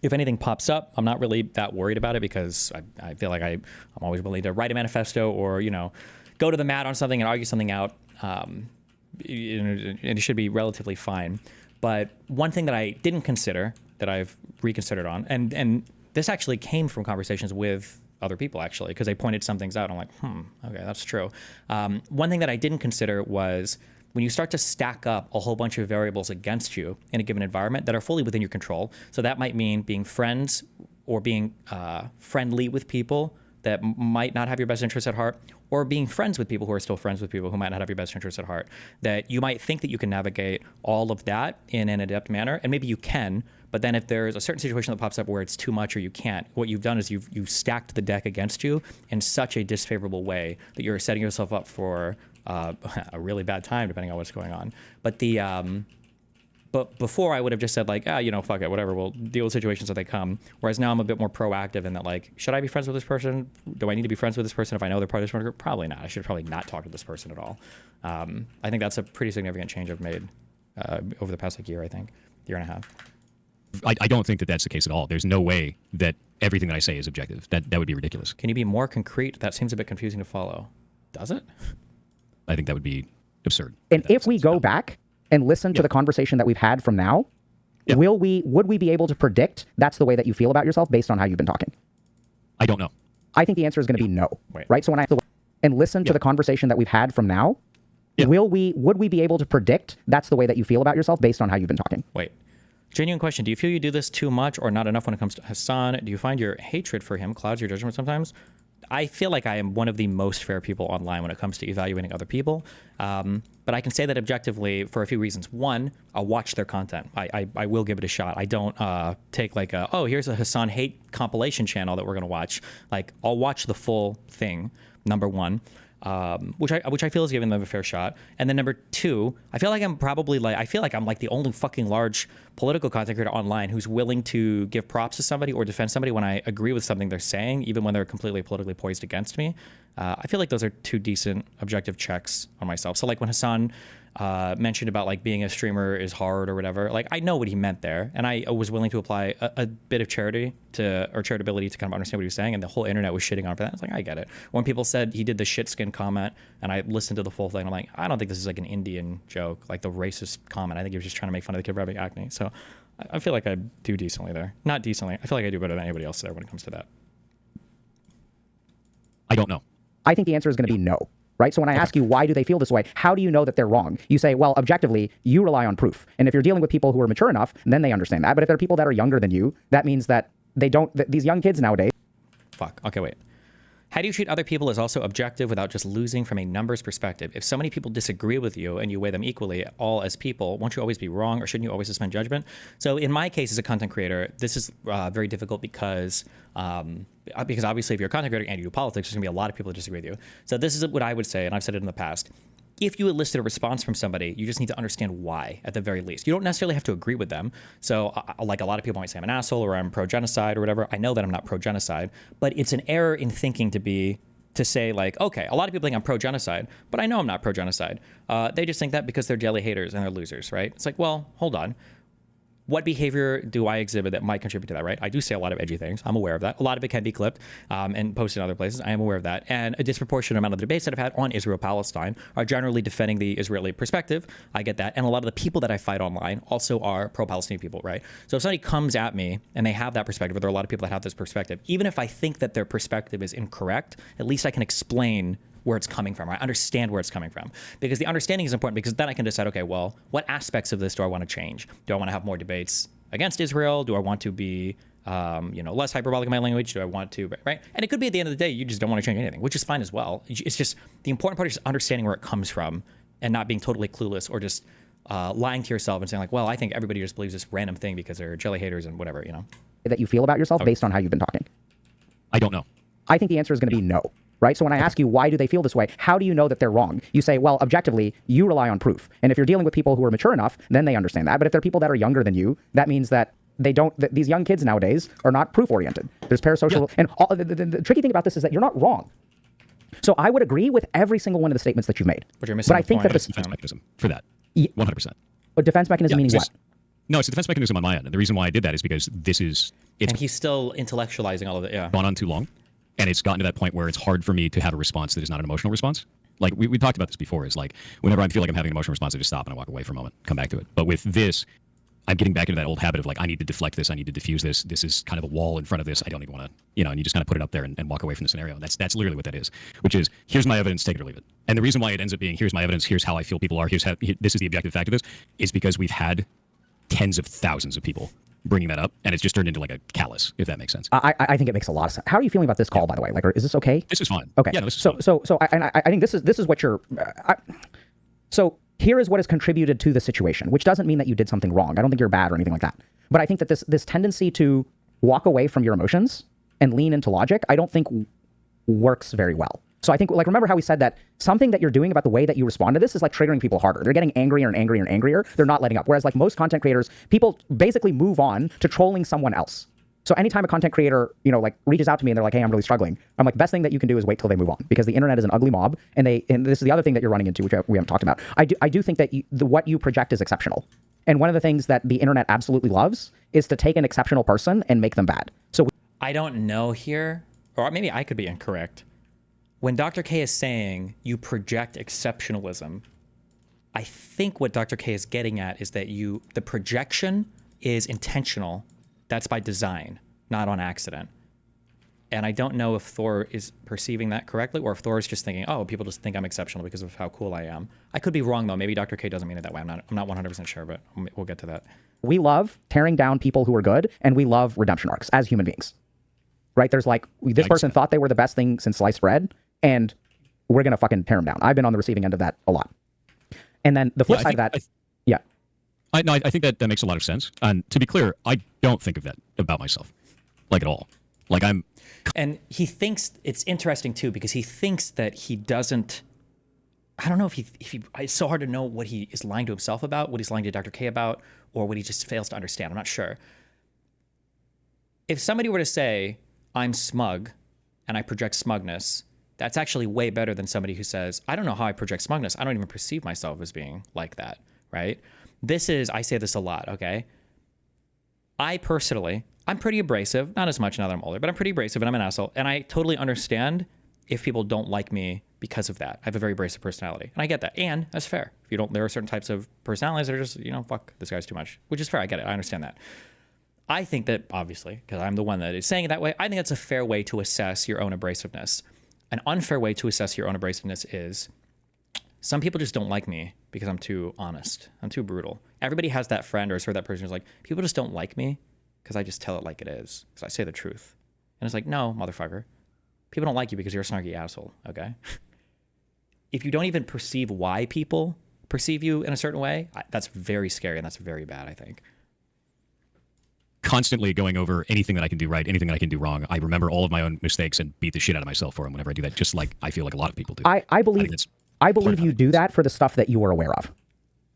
if anything pops up, I'm not really that worried about it, because I feel like I'm always willing to write a manifesto or, go to the mat on something and argue something out. And it should be relatively fine. But one thing that I didn't consider, that I've reconsidered on, and this actually came from conversations with other people, actually, because they pointed some things out. I'm like, okay, that's true. One thing that I didn't consider was, when you start to stack up a whole bunch of variables against you in a given environment that are fully within your control. So that might mean being friends or being friendly with people that might not have your best interests at heart, or being friends with people who are still friends with people who might not have your best interests at heart. That you might think that you can navigate all of that in an adept manner, and maybe you can, but then if there's a certain situation that pops up where it's too much or you can't, what you've done is you've stacked the deck against you in such a disfavorable way that you're setting yourself up for a really bad time, depending on what's going on. But but before I would have just said like, fuck it, whatever, we'll deal with situations as they come. Whereas now I'm a bit more proactive in that, like, should I be friends with this person? Do I need to be friends with this person if I know they're part of this group? Probably not. I should probably not talk to this person at all. I think that's a pretty significant change I've made over the past like year, I think, year and a half. I don't think that that's the case at all. There's no way that everything that I say is objective. That would be ridiculous. Can you be more concrete? That seems a bit confusing to follow. Does it? I think that would be absurd. And if we go back and listen to the conversation that we've had from now, would we be able to predict that's the way that you feel about yourself based on how you've been talking? I don't know. I think the answer is going to be no. Right? So when I listen to the conversation that we've had from now, would we be able to predict that's the way that you feel about yourself based on how you've been talking? Wait. Genuine question. Do you feel you do this too much or not enough when it comes to Hassan? Do you find your hatred for him clouds your judgment sometimes? I feel like I am one of the most fair people online when it comes to evaluating other people. But I can say that objectively for a few reasons. One, I'll watch their content. I will give it a shot. I don't take like, here's a Hassan hate compilation channel that we're going to watch. Like, I'll watch the full thing, number one. Which I feel is giving them a fair shot. And then number two, I feel like I'm like the only fucking large political content creator online who's willing to give props to somebody or defend somebody when I agree with something they're saying, even when they're completely politically poised against me. I feel like those are two decent objective checks on myself. So like when Hassan mentioned about like being a streamer is hard or whatever, like I know what he meant there, and I was willing to apply a bit of charitability to kind of understand what he was saying, and the whole internet was shitting on for that. It's like, I get it. When people said he did the shit skin comment and I listened to the full thing, I'm like, I don't think this is like an Indian joke, like the racist comment. I think he was just trying to make fun of the kid for having acne. So I feel like I do decently there. Not decently. I feel like I do better than anybody else there when it comes to that. I don't know. I think the answer is going to be no. Right? So when I ask you, why do they feel this way? How do you know that they're wrong? You say, well, objectively, you rely on proof. And if you're dealing with people who are mature enough, then they understand that. But if they're people that are younger than you, that means that they don't, these young kids nowadays. Fuck. Okay, wait. How do you treat other people as also objective without just losing from a numbers perspective? If so many people disagree with you and you weigh them equally, all as people, won't you always be wrong, or shouldn't you always suspend judgment? So in my case as a content creator, this is very difficult because obviously if you're a content creator and you do politics, there's going to be a lot of people that disagree with you. So this is what I would say, and I've said it in the past. If you elicit a response from somebody, you just need to understand why, at the very least. You don't necessarily have to agree with them. So, like a lot of people might say I'm an asshole or I'm pro-genocide or whatever. I know that I'm not pro-genocide, but it's an error in thinking to say like, okay, a lot of people think I'm pro-genocide, but I know I'm not pro-genocide. They just think that because they're jelly haters and they're losers, right? It's like, well, hold on. What behavior do I exhibit that might contribute to that, right? I do say a lot of edgy things. I'm aware of that. A lot of it can be clipped and posted in other places. I am aware of that. And a disproportionate amount of the debates that I've had on Israel-Palestine are generally defending the Israeli perspective. I get that. And a lot of the people that I fight online also are pro-Palestinian people, right? So if somebody comes at me and they have that perspective, or there are a lot of people that have this perspective, even if I think that their perspective is incorrect, at least I can explain where it's coming from. I understand where it's coming from, because the understanding is important, because then I can decide, okay, well, what aspects of this do I want to change? Do I want to have more debates against Israel? Do I want to be, less hyperbolic in my language? Do I want to, right? And it could be at the end of the day, you just don't want to change anything, which is fine as well. It's just, the important part is just understanding where it comes from and not being totally clueless or just lying to yourself and saying like, well, I think everybody just believes this random thing because they're jelly haters and whatever, That you feel about yourself based on how you've been talking? I don't know. I think the answer is going to be no. Right? So when I ask you, why do they feel this way? How do you know that they're wrong? You say, well, objectively, you rely on proof. And if you're dealing with people who are mature enough, then they understand that. But if they're people that are younger than you, that means that they don't, these young kids nowadays are not proof oriented. There's parasocial. And the tricky thing about this is that you're not wrong. So I would agree with every single one of the statements that you made. But you're missing I think that this defense mechanism for that. 100%. A defense mechanism meaning what? No, it's a defense mechanism on my end. And the reason why I did that is because it's and he's still intellectualizing all of it. Yeah. Gone on too long. And it's gotten to that point where it's hard for me to have a response that is not an emotional response. Like we talked about this before, is like whenever I feel like I'm having an emotional response, I just stop and I walk away for a moment, come back to it. But with this, I'm getting back into that old habit of like, I need to deflect this, I need to diffuse this. This is kind of a wall in front of this. I don't even want to, and you just kind of put it up there and walk away from the scenario. And that's literally what that is, which is, here's my evidence, take it or leave it. And the reason why it ends up being, here's my evidence, here's how I feel people are, this is the objective fact of this, is because we've had tens of thousands of people bringing that up, and it's just turned into like a callus, if that makes sense. I think it makes a lot of sense. How are you feeling about this call, by the way? Like, is this okay? This is fine. Okay. Yeah, no, this is fine. So I think this is what you're. So here is what has contributed to the situation, which doesn't mean that you did something wrong. I don't think you're bad or anything like that. But I think that this tendency to walk away from your emotions and lean into logic, I don't think works very well. So I think, like, remember how we said that something that you're doing about the way that you respond to this is like triggering people harder. They're getting angrier and angrier and angrier. They're not letting up. Whereas like most content creators, people basically move on to trolling someone else. So anytime a content creator, like reaches out to me and they're like, hey, I'm really struggling, I'm like, best thing that you can do is wait till they move on, because the internet is an ugly mob. And this is the other thing that you're running into, which we haven't talked about. I do think that what you project is exceptional. And one of the things that the internet absolutely loves is to take an exceptional person and make them bad. So I don't know here, or maybe I could be incorrect. When Dr. K is saying you project exceptionalism, I think what Dr. K is getting at is that the projection is intentional. That's by design, not on accident. And I don't know if Thor is perceiving that correctly, or if Thor is just thinking, oh, people just think I'm exceptional because of how cool I am. I could be wrong, though. Maybe Dr. K doesn't mean it that way. I'm not 100% sure, but we'll get to that. we love tearing down people who are good, and we love redemption arcs as human beings, right? There's like, this person thought they were the best thing since sliced bread, and we're going to fucking tear them down. I've been on the receiving end of that a lot. And then the flip side of that, I think that makes a lot of sense. And to be clear, I don't think of that about myself, like at all. Like And he thinks, it's interesting too, because he thinks that he doesn't, I don't know if he, it's so hard to know what he is lying to himself about, what he's lying to Dr. K about, or what he just fails to understand. I'm not sure. If somebody were to say, I'm smug and I project smugness, that's actually way better than somebody who says, I don't know how I project smugness. I don't even perceive myself as being like that, right? I say this a lot, okay? I personally, I'm pretty abrasive, not as much now that I'm older, but I'm pretty abrasive and I'm an asshole. And I totally understand if people don't like me because of that. I have a very abrasive personality, and I get that. And that's fair. If you don't, there are certain types of personalities that are just, fuck, this guy's too much, which is fair. I get it. I understand that. I think that, obviously, because I'm the one that is saying it that way, I think that's a fair way to assess your own abrasiveness. An unfair way to assess your own abrasiveness is some people just don't like me because I'm too honest. I'm too brutal. Everybody has that friend or sort of that person who's like, people just don't like me because I just tell it like it is, because I say the truth. And it's like, no, motherfucker. People don't like you because you're a snarky asshole, okay? If you don't even perceive why people perceive you in a certain way, that's very scary and that's very bad, I think. Constantly going over anything that I can do right, anything that I can do wrong. I remember all of my own mistakes and beat the shit out of myself for them whenever I do that, just like I feel like a lot of people do. I believe you do that for the stuff that you are aware of.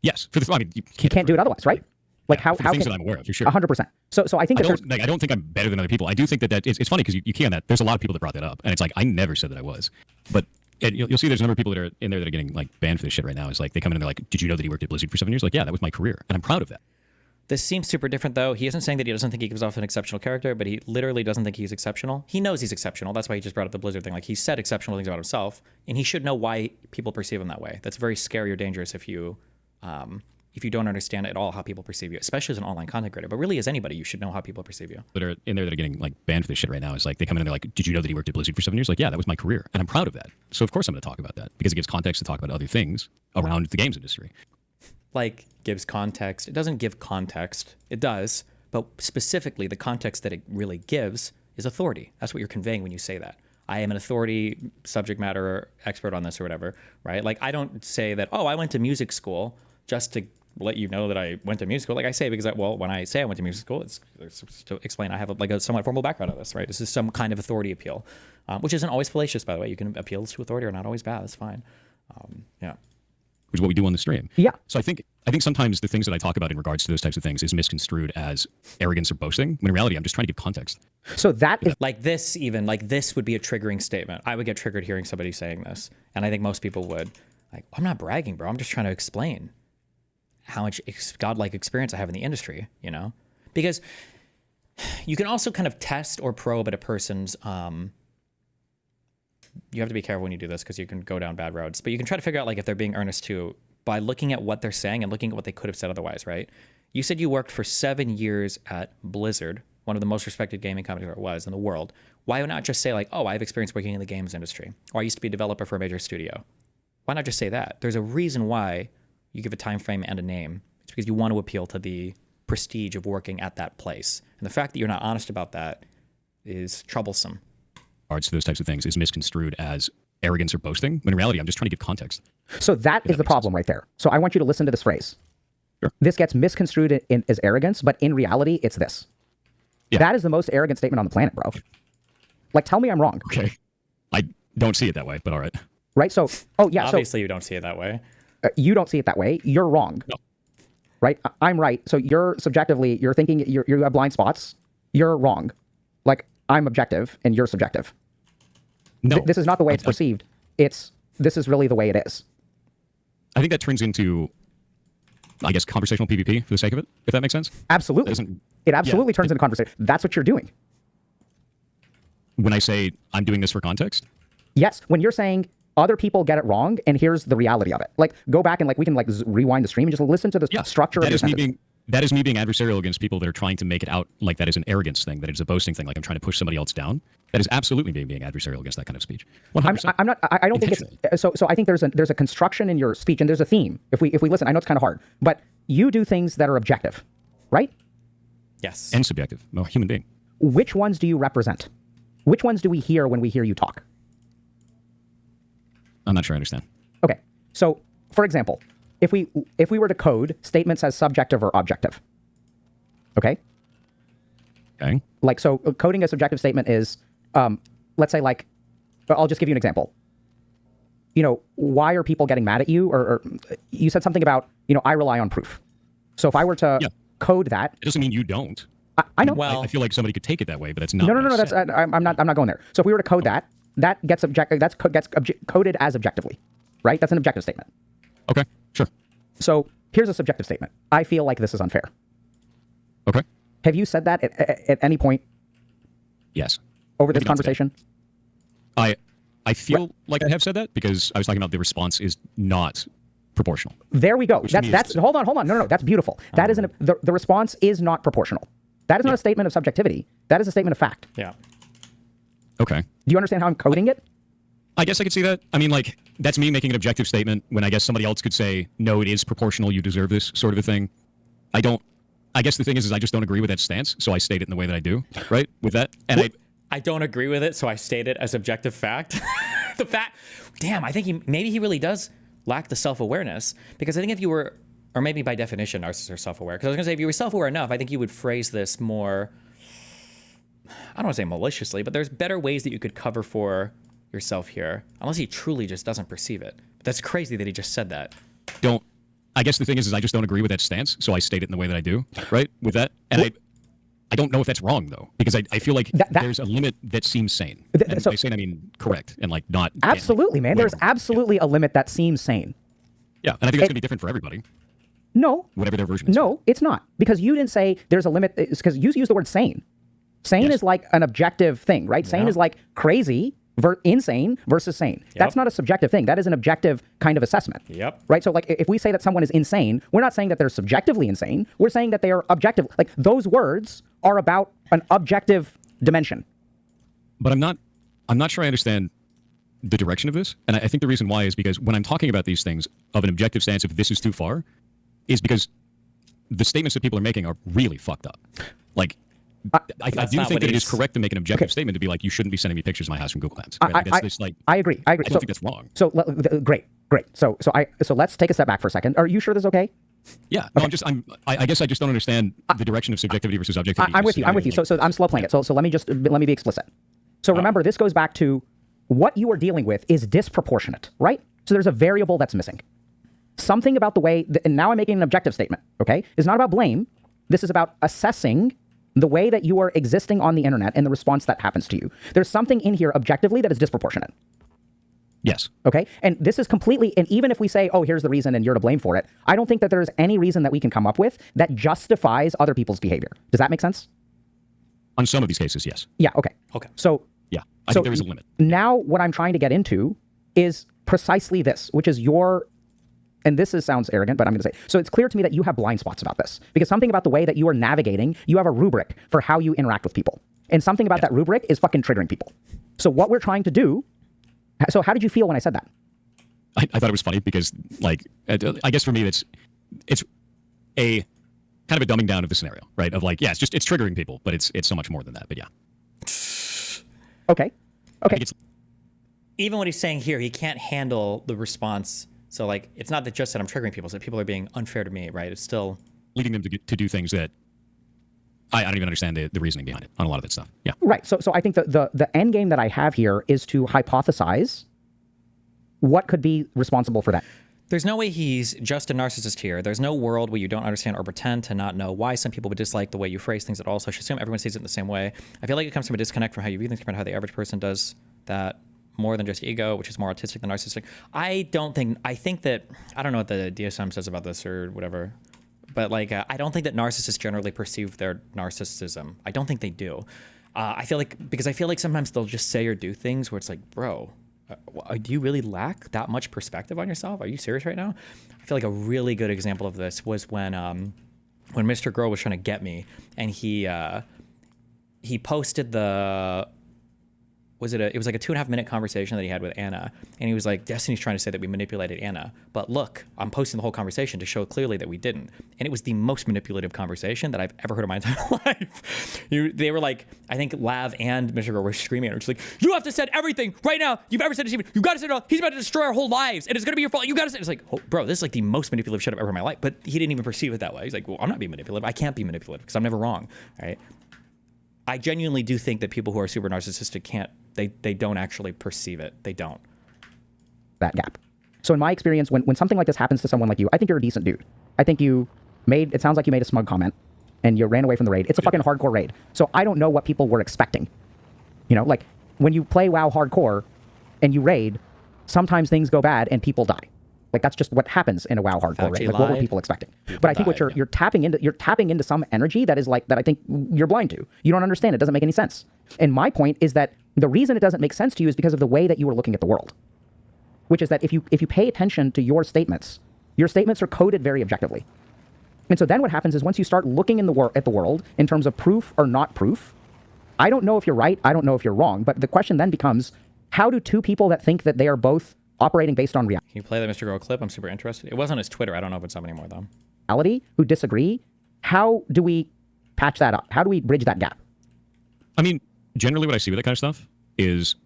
Yes, you can't do it otherwise, right? Like how things that I'm aware of, for sure. 100%. So I think I don't think I'm better than other people. I do think that it's funny because you can that. There's a lot of people that brought that up, and it's like I never said that I was, but you'll see there's a number of people that are in there that are getting like banned for this shit right now. It's like they come in and they're like, "Did you know that he worked at Blizzard for 7 years?" Like, yeah, that was my career, and I'm proud of that. This seems super different, though. He isn't saying that he doesn't think he gives off an exceptional character, but he literally doesn't think he's exceptional. He knows he's exceptional. That's why he just brought up the Blizzard thing. Like, he said exceptional things about himself, and he should know why people perceive him that way. That's very scary or dangerous if you don't understand at all how people perceive you, especially as an online content creator. But really, as anybody, you should know how people perceive you. That are in there that are getting like banned for this shit right now. It's like they come in and they're like, "Did you know that he worked at Blizzard for 7 years?" Like, yeah, that was my career, and I'm proud of that. So of course I'm going to talk about that because it gives context to talk about other things around the games industry. Like, gives context. It doesn't give context. It does, but specifically the context that it really gives is authority. That's what you're conveying when you say that. I am an authority, subject matter expert on this or whatever, right? Like, I don't say that, oh, I went to music school just to let you know that I went to music school. Like I say, because when I say I went to music school, it's to explain I have a somewhat formal background on this, right? This is some kind of authority appeal, which isn't always fallacious, by the way. You can appeals to authority are not always bad. That's fine. Yeah. Which is what we do on the stream. Yeah. So I think sometimes the things that I talk about in regards to those types of things is misconstrued as arrogance or boasting, when in reality I'm just trying to give context. So that is like this would be a triggering statement. I would get triggered hearing somebody saying this, and I think most people would. Like, I'm not bragging, bro. I'm just trying to explain how much godlike experience I have in the industry, because you can also kind of test or probe at a person's, you have to be careful when you do this because you can go down bad roads, but you can try to figure out like if they're being earnest too by looking at what they're saying and looking at what they could have said otherwise, right? You said you worked for 7 years at Blizzard, one of the most respected gaming companies there was in the world. Why not just say like, oh, I have experience working in the games industry, or I used to be a developer for a major studio? Why not just say that? There's a reason why you give a time frame and a name. It's because you want to appeal to the prestige of working at that place. And the fact that you're not honest about that is troublesome. To those types of things is misconstrued as arrogance or boasting, when in reality I'm just trying to give context. So that is the problem right there. So I want you to listen to this phrase. Sure. This gets misconstrued as arrogance, but in reality it's this. Yeah. That is the most arrogant statement on the planet, bro. Like, tell me I'm wrong. Okay. I don't see it that way, but all right. Right? So, obviously you don't see it that way. You don't see it that way. You're wrong. No. Right? I'm right. So you're subjectively, you're thinking you have blind spots. You're wrong. like I'm objective and you're subjective. No, This is not the way it's perceived. This is really the way it is. I think that turns into, I guess, conversational PvP for the sake of it, if that makes sense. Absolutely. It absolutely turns into conversation. That's what you're doing. When I say I'm doing this for context? Yes. When you're saying other people get it wrong and here's the reality of it. Like, go back and like we can like rewind the stream and just listen to the structure of that your is me sentence. being that is me being adversarial against people that are trying to make it out like that is an arrogance thing, that it's a boasting thing, like I'm trying to push somebody else down. That is absolutely me being adversarial against that kind of speech. 100%. I'm not. I don't think it's so. So I think there's a construction in your speech and there's a theme. If we listen, I know it's kind of hard, but you do things that are objective, right? Yes. And subjective. I'm a human being. Which ones do you represent? Which ones do we hear when we hear you talk? I'm not sure I understand. Okay. So, for example, if we were to code statements as subjective or objective, okay? Okay. Like, so coding a subjective statement is, let's say, like, I'll just give you an example. You know, why are people getting mad at you? Or you said something about, you know, I rely on proof. So if I were to code that, it doesn't mean you don't. I know. Well, I feel like somebody could take it that way, but that's not. No. That's I'm not going there. So if we were to code that gets coded as objectively, right? That's an objective statement. Okay, sure. So here's a subjective statement. I feel like this is unfair. Okay. Have you said that at any point? Yes. Over this conversation? I feel like I have said that because I was talking about the response is not proportional. There we go. That's hold on. No. That's beautiful. That is the response is not proportional. That is not a statement of subjectivity. That is a statement of fact. Yeah. Okay. Do you understand how I'm coding it? I guess I could see that. I mean, like, that's me making an objective statement when I guess somebody else could say, no, it is proportional, you deserve this, sort of a thing. I guess the thing is I just don't agree with that stance, so I state it in the way that I do, right? With that. And I don't agree with it, so I state it as objective fact. The fact, damn, I think maybe he really does lack the self-awareness, because I think if you were, or maybe by definition, narcissists are self-aware. Because I was going to say, if you were self-aware enough, I think you would phrase this more, I don't want to say maliciously, but there's better ways that you could cover for yourself here, unless he truly just doesn't perceive it. But that's crazy that he just said that. I guess the thing is I just don't agree with that stance, so I state it in the way that I do, right? With that. And I don't know if that's wrong, though, because I feel like there's a limit that seems sane. And by sane, I mean correct, and like not... Absolutely, man. There's absolutely a limit that seems sane. Yeah, and I think it's going to be different for everybody. No. Whatever their version is. No, it's not. Because you didn't say there's a limit. It's because you use the word sane. Sane is like an objective thing, right? Sane is like crazy, insane versus sane. Yep. That's not a subjective thing. That is an objective kind of assessment. Yep. Right? So like if we say that someone is insane, we're not saying that they're subjectively insane. We're saying that they are objective. Like those words are about an objective dimension. But I'm not sure I understand the direction of this. And I think the reason why is because when I'm talking about these things of an objective stance, if this is too far, is because the statements that people are making are really fucked up. Like, I do think that it is correct to make an objective statement to be like, you shouldn't be sending me pictures of my house from Google Lens. Right? I agree. I don't think that's wrong. So great. So let's take a step back for a second. Are you sure this is okay? Yeah. No, okay. I guess I just don't understand the direction of subjectivity versus objectivity. I'm with you. So I'm slow playing it. So let me be explicit. So remember, this goes back to what you are dealing with is disproportionate, right? So there's a variable that's missing. Something about the way, and now I'm making an objective statement, okay? It's not about blame. This is about assessing the way that you are existing on the internet and the response that happens to you. There's something in here objectively that is disproportionate. Yes. Okay? And this is completely, and even if we say, oh, here's the reason and you're to blame for it, I don't think that there's any reason that we can come up with that justifies other people's behavior. Does that make sense? On some of these cases, yes. Yeah, okay. Okay. So, yeah, I think there is a limit. Now what I'm trying to get into is precisely this, which is and this sounds arrogant, but I'm going to say, so it's clear to me that you have blind spots about this, because something about the way that you are navigating, you have a rubric for how you interact with people. And something about that rubric is fucking triggering people. So what we're trying to do, so how did you feel when I said that? I thought it was funny because, like, I guess for me, it's a kind of a dumbing down of the scenario, right? Of like, yeah, it's triggering people, but it's so much more than that, but yeah. Okay. Even what he's saying here, he can't handle the response. So, like, it's not that just that I'm triggering people, it's that people are being unfair to me, right? It's still leading them to do things that I don't even understand the reasoning behind it on a lot of that stuff. Yeah. Right. So I think the end game that I have here is to hypothesize what could be responsible for that. There's no way he's just a narcissist here. There's no world where you don't understand or pretend to not know why some people would dislike the way you phrase things at all. So I should assume everyone sees it in the same way. I feel like it comes from a disconnect from how you view things compared to how the average person does that more than just ego, which is more artistic than narcissistic. I think that, I don't know what the DSM says about this or whatever, but like, I don't think that narcissists generally perceive their narcissism. I don't think they do. I feel like sometimes they'll just say or do things where it's like, bro, do you really lack that much perspective on yourself? Are you serious right now? I feel like a really good example of this was when Mr. Girl was trying to get me, and he posted it was like a 2.5 minute conversation that he had with Anna, and he was like, Destiny's trying to say that we manipulated Anna, but look, I'm posting the whole conversation to show clearly that we didn't. And it was the most manipulative conversation that I've ever heard in my entire life. They were like, I think Lav and Mr. Girl were screaming at her, just like, you have to send everything right now you've ever said to Steven. You got to send it all. He's about to destroy our whole lives, and it's going to be your fault. You got to send. It's like, oh, bro, this is like the most manipulative shit I've ever heard in my life. But he didn't even perceive it that way. He's like, well, I'm not being manipulative. I can't be manipulative because I'm never wrong, right? I genuinely do think that people who are super narcissistic they don't actually perceive it. They don't. That gap. So in my experience, when something like this happens to someone like you, I think you're a decent dude. I think it sounds like you made a smug comment and you ran away from the raid. It's a fucking hardcore raid. So I don't know what people were expecting. You know, like when you play WoW hardcore and you raid, sometimes things go bad and people die. Like that's just what happens in a WoW hardcore raid. Like what were people expecting? But I think what you're tapping into some energy that is like that I think you're blind to. You don't understand. It doesn't make any sense. And my point is that the reason it doesn't make sense to you is because of the way that you were looking at the world. Which is that if you pay attention to your statements are coded very objectively. And so then what happens is once you start looking at the world in terms of proof or not proof, I don't know if you're right, I don't know if you're wrong, but the question then becomes, how do two people that think that they are both operating based on reality. Can you play that Mr. Girl clip? I'm super interested. It was on his Twitter. I don't know if it's up anymore, though. Who disagree, how do we patch that up? How do we bridge that gap? I mean, generally what I see with that kind of stuff is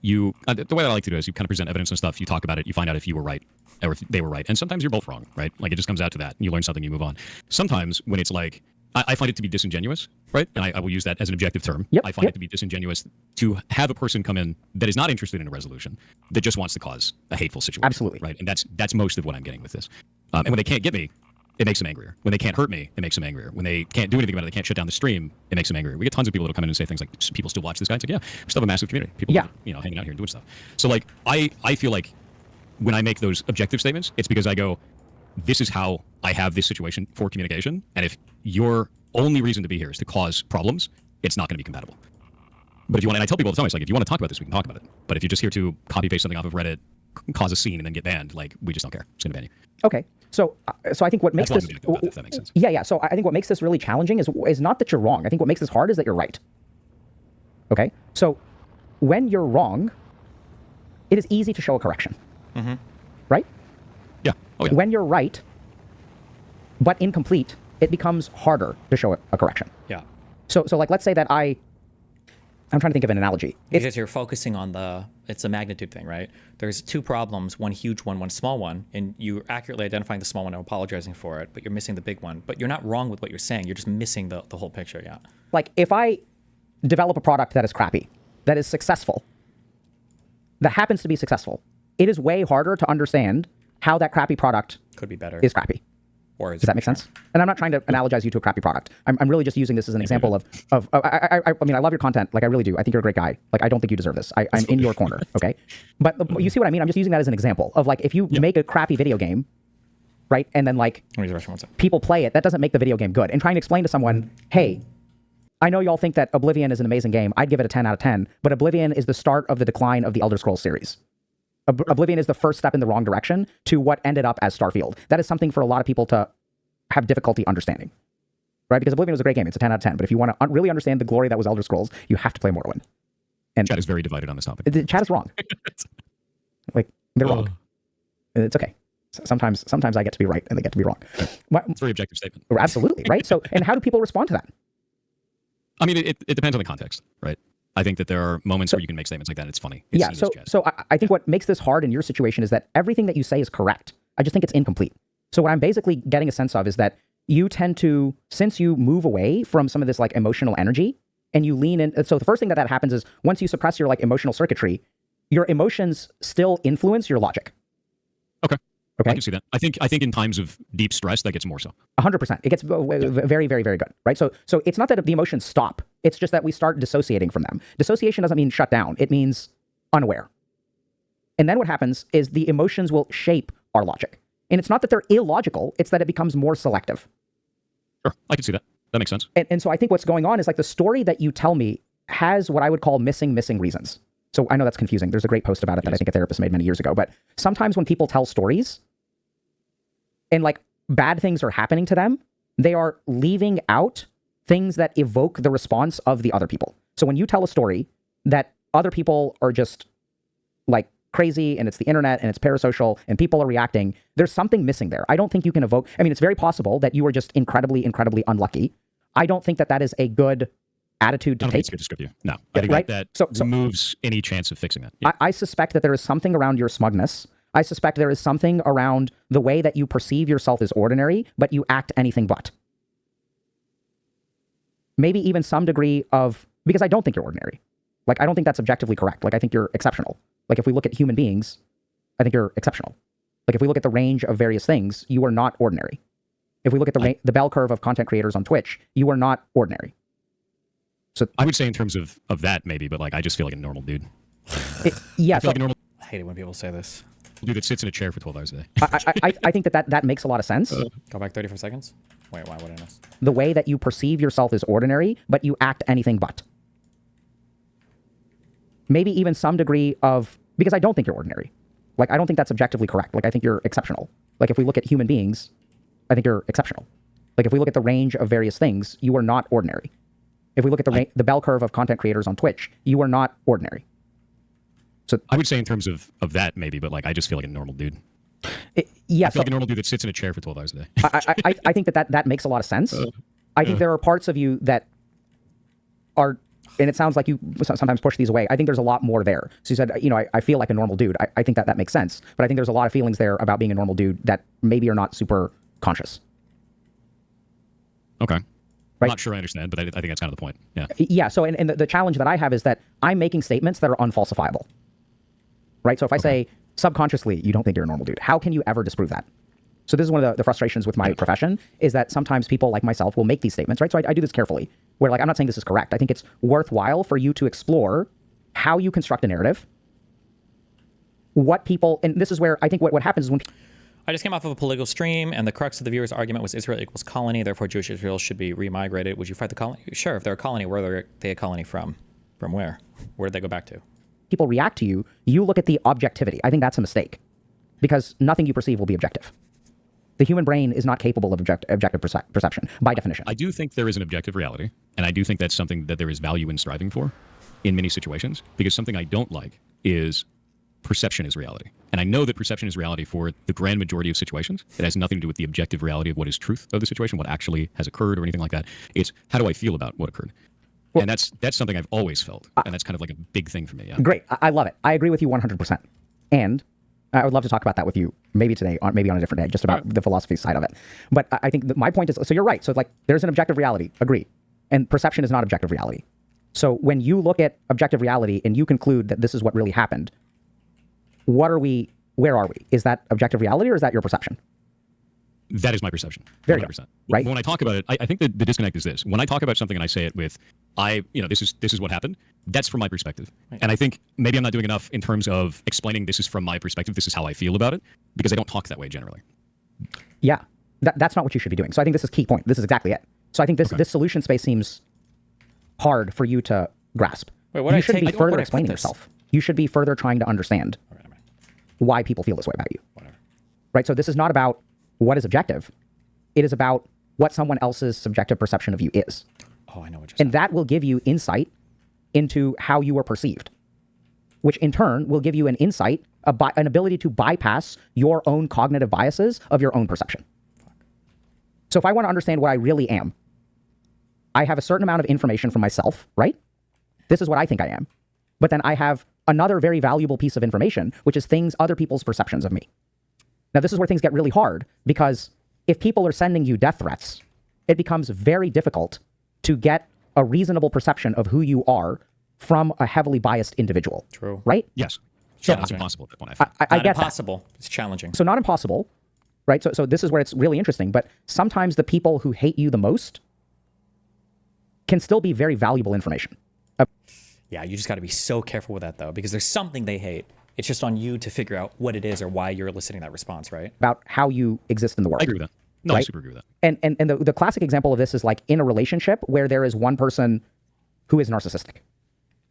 the way that I like to do is you kind of present evidence and stuff, you talk about it, you find out if you were right or if they were right. And sometimes you're both wrong, right? Like it just comes out to that. You learn something, you move on. Sometimes when it's like, I find it to be disingenuous, right? And I will use that as an objective term. I find it to be disingenuous to have a person come in that is not interested in a resolution, that just wants to cause a hateful situation. Absolutely. Right? And that's most of what I'm getting with this. And when they can't get me, it makes them angrier. When they can't hurt me, it makes them angrier. When they can't do anything about it, they can't shut down the stream, it makes them angrier. We get tons of people that'll come in and say things like, people still watch this guy. It's like, yeah, we still have a massive community. People, hanging out here and doing stuff. So like, I feel like when I make those objective statements, it's because I go, this is how I have this situation for communication. And if your only reason to be here is to cause problems, it's not going to be compatible. But if you want, and I tell people all the time, it's like, if you want to talk about this, we can talk about it. But if you're just here to copy paste something off of Reddit, cause a scene, and then get banned, like, we just don't care. It's going to ban you. Okay. So I think what makes this, if that makes sense. Yeah. So I think what makes this really challenging is not that you're wrong. I think what makes this hard is that you're right. Okay. So when you're wrong, it is easy to show a correction. Mm-hmm. Right? Yeah. Oh, yeah. When you're right, but incomplete, it becomes harder to show a correction. Yeah. So like, let's say that I'm trying to think of an analogy. Because you're focusing on it's a magnitude thing, right? There's two problems, one huge one small one, and you're accurately identifying the small one and apologizing for it, but you're missing the big one. But you're not wrong with what you're saying. You're just missing the whole picture, yeah. Like, if I develop a product that is crappy, that is successful, that happens to be successful, it is way harder to understand how that crappy product could be better. Is crappy. Or does that make sense? And I'm not trying to analogize you to a crappy product. I'm really just using this as an example of I mean, I love your content. Like, I really do. I think you're a great guy. Like, I don't think you deserve this. I'm in your corner, okay? But you see what I mean? I'm just using that as an example of, like, if you make a crappy video game, right? And then, like, people play it, that doesn't make the video game good. And trying to explain to someone, hey, I know y'all think that Oblivion is an amazing game. I'd give it a 10 out of 10. But Oblivion is the start of the decline of the Elder Scrolls series. Oblivion is the first step in the wrong direction to what ended up as Starfield. That is something for a lot of people to have difficulty understanding, right? Because Oblivion was a great game. It's a 10 out of 10. But if you want to really understand the glory that was Elder Scrolls, you have to play Morrowind. And chat is very divided on this topic. The chat is wrong. Like, they're wrong. It's okay. Sometimes I get to be right and they get to be wrong. It's a very objective statement. Absolutely, right? So, and how do people respond to that? I mean, it depends on the context, right? I think that there are moments where you can make statements like that and it's funny. It's so I think what makes this hard in your situation is that everything that you say is correct. I just think it's incomplete. So what I'm basically getting a sense of is that you tend to, since you move away from some of this, like, emotional energy and you lean in. So the first thing that happens is once you suppress your, like, emotional circuitry, your emotions still influence your logic. Okay. I can see that. I think in times of deep stress, that gets more so. 100%. It gets very, very, very good, right? So it's not that the emotions stop. It's just that we start dissociating from them. Dissociation doesn't mean shut down. It means unaware. And then what happens is the emotions will shape our logic. And it's not that they're illogical. It's that it becomes more selective. Sure, I can see that. That makes sense. And so I think what's going on is like the story that you tell me has what I would call missing reasons. So I know that's confusing. There's a great post about it that I think a therapist made many years ago. But sometimes when people tell stories and like bad things are happening to them, they are leaving out things that evoke the response of the other people. So when you tell a story that other people are just like crazy and it's the internet and it's parasocial and people are reacting, there's something missing there. I don't think you can evoke. I mean, it's very possible that you were just incredibly, incredibly unlucky. I don't think that that is a good attitude to I don't think take. it's good to script you. No, I think right? that So removes any chance of fixing that. Yeah. I suspect that there is something around your smugness. I suspect there is something around the way that you perceive yourself as ordinary, but you act anything but. Maybe even some degree of, because I don't think you're ordinary. Like, I don't think that's objectively correct. Like, I think you're exceptional. Like, if we look at human beings, I think you're exceptional. Like, if we look at the range of various things, you are not ordinary. If we look at the bell curve of content creators on Twitch, you are not ordinary. So I would say in terms of that maybe, but like I just feel like a normal dude. Yeah. I feel like a normal I hate it when people say this. dude that sits in a chair for 12 hours a day. I think that makes a lot of sense. Go back 34 seconds. Wait, why would I miss? The way that you perceive yourself as ordinary, but you act anything but. Maybe even some degree of, because I don't think you're ordinary. Like, I don't think that's objectively correct. Like, I think you're exceptional. Like, if we look at human beings, I think you're exceptional. Like, if we look at the range of various things, you are not ordinary. If we look at the bell curve of content creators on Twitch, you are not ordinary. So I would say in terms of that maybe, but like I just feel like a normal dude. Yeah. I feel like a normal dude that sits in a chair for 12 hours a day. I think that makes a lot of sense. I think there are parts of you that are, and it sounds like you sometimes push these away. I think there's a lot more there. So you said, you know, I feel like a normal dude. I think that makes sense. But I think there's a lot of feelings there about being a normal dude that maybe are not super conscious. Okay. Right? I'm not sure I understand, but I think that's kind of the point. Yeah. Yeah. So, and the challenge that I have is that I'm making statements that are unfalsifiable. Right? So if I say subconsciously, you don't think you're a normal dude, how can you ever disprove that? So this is one of the frustrations with my profession, is that sometimes people like myself will make these statements, right? So I do this carefully, where like, I'm not saying this is correct. I think it's worthwhile for you to explore how you construct a narrative, what people, and this is where I think what happens is when I just came off of a political stream, and the crux of the viewer's argument was Israel equals colony, therefore Jewish Israel should be remigrated. Would you fight the colony? Sure, if they're a colony, where are they a colony from? From where? Where did they go back to? people react to you, you look at the objectivity. I think that's a mistake, because nothing you perceive will be objective. The human brain is not capable of objective perception by definition. I do think there is an objective reality, and I do think that's something that there is value in striving for in many situations, because something I don't like is perception is reality. And I know that perception is reality for the grand majority of situations. It has nothing to do with the objective reality of what is truth of the situation, what actually has occurred or anything like that. It's how do I feel about what occurred? Well, and that's something I've always felt, and that's kind of like a big thing for me. Yeah. Great. I love it. I agree with you 100%. And I would love to talk about that with you maybe today, or maybe on a different day, just about the philosophy side of it. But I think that my point is, so you're right. So like there's an objective reality, agree. And perception is not objective reality. So when you look at objective reality and you conclude that this is what really happened, where are we? Is that objective reality or is that your perception? That is my perception. Very 100%. good. Right. When I talk about it, I think that the disconnect is this. When I talk about something and I say it with, this is what happened, that's from my perspective. Right. And I think maybe I'm not doing enough in terms of explaining this is from my perspective, this is how I feel about it, because I don't talk that way generally. Yeah, that's not what you should be doing. So I think this is key point. This is exactly it. So I think this solution space seems hard for you to grasp. Wait, what you shouldn't be further explaining yourself. You should be further trying to understand why people feel this way about you. Whatever. Right? So this is not about what is objective. It is about what someone else's subjective perception of you is. Oh, I know what you're saying. And that will give you insight into how you are perceived, which in turn will give you an insight, an ability to bypass your own cognitive biases of your own perception. So if I want to understand what I really am, I have a certain amount of information from myself, right? This is what I think I am. But then I have another very valuable piece of information, which is other people's perceptions of me. Now, this is where things get really hard, because if people are sending you death threats, it becomes very difficult to get a reasonable perception of who you are from a heavily biased individual. True. Right? Yes. It's impossible at that point. I Not get that. impossible. It's challenging. So not impossible, right? So this is where it's really interesting. But sometimes the people who hate you the most can still be very valuable information. Yeah, you just got to be so careful with that, though, because there's something they hate. It's just on you to figure out what it is or why you're eliciting that response, right? About how you exist in the world. I agree with that. No, I Right? super agree with that. And the classic example of this is like in a relationship where there is one person who is narcissistic.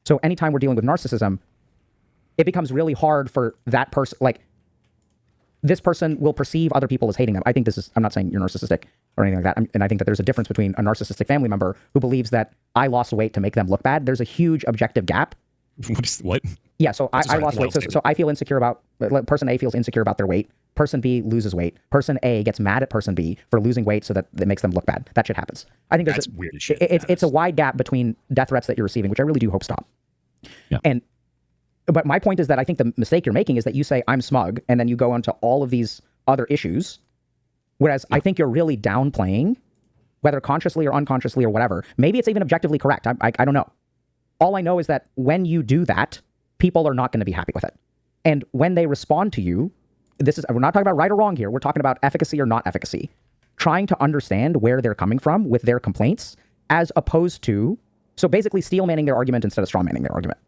So anytime we're dealing with narcissism, it becomes really hard for that person, like this person will perceive other people as hating them. I think I'm not saying you're narcissistic or anything like that. And I think that there's a difference between a narcissistic family member who believes that I lost weight to make them look bad. There's a huge objective gap. What? Yeah, so I lost weight. So I feel insecure about, person A feels insecure about their weight. Person B loses weight. Person A gets mad at person B for losing weight so that it makes them look bad. That shit happens. I think That's weird as shit. It's a wide gap between death threats that you're receiving, which I really do hope stop. Yeah. But my point is that I think the mistake you're making is that you say, I'm smug, and then you go into all of these other issues, whereas I think you're really downplaying, whether consciously or unconsciously or whatever. Maybe it's even objectively correct. I don't know. All I know is that when you do that, people are not going to be happy with it. And when they respond to you, we're not talking about right or wrong here. We're talking about efficacy or not efficacy. Trying to understand where they're coming from with their complaints, as opposed to, so basically steel manning their argument instead of straw manning their argument.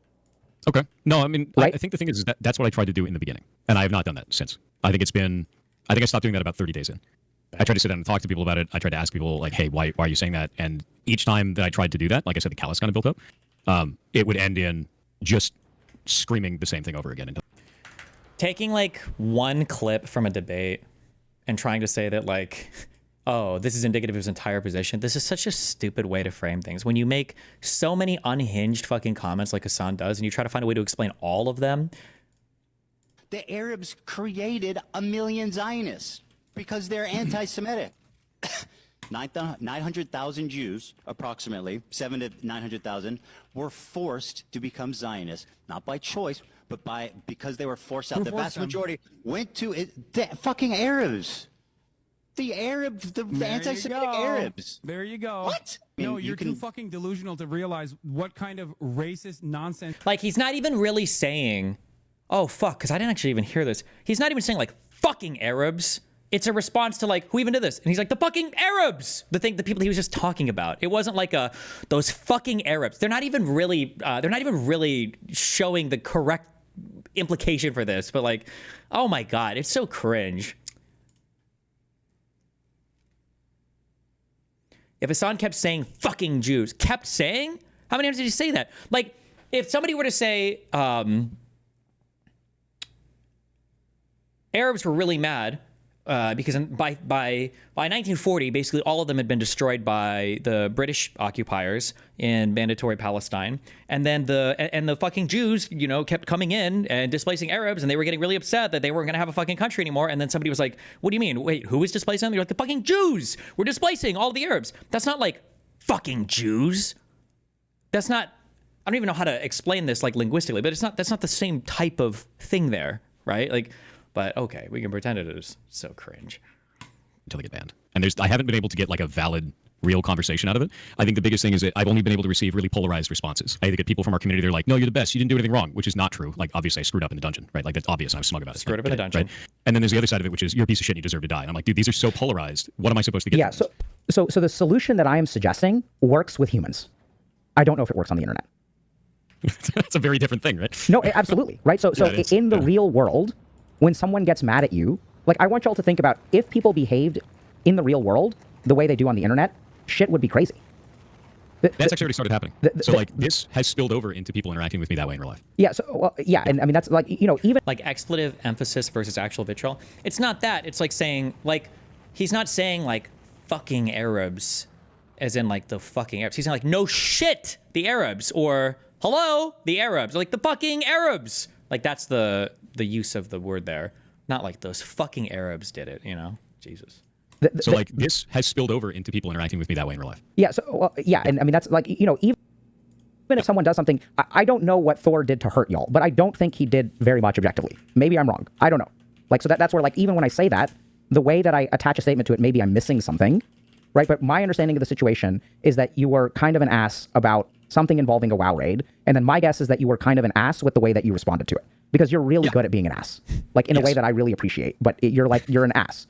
Okay. No, I mean, Right? I think the thing is that that's what I tried to do in the beginning. And I have not done that since. I think I stopped doing that about 30 days in. I tried to sit down and talk to people about it. I tried to ask people like, hey, why are you saying that? And each time that I tried to do that, like I said, the callus kind of built up. It would end in just screaming the same thing over again. Taking like one clip from a debate and trying to say that like, oh, this is indicative of his entire position. This is such a stupid way to frame things. When you make so many unhinged fucking comments like Hassan does, and you try to find a way to explain all of them. The Arabs created 1 million Zionists because they're anti-Semitic. 900,000 Jews, approximately 700 to 900,000, were forced to become Zionists, not by choice, but because they were forced out. The vast majority went to the fucking Arabs. The Arabs, the anti-Semitic Arabs. There you go. What? No, you're too fucking delusional to realize what kind of racist nonsense. Like, he's not even really saying, oh, fuck, because I didn't actually even hear this. He's not even saying, like, fucking Arabs. It's a response to, like, who even did this? And he's like, the fucking Arabs! The people he was just talking about. It wasn't like those fucking Arabs. They're not even really showing the correct implication for this. But, like, oh my God, it's so cringe. If Hassan kept saying fucking Jews, how many times did he say that? Like, if somebody were to say, Arabs were really mad because by 1940, basically all of them had been destroyed by the British occupiers in mandatory Palestine, and then the fucking Jews, kept coming in and displacing Arabs, and they were getting really upset that they weren't going to have a fucking country anymore. And then somebody was like, "What do you mean? Wait, who is displacing them?" They're like, "The fucking Jews. We're displacing all the Arabs." That's not like fucking Jews. That's not. I don't even know how to explain this like linguistically, but that's not the same type of thing there, right? Like. But okay, we can pretend it is. So cringe. Until they get banned. And I haven't been able to get like a valid, real conversation out of it. I think the biggest thing is that I've only been able to receive really polarized responses. I either get people from our community, they're like, no, you're the best. You didn't do anything wrong, which is not true. Like, obviously, I screwed up in the dungeon, right? Like, that's obvious. And I was smug about it. Screwed up in the dungeon. Right? And then there's the other side of it, which is you're a piece of shit and you deserve to die. And I'm like, dude, these are so polarized. What am I supposed to get? Yeah, so the solution that I am suggesting works with humans. I don't know if it works on the internet. That's a very different thing, right? No, absolutely. Right? So Yeah, in the real world, when someone gets mad at you, like, I want y'all to think about if people behaved in the real world the way they do on the internet, shit would be crazy. That's actually already started happening. So this has spilled over into people interacting with me that way in real life. Yeah. So, and I mean, that's like, even like expletive emphasis versus actual vitriol. It's not that. It's like saying, like, he's not saying like fucking Arabs as in like the fucking Arabs. He's saying like, no shit, the Arabs, or hello, the Arabs, or like the fucking Arabs. Like, that's the use of the word there. Not like those fucking Arabs did it, Jesus. So like this has spilled over into people interacting with me that way in real life. Yeah. So, and I mean, that's like, even if someone does something, I don't know what Thor did to hurt y'all, but I don't think he did very much objectively. Maybe I'm wrong. I don't know. Like, so that's where, like, even when I say that, the way that I attach a statement to it, maybe I'm missing something, right? But my understanding of the situation is that you were kind of an ass about something involving a WoW raid. And then my guess is that you were kind of an ass with the way that you responded to it. because you're really Yeah. good at being an ass, like in a way Yes. that I really appreciate. But you're an ass.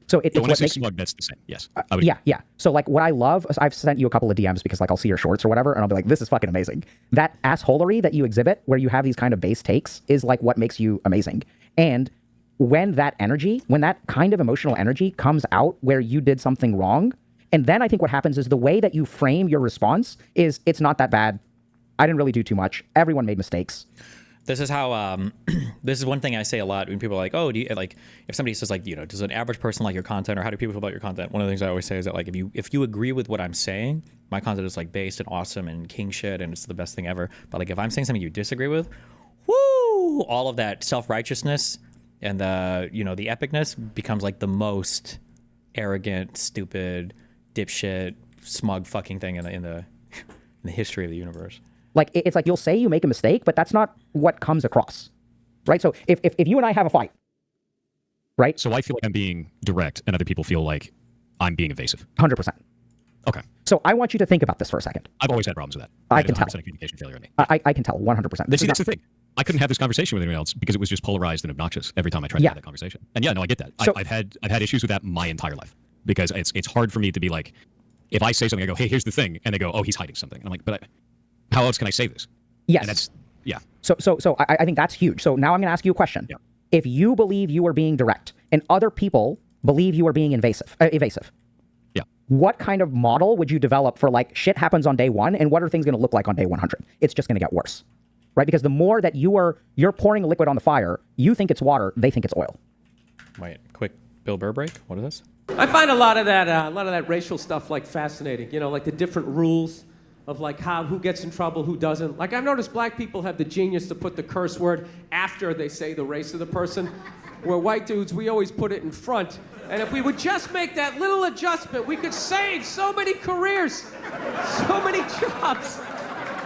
So it's When I what say makes smug, that's the same. Yes. I would yeah, yeah. So like what I love, I've sent you a couple of DMs because like I'll see your shorts or whatever, and I'll be like, this is fucking amazing. That assholery that you exhibit, where you have these kind of base takes, is like what makes you amazing. And when that energy, when that kind of emotional energy comes out where you did something wrong, and then I think what happens is the way that you frame your response is, it's not that bad. I didn't really do too much. Everyone made mistakes. This is how this is one thing I say a lot when people are like, oh, do you, like, if somebody says like, you know, does an average person like your content, or how do people feel about your content? One of the things I always say is that like, if you agree with what I'm saying, my content is like based and awesome and king shit and it's the best thing ever. But like if I'm saying something you disagree with, woo, all of that self-righteousness and the, you know, the epicness becomes like the most arrogant, stupid, dipshit, smug fucking thing in the history of the universe. Like, it's like you'll say you make a mistake, but that's not what comes across, right? So if you and I have a fight, right? So I feel like I'm being direct, and other people feel like I'm being evasive. 100%. Okay. So I want you to think about this for a second. I've always had problems with that. I can tell. 100% communication failure in me. I can tell 100%. See, that's the thing. I couldn't have this conversation with anyone else because it was just polarized and obnoxious every time I tried to have that conversation. And yeah, no, I get that. So, I've had issues with that my entire life because it's hard for me to be like, if I say something, I go, hey, here's the thing, and they go, oh, he's hiding something, and I'm like, but how else can I say this? Yes. And that's, yeah. So I think that's huge. So now I'm going to ask you a question. Yeah. If you believe you are being direct and other people believe you are being evasive, Yeah. what kind of model would you develop for like shit happens on day one, and what are things going to look like on day 100? It's just going to get worse, right? Because the more that you're pouring a liquid on the fire, you think it's water, they think it's oil. Wait, quick Bill Burr break. What is this? I find a lot of that racial stuff like fascinating. You know, like the different rules of like who gets in trouble, who doesn't. Like I've noticed black people have the genius to put the curse word after they say the race of the person, where white dudes, we always put it in front. And if we would just make that little adjustment, we could save so many careers, so many jobs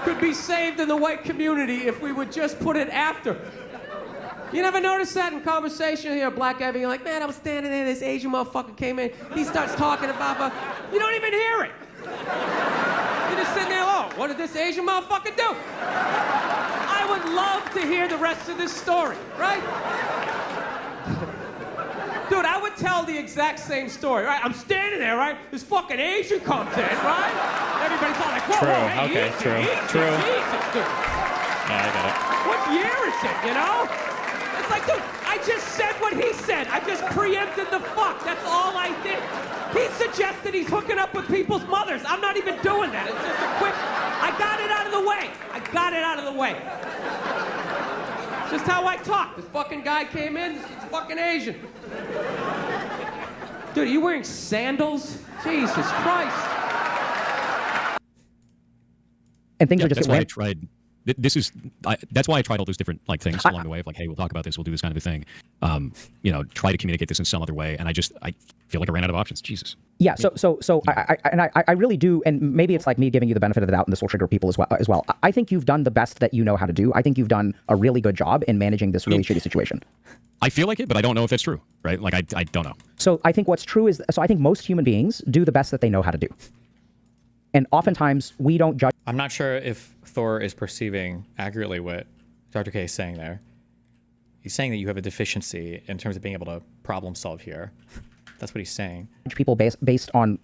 could be saved in the white community if we would just put it after. You never notice that in conversation? You hear a black guy being like, man, I was standing there, this Asian motherfucker came in, he starts talking about, you don't even hear it. You're just sitting there, oh, what did this Asian motherfucker do? I would love to hear the rest of this story, right? Dude, I would tell the exact same story, right? I'm standing there, right? This fucking Asian comes in, right? Everybody's all like, whoa, True. whoa, hey, Okay, easy, true. easy, True. Jesus, dude. Yeah, I got it. What year is it, you know? It's like, dude, I just said what he said. I just preempted the fuck. That's all I did. He suggested he's hooking up with people's mothers. I'm not even doing that. It's just a quick, I got it out of the way. I got it out of the way. It's just how I talk. This fucking guy came in, he's fucking Asian. Dude, are you wearing sandals? Jesus Christ. And things are just that's why I tried. That's why I tried all those different like things along the way of like, hey, we'll talk about this, we'll do this kind of a thing. You know, try to communicate this in some other way, and I feel like I ran out of options. Jesus. Yeah. So I really do, and maybe it's like me giving you the benefit of the doubt, and this will trigger people as well. I think you've done the best that you know how to do. I think you've done a really good job in managing this really shitty situation. I feel like it, but I don't know if that's true, right? Like I don't know. So I think what's true is, I think most human beings do the best that they know how to do. And oftentimes we don't judge. I'm not sure if Thor is perceiving accurately what Dr. K is saying there. He's saying that you have a deficiency in terms of being able to problem solve here. That's what he's saying. People based on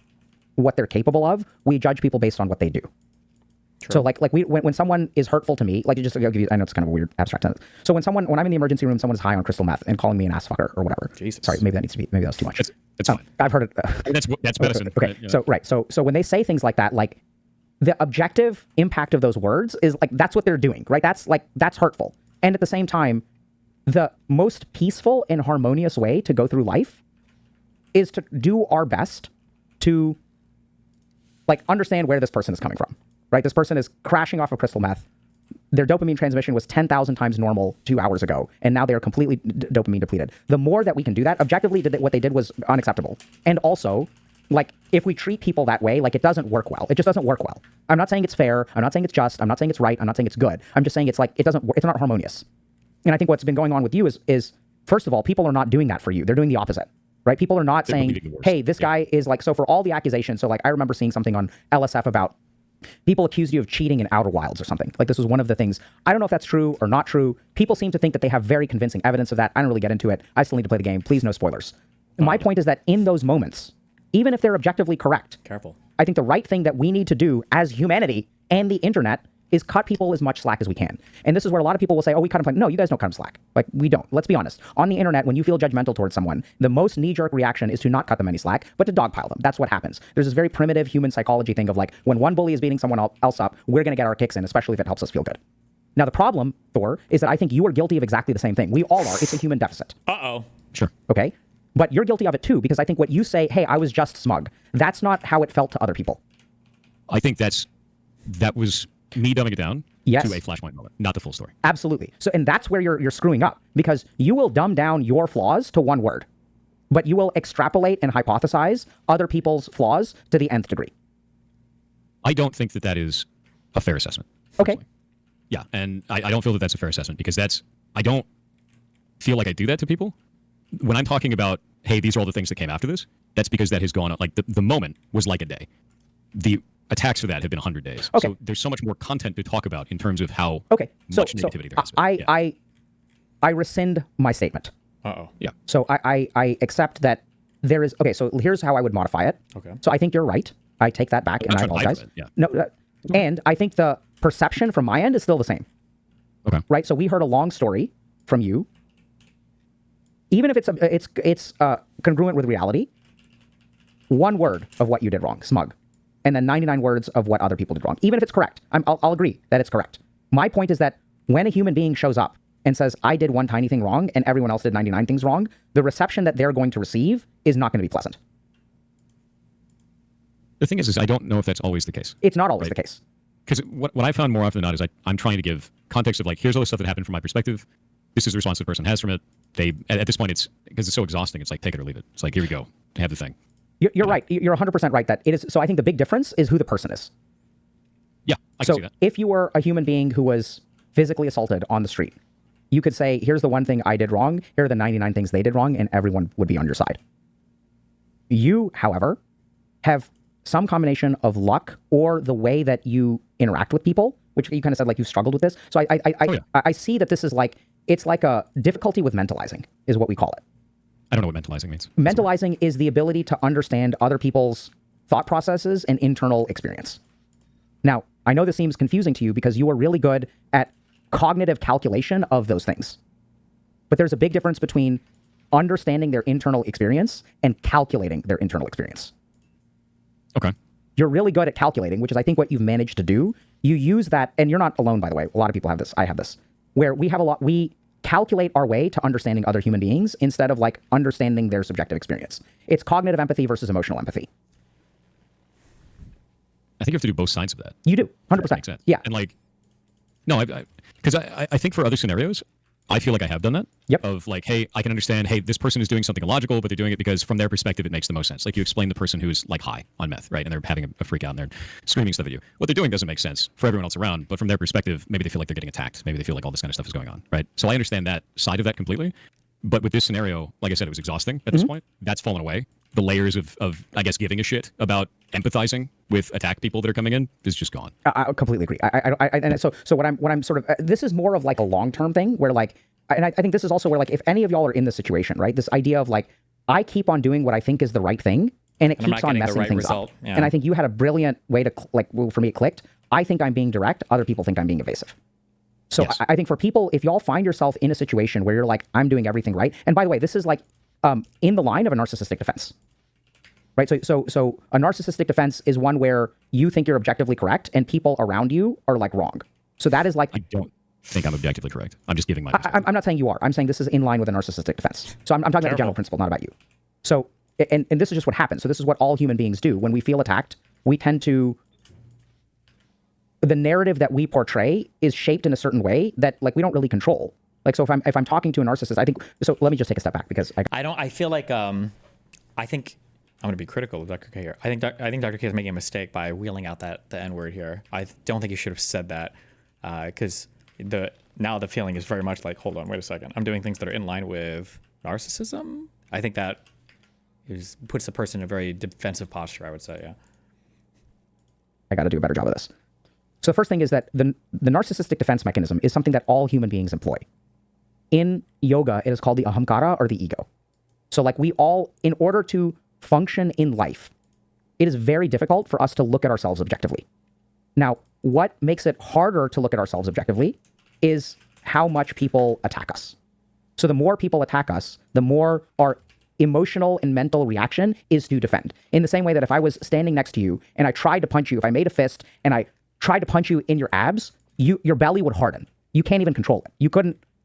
what they're capable of. We judge people based on what they do. True. So like when someone is hurtful to me, like I'll give you, I know it's kind of a weird abstract sentence. So when I'm in the emergency room, someone is high on crystal meth and calling me an ass fucker or whatever. Jesus. Sorry, maybe that's too much. That's fine. I've heard it. That's medicine. Okay. Right? Yeah. So when they say things like that, like the objective impact of those words is like, that's what they're doing, right? That's hurtful. And at the same time, the most peaceful and harmonious way to go through life is to do our best to like understand where this person is coming from, right? This person is crashing off of crystal meth. Their dopamine transmission was 10,000 times normal 2 hours ago, and now they are completely dopamine depleted. The more that we can do that, objectively, what they did was unacceptable. And also, like, if we treat people that way, like, it doesn't work well. It just doesn't work well. I'm not saying it's fair. I'm not saying it's just. I'm not saying it's right. I'm not saying it's good. I'm just saying it's like, it's not harmonious. And I think what's been going on with you is first of all, people are not doing that for you. They're doing the opposite, right? People are not saying, hey, this guy is like, so for all the accusations, so like, I remember seeing something on LSF about people accused you of cheating in Outer Wilds or something. Like, this was one of the things. I don't know if that's true or not true. People seem to think that they have very convincing evidence of that. I don't really get into it. I still need to play the game. Please, no spoilers. My point is that in those moments, even if they're objectively correct, Careful. I think the right thing that we need to do as humanity and the internet is cut people as much slack as we can. And this is where a lot of people will say, oh, we cut them slack. No, you guys don't cut them slack. Like, we don't. Let's be honest. On the internet, when you feel judgmental towards someone, the most knee-jerk reaction is to not cut them any slack, but to dogpile them. That's what happens. There's this very primitive human psychology thing of like, when one bully is beating someone else up, we're going to get our kicks in, especially if it helps us feel good. Now, the problem, Thor, is that I think you are guilty of exactly the same thing. We all are. It's a human deficit. Uh-oh. Sure. Okay? But you're guilty of it too, because I think what you say, hey, I was just smug, that's not how it felt to other people. I think that was me dumbing it down Yes. to a flashpoint moment, not the full story. Absolutely. So, and that's where you're screwing up, because you will dumb down your flaws to one word, but you will extrapolate and hypothesize other people's flaws to the nth degree. I don't think that is a fair assessment. Okay. Yeah, and I don't feel that that's a fair assessment, because I don't feel like I do that to people. When I'm talking about, hey, these are all the things that came after this, that's because that has gone on. Like, the moment was like a day. The attacks for that have been 100 days. Okay. So there's so much more content to talk about in terms of how much negativity there has been. I rescind my statement. Uh-oh. Yeah. So I accept that there is, okay, so here's how I would modify it. Okay. So I think you're right. I take that back and I apologize. Yeah. No, and I think the perception from my end is still the same. Okay. Right? So we heard a long story from you. Even if it's congruent with reality, one word of what you did wrong, smug, and then 99 words of what other people did wrong. Even if it's correct, I'll agree that it's correct. My point is that when a human being shows up and says, I did one tiny thing wrong and everyone else did 99 things wrong, the reception that they're going to receive is not going to be pleasant. The thing is I don't know if that's always the case. It's not always the case. Because what I found more often than not is I'm trying to give context of, like, here's all the stuff that happened from my perspective. This is the response the person has from it. At this point, it's because it's so exhausting. It's like, take it or leave it. It's like, here we go. Have the thing. You're right. You're 100% right that it is. So I think the big difference is who the person is. Yeah, I can see that. If you were a human being who was physically assaulted on the street, you could say, here's the one thing I did wrong. Here are the 99 things they did wrong, and everyone would be on your side. You, however, have some combination of luck or the way that you interact with people, which you kind of said, like, you struggled with this. So I see that this is like, it's like a difficulty with mentalizing is what we call it. I don't know what mentalizing means. Mentalizing is the ability to understand other people's thought processes and internal experience. Now, I know this seems confusing to you because you are really good at cognitive calculation of those things. But there's a big difference between understanding their internal experience and calculating their internal experience. Okay. You're really good at calculating, which is, I think, what you've managed to do. You use that, and you're not alone, by the way. A lot of people have this. I have this, where we calculate our way to understanding other human beings instead of, like, understanding their subjective experience. It's cognitive empathy versus emotional empathy. I think you have to do both sides of that. You do, 100%. That makes sense. Yeah. And, like, no, because I think for other scenarios, I feel like I have done that. Yep. Of, like, hey, I can understand, hey, this person is doing something illogical, but they're doing it because from their perspective, it makes the most sense. Like, you explain the person who's, like, high on meth, right? And they're having a freak out and they're screaming stuff at you. What they're doing doesn't make sense for everyone else around, but from their perspective, maybe they feel like they're getting attacked. Maybe they feel like all this kind of stuff is going on, right? So I understand that side of that completely. But with this scenario, like I said, it was exhausting at this point. That's fallen away. The layers of, I guess, giving a shit about empathizing with attack people that are coming in is just gone. I completely agree. And so what I'm sort of, this is more of like a long-term thing where, like, and I think this is also where, like, if any of y'all are in this situation, right, this idea of, like, I keep on doing what I think is the right thing and it keeps on messing things up. Yeah. And I think you had a brilliant way to, like, well, for me it clicked. I think I'm being direct. Other people think I'm being evasive. So yes. I think for people, if y'all find yourself in a situation where you're like, I'm doing everything right. And by the way, this is like in the line of a narcissistic defense. Right. So a narcissistic defense is one where you think you're objectively correct and people around you are, like, wrong. So that is like, I don't think I'm objectively correct. I'm just giving my I'm not saying you are. I'm saying this is in line with a narcissistic defense. So I'm talking about the general principle, not about you. So, and this is just what happens. So this is what all human beings do. When we feel attacked, we tend to, the narrative that we portray is shaped in a certain way that, like, we don't really control. Like, so if I'm talking to a narcissist, I think, so let me just take a step back because I feel like, I think I'm going to be critical of Dr. K here. I think Dr. K is making a mistake by wheeling out the N word here. I don't think he should have said that because now the feeling is very much like, hold on, wait a second. I'm doing things that are in line with narcissism. I think that puts the person in a very defensive posture, I would say, yeah. I got to do a better job of this. So the first thing is that the narcissistic defense mechanism is something that all human beings employ. In yoga, it is called the ahamkara, or the ego. So like we all, in order to function in life, it is very difficult for us to look at ourselves objectively. Now, what makes it harder to look at ourselves objectively is how much people attack us. So the more people attack us, the more our emotional and mental reaction is to defend. In the same way that if I was standing next to you and I tried to punch you, if I made a fist and I tried to punch you in your abs, your belly would harden. You can't even control it.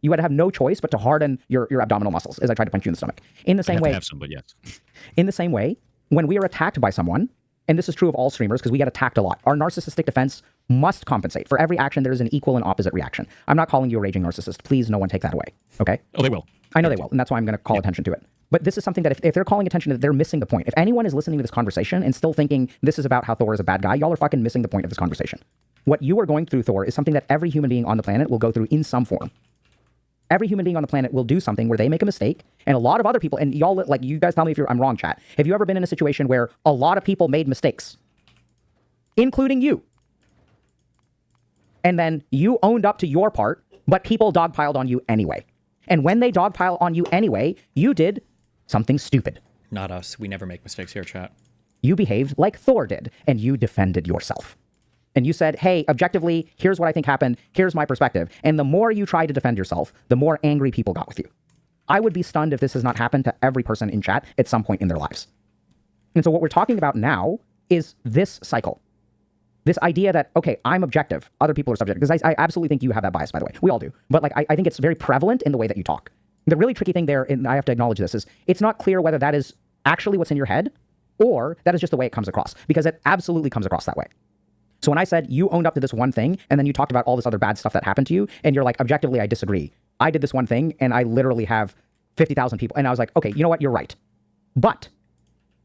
You would have no choice but to harden your abdominal muscles as I tried to punch you in the stomach. In the same way, have some, but yes. In the same way, when we are attacked by someone, and this is true of all streamers because we get attacked a lot, our narcissistic defense must compensate. For every action, there is an equal and opposite reaction. I'm not calling you a raging narcissist. Please, no one take that away. Okay? Oh, they will. I know they will, and that's why I'm going to call attention to it. But this is something that if they're calling attention to it, they're missing the point. If anyone is listening to this conversation and still thinking this is about how Thor is a bad guy, y'all are fucking missing the point of this conversation. What you are going through, Thor, is something that every human being on the planet will go through in some form. Every human being on the planet will do something where they make a mistake, and a lot of other people, and y'all, like, you guys tell me if I'm wrong, chat. Have you ever been in a situation where a lot of people made mistakes, including you? And then you owned up to your part, but people dogpiled on you anyway. And when they dogpile on you anyway, you did something stupid. Not us. We never make mistakes here, chat. You behaved like Thor did, and you defended yourself. And you said, hey, objectively, here's what I think happened. Here's my perspective. And the more you tried to defend yourself, the more angry people got with you. I would be stunned if this has not happened to every person in chat at some point in their lives. And so what we're talking about now is this cycle. This idea that, okay, I'm objective, other people are subjective. Because I absolutely think you have that bias, by the way. We all do. But like, I think it's very prevalent in the way that you talk. The really tricky thing there, and I have to acknowledge this, is it's not clear whether that is actually what's in your head or that is just the way it comes across. Because it absolutely comes across that way. So when I said you owned up to this one thing, and then you talked about all this other bad stuff that happened to you, and you're like, objectively, I disagree. I did this one thing, and I literally have 50,000 people. And I was like, okay, you know what? You're right. But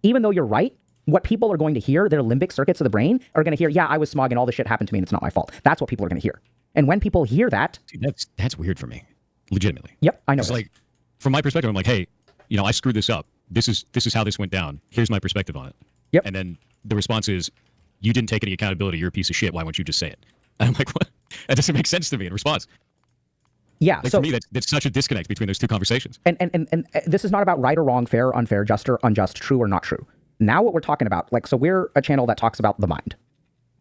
even though you're right, what people are going to hear, their limbic circuits of the brain, are going to hear, yeah, I was smug and all this shit happened to me and it's not my fault. That's what people are going to hear. And when people hear that... Dude, that's weird for me. Legitimately. Yep, I know. It's like, from my perspective, I'm like, hey, you know, I screwed this up. This is how this went down. Here's my perspective on it. Yep. And then the response is, you didn't take any accountability. You're a piece of shit. Why won't you just say it? And I'm like, what? That doesn't make sense to me in response. Yeah. Like, so for me, that's such a disconnect between those two conversations. And this is not about right or wrong, fair or unfair, just or unjust, true or not true. Now what we're talking about, like, so we're a channel that talks about the mind.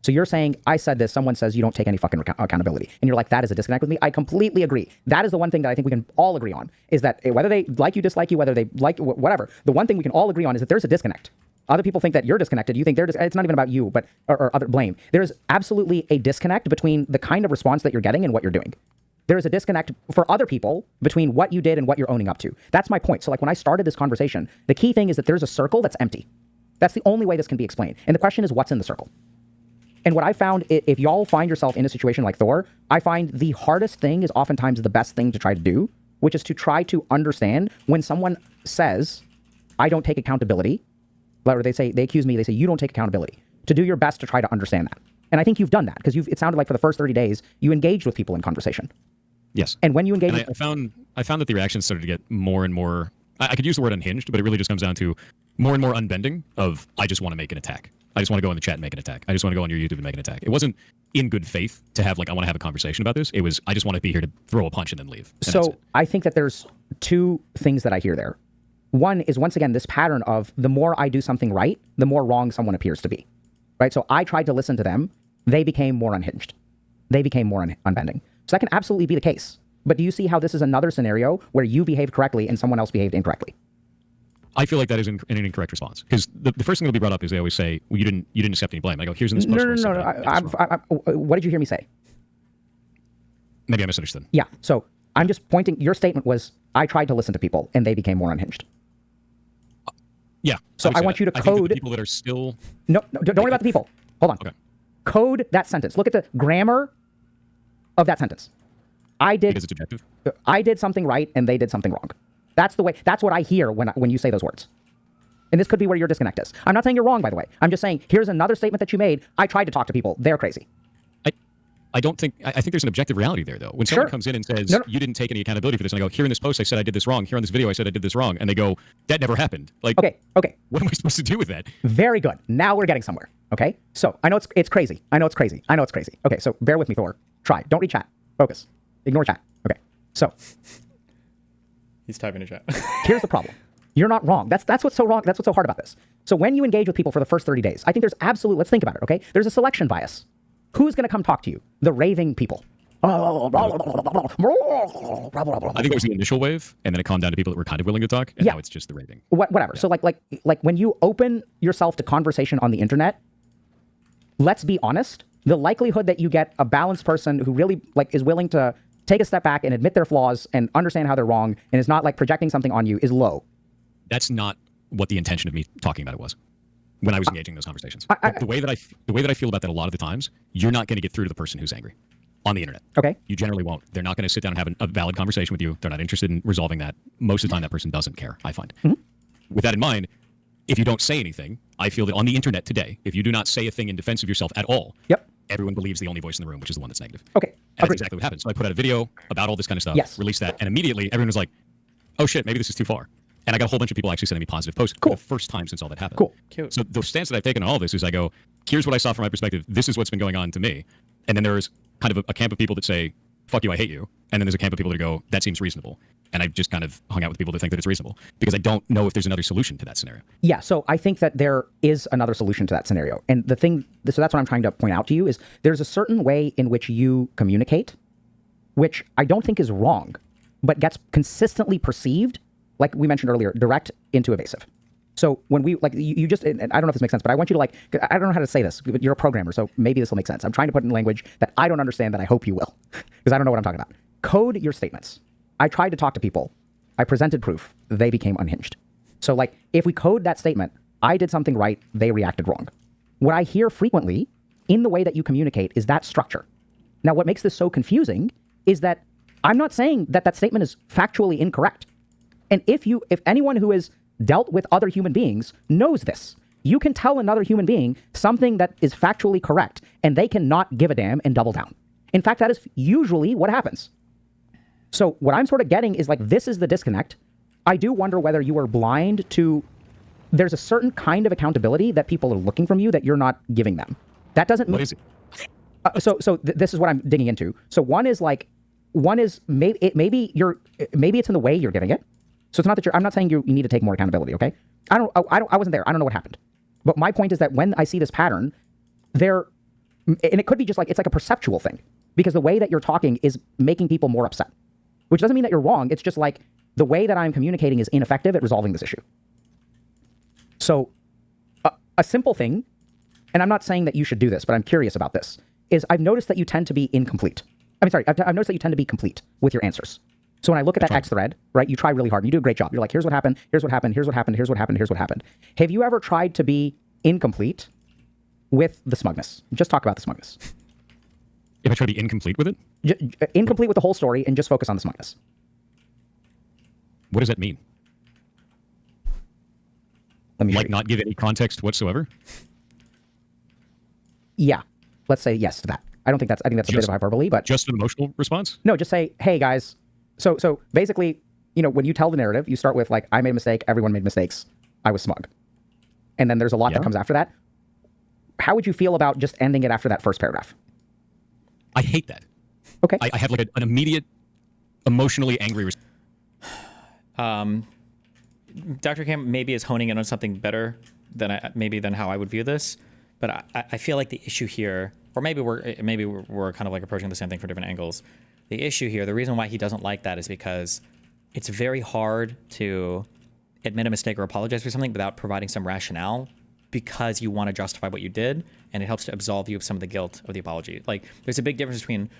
So you're saying, I said this, someone says you don't take any fucking accountability. And you're like, that is a disconnect with me. I completely agree. That is the one thing that I think we can all agree on, is that whether they like you, dislike you, whether they like whatever, the one thing we can all agree on is that there's a disconnect. Other people think that you're disconnected. You think it's not even about you, but or other blame. There's absolutely a disconnect between the kind of response that you're getting and what you're doing. There is a disconnect for other people between what you did and what you're owning up to. That's my point. So like when I started this conversation, the key thing is that there's a circle that's empty. That's the only way this can be explained. And the question is, what's in the circle? And what I found, if y'all find yourself in a situation like Thor, I find the hardest thing is oftentimes the best thing to try to do, which is to try to understand when someone says, I don't take accountability, or they accuse me, they say, you don't take accountability, to do your best to try to understand that. And I think you've done that, because it sounded like for the first 30 days, you engaged with people in conversation. Yes. And when you engage, I found that the reactions started to get more and more. I could use the word unhinged, but it really just comes down to more and more unbending of, I just want to make an attack. I just want to go in the chat and make an attack. I just want to go on your YouTube and make an attack. It wasn't in good faith to have, like, I want to have a conversation about this. It was, I just want to be here to throw a punch and then leave. And so I think that there's two things that I hear there. One is, once again, this pattern of the more I do something right, the more wrong someone appears to be. Right? So I tried to listen to them. They became more unhinged. They became more unbending. So that can absolutely be the case. But do you see how this is another scenario where you behaved correctly and someone else behaved incorrectly? I feel like that is an incorrect response, because the first thing that'll be brought up is they always say, well, you didn't accept any blame. I go, here's in this post. No. What did you hear me say? Maybe I misunderstood. Yeah. So I'm just pointing. Your statement was, I tried to listen to people and they became more unhinged. Yeah. So I want you to code. I think the people that are still. No, don't worry about the people. Hold on. Okay. Code that sentence. Look at the grammar of that sentence. Because it's objective. I did something right and they did something wrong. That's the way. That's what I hear when you say those words. And this could be where your disconnect is. I'm not saying you're wrong, by the way. I'm just saying, here's another statement that you made. I tried to talk to people. They're crazy. I don't think. I think there's an objective reality there, though. When Sure. someone comes in and says, No. "You didn't take any accountability for this," and I go, "Here in this post, I said I did this wrong. Here on this video, I said I did this wrong," and they go, "That never happened." Like, Okay. what am I supposed to do with that? Very good. Now we're getting somewhere. Okay. So I know it's crazy. I know it's crazy. Okay. So bear with me, Thor. Try. Don't read chat. Focus. Ignore chat. Okay. So He's typing in chat. here's the problem. You're not wrong. That's what's so wrong. That's what's so hard about this. So when you engage with people for the first 30 days, I think there's absolute. Let's think about it. Okay. There's a selection bias. Who's going to come talk to you? The raving people. I think it was the initial wave, and then it calmed down to people that were kind of willing to talk, and now it's just the raving. Whatever. So like when you open yourself to conversation on the internet, let's be honest, the likelihood that you get a balanced person who really like is willing to take a step back and admit their flaws and understand how they're wrong and is not like projecting something on you is low. That's not what the intention of me talking about it was when I was engaging in those conversations. The way that I feel about that a lot of the times, you're not going to get through to the person who's angry on the internet. Okay. You generally won't. They're not going to sit down and have a valid conversation with you. They're not interested in resolving that. Most of the time, that person doesn't care, I find. Mm-hmm. With that in mind, if you don't say anything, I feel that on the internet today, if you do not say a thing in defense of yourself at all, everyone believes the only voice in the room, which is the one that's negative. Okay. And that's exactly what happened. So I put out a video about all this kind of stuff, Yes. released that, and immediately everyone was like, oh shit, maybe this is too far. And I got a whole bunch of people actually sending me positive posts for the first time since all that happened. Cool. Cute. So the stance that I've taken on all this is I go, here's what I saw from my perspective. This is what's been going on to me. And then there's kind of a camp of people that say, fuck you, I hate you. And then there's a camp of people that go, that seems reasonable. And I've just kind of hung out with people that think that it's reasonable because I don't know if there's another solution to that scenario. Yeah, so I think that there is another solution to that scenario. And the thing, so that's what I'm trying to point out to you is there's a certain way in which you communicate, which I don't think is wrong, but gets consistently perceived, like we mentioned earlier, direct into evasive. So when we, like, you just, and I don't know if this makes sense, but I want you to like, I don't know how to say this, but you're a programmer, so maybe this will make sense. I'm trying to put it in language that I don't understand that I hope you will, because I don't know what I'm talking about. Code your statements. I tried to talk to people. I presented proof. They became unhinged. So like, if we code that statement, I did something right, they reacted wrong. What I hear frequently in the way that you communicate is that structure. Now, what makes this so confusing is that I'm not saying that that statement is factually incorrect. And if anyone who has dealt with other human beings knows this, you can tell another human being something that is factually correct, and they cannot give a damn and double down. In fact, that is usually what happens. So what I'm sort of getting is like, this is the disconnect. I do wonder whether you are blind to, there's a certain kind of accountability that people are looking from you that you're not giving them. That doesn't mean. What is it? This is what I'm digging into. So one is maybe it's in the way you're giving it. So it's not that I'm not saying you need to take more accountability. Okay. I wasn't there. I don't know what happened. But my point is that when I see this pattern and it could be just like, it's like a perceptual thing because the way that you're talking is making people more upset, which doesn't mean that you're wrong. It's just like the way that I'm communicating is ineffective at resolving this issue. So a simple thing, and I'm not saying that you should do this, but I'm curious about this, is I've noticed that you tend to be incomplete. I've noticed that you tend to be complete with your answers. So when I look at that X thread, right, you try really hard and you do a great job. You're like, here's what happened, here's what happened, here's what happened, here's what happened, here's what happened. Have you ever tried to be incomplete with the smugness? Just talk about the smugness. If I try to be incomplete with it? Incomplete with the whole story and just focus on the smugness. What does that mean? Let me not give any context whatsoever? Yeah. Let's say yes to that. I think that's a bit of hyperbole, but just an emotional response? No, just say, hey guys. So basically, when you tell the narrative, you start with like, I made a mistake, everyone made mistakes, I was smug. And then there's a lot that comes after that. How would you feel about just ending it after that first paragraph? I hate that. Okay. I have like an immediate, emotionally angry response. Dr. Cam maybe is honing in on something better than how I would view this, but I feel like the issue here, or maybe we're kind of like approaching the same thing from different angles. The issue here, the reason why he doesn't like that is because it's very hard to admit a mistake or apologize for something without providing some rationale because you want to justify what you did, and it helps to absolve you of some of the guilt of the apology. Like, there's a big difference between,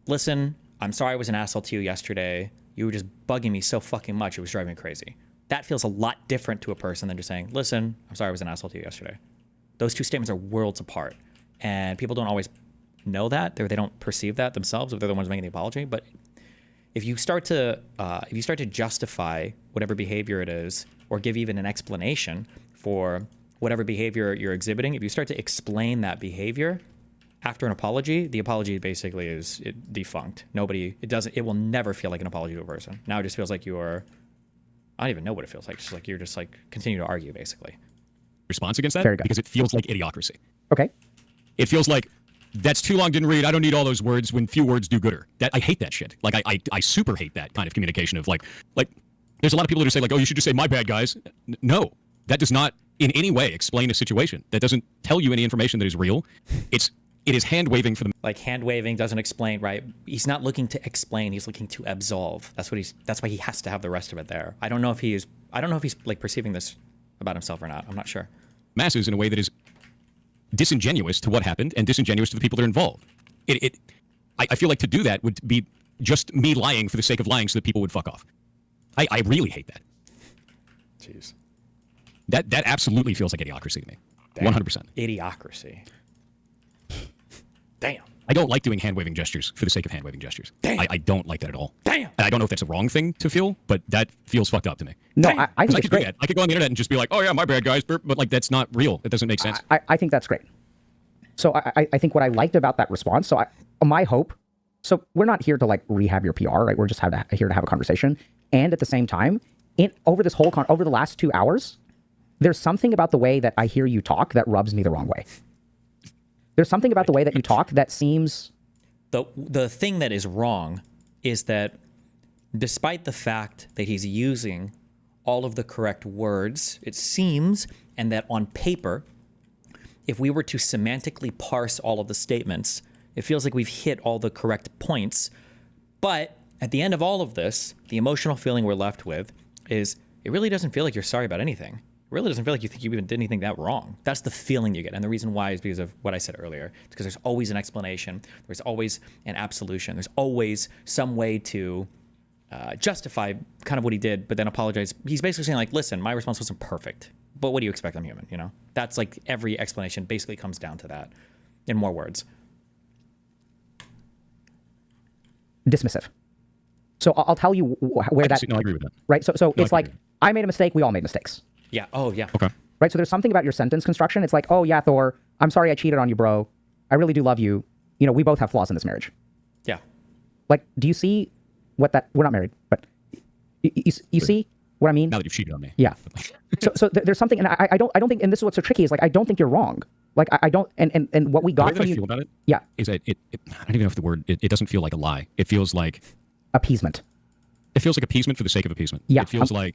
listen, I'm sorry I was an asshole to you yesterday. You were just bugging me so fucking much, it was driving me crazy. That feels a lot different to a person than just saying, listen, I'm sorry I was an asshole to you yesterday. Those two statements are worlds apart, and people don't always know that, they don't perceive that themselves if they're the ones making the apology. But if you start to justify whatever behavior it is, or give even an explanation for whatever behavior you're exhibiting, if you start to explain that behavior after an apology, the apology basically is defunct. It will never feel like an apology to a person. Now it just feels like you're, I don't even know what it feels like. Just like you're just like continue to argue basically. Response against that Very good. because it feels like idiocracy. Okay. It feels like that's too long, didn't read. I don't need all those words when few words do gooder. I hate that shit. Like I super hate that kind of communication of like there's a lot of people who say like, oh, you should just say my bad, guys. No, that does not in any way explain a situation. That doesn't tell you any information that is real. It is hand waving for the like hand waving doesn't explain, right? He's not looking to explain. He's looking to absolve. That's why he has to have the rest of it there. I don't know if he's like perceiving this about himself or not. I'm not sure. masses in a way that is disingenuous to what happened and disingenuous to the people that are involved. I feel like to do that would be just me lying for the sake of lying so that people would fuck off. I really hate that. Jeez. That absolutely feels like idiocracy to me. Damn. 100%. Idiocracy. Damn. I don't like doing hand-waving gestures for the sake of hand-waving gestures. Damn. I don't like that at all. Damn. And I don't know if that's a wrong thing to feel, but that feels fucked up to me. No, Damn. I think I it's could do great. that. I could go on the internet and just be like, oh yeah, my bad, guys. But like, that's not real. It doesn't make sense. I think that's great. So I think what I liked about that response, my hope, so we're not here to like rehab your PR, right? We're just here to have a conversation. And at the same time, over the last 2 hours, there's something about the way that I hear you talk that rubs me the wrong way. There's something about the way that you talk that seems... The thing that is wrong is that despite the fact that he's using all of the correct words, it seems, and that on paper, if we were to semantically parse all of the statements, it feels like we've hit all the correct points. But at the end of all of this, the emotional feeling we're left with is it really doesn't feel like you're sorry about anything. It really doesn't feel like you think you even did anything that wrong. That's the feeling you get. And the reason why is because of what I said earlier. It's because there's always an explanation. There's always an absolution. There's always some way to justify kind of what he did, but then apologize. He's basically saying like, listen, my response wasn't perfect, but what do you expect? I'm human, you know? That's like every explanation basically comes down to that in more words. dismissive. So I'll tell you where that... No, I agree with that. Right? So it's like, I made a mistake, we all made mistakes. Yeah. Oh, yeah. Okay. Right? So there's something about your sentence construction. It's like, oh yeah, Thor, I'm sorry I cheated on you, bro. I really do love you. You know, we both have flaws in this marriage. Yeah. Like, do you see what that... We're not married, but you see what I mean? Now that you've cheated on me. Yeah. so there's something, and I don't think, and this is what's so tricky, is like, I don't think you're wrong. Like, I don't, and what we got The way from that I you... feel about it Yeah. is that I don't even know if the word, it doesn't feel like a lie. It feels like... Appeasement. It feels like appeasement for the sake of appeasement. Yeah. It feels like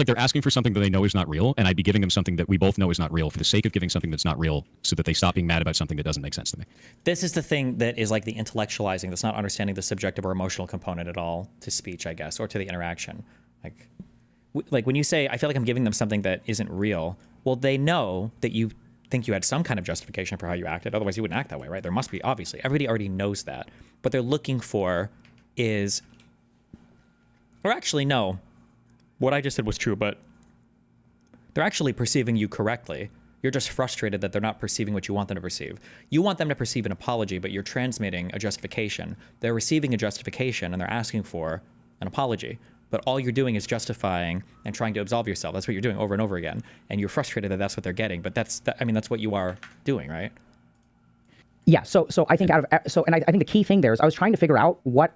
they're asking for something that they know is not real, and I'd be giving them something that we both know is not real for the sake of giving something that's not real so that they stop being mad about something that doesn't make sense to me. This is the thing that is like the intellectualizing, that's not understanding the subjective or emotional component at all to speech, I guess, or to the interaction. Like when you say, I feel like I'm giving them something that isn't real, well, they know that you think you had some kind of justification for how you acted. Otherwise, you wouldn't act that way, right? There must be, obviously. Everybody already knows that. What they're looking for is... Or actually, no. What I just said was true, but they're actually perceiving you correctly. You're just frustrated that they're not perceiving what you want them to perceive. You want them to perceive an apology, but you're transmitting a justification. They're receiving a justification, and they're asking for an apology. But all you're doing is justifying and trying to absolve yourself. That's what you're doing over and over again. And you're frustrated that that's what they're getting. But that's what you are doing, right? Yeah. So I think I think the key thing there is I was trying to figure out what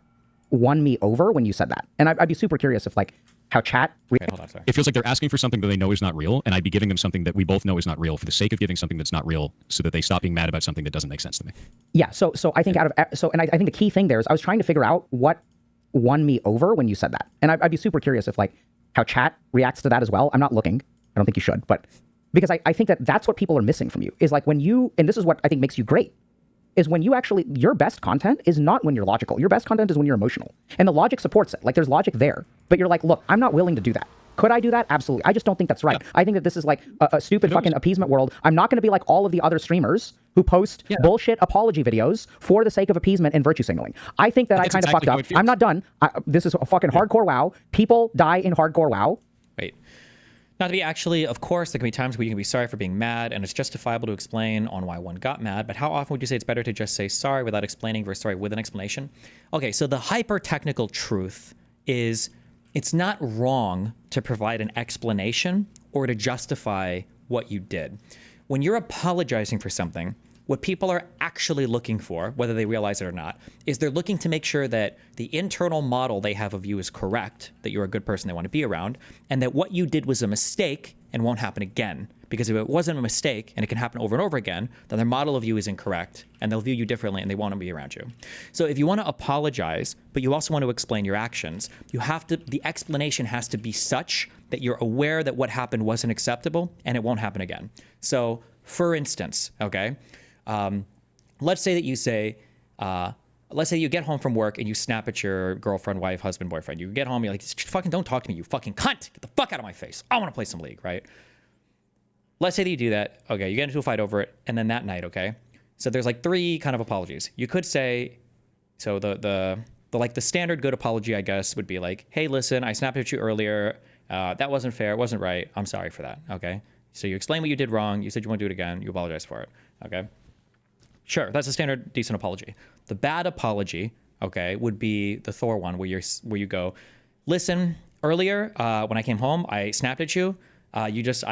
won me over when you said that. And I'd be super curious if like how chat... Wait, hold on, sorry. It feels like they're asking for something that they know is not real, and I'd be giving them something that we both know is not real for the sake of giving something that's not real so that they stop being mad about something that doesn't make sense to me. Yeah. So I think I think the key thing there is I was trying to figure out what won me over when you said that. And I'd be super curious if like how chat reacts to that as well. I'm not looking. I don't think you should, but because I think that that's what people are missing from you is like when you, and this is what I think makes you great, is when you actually, your best content is not when you're logical. Your best content is when you're emotional. And the logic supports it. Like there's logic there. But you're like, look, I'm not willing to do that. Could I do that? Absolutely. I just don't think that's right. Yeah. I think that this is like a stupid fucking appeasement world. I'm not going to be like all of the other streamers who post bullshit apology videos for the sake of appeasement and virtue signaling. I think that I kind of fucked up. I'm not done. This is a fucking hardcore WoW. People die in hardcore WoW. Wait. Not to be actually, of course, there can be times where you can be sorry for being mad, and it's justifiable to explain on why one got mad, but how often would you say it's better to just say sorry without explaining versus sorry with an explanation? Okay, so the hyper-technical truth is it's not wrong to provide an explanation or to justify what you did. When you're apologizing for something, what people are actually looking for, whether they realize it or not, is they're looking to make sure that the internal model they have of you is correct, that you're a good person they want to be around, and that what you did was a mistake and won't happen again. Because if it wasn't a mistake and it can happen over and over again, then their model of you is incorrect and they'll view you differently and they won't be around you. So if you want to apologize, but you also want to explain your actions, the explanation has to be such that you're aware that what happened wasn't acceptable and it won't happen again. So for instance, okay, let's say that you say, let's say you get home from work and you snap at your girlfriend, wife, husband, boyfriend. You get home, you're like, fucking don't talk to me, you fucking cunt. Get the fuck out of my face. I want to play some League, right? Let's say that you do that. Okay, you get into a fight over it. And then that night, okay? So there's like 3 kind of apologies. You could say, so the standard good apology, I guess, would be like, hey, listen, I snapped at you earlier. That wasn't fair. It wasn't right. I'm sorry for that, okay? So you explain what you did wrong. You said you won't do it again. You apologize for it, okay? Sure, that's a standard decent apology. The bad apology, okay, would be the Thor one where you go, listen, earlier when I came home, I snapped at you. I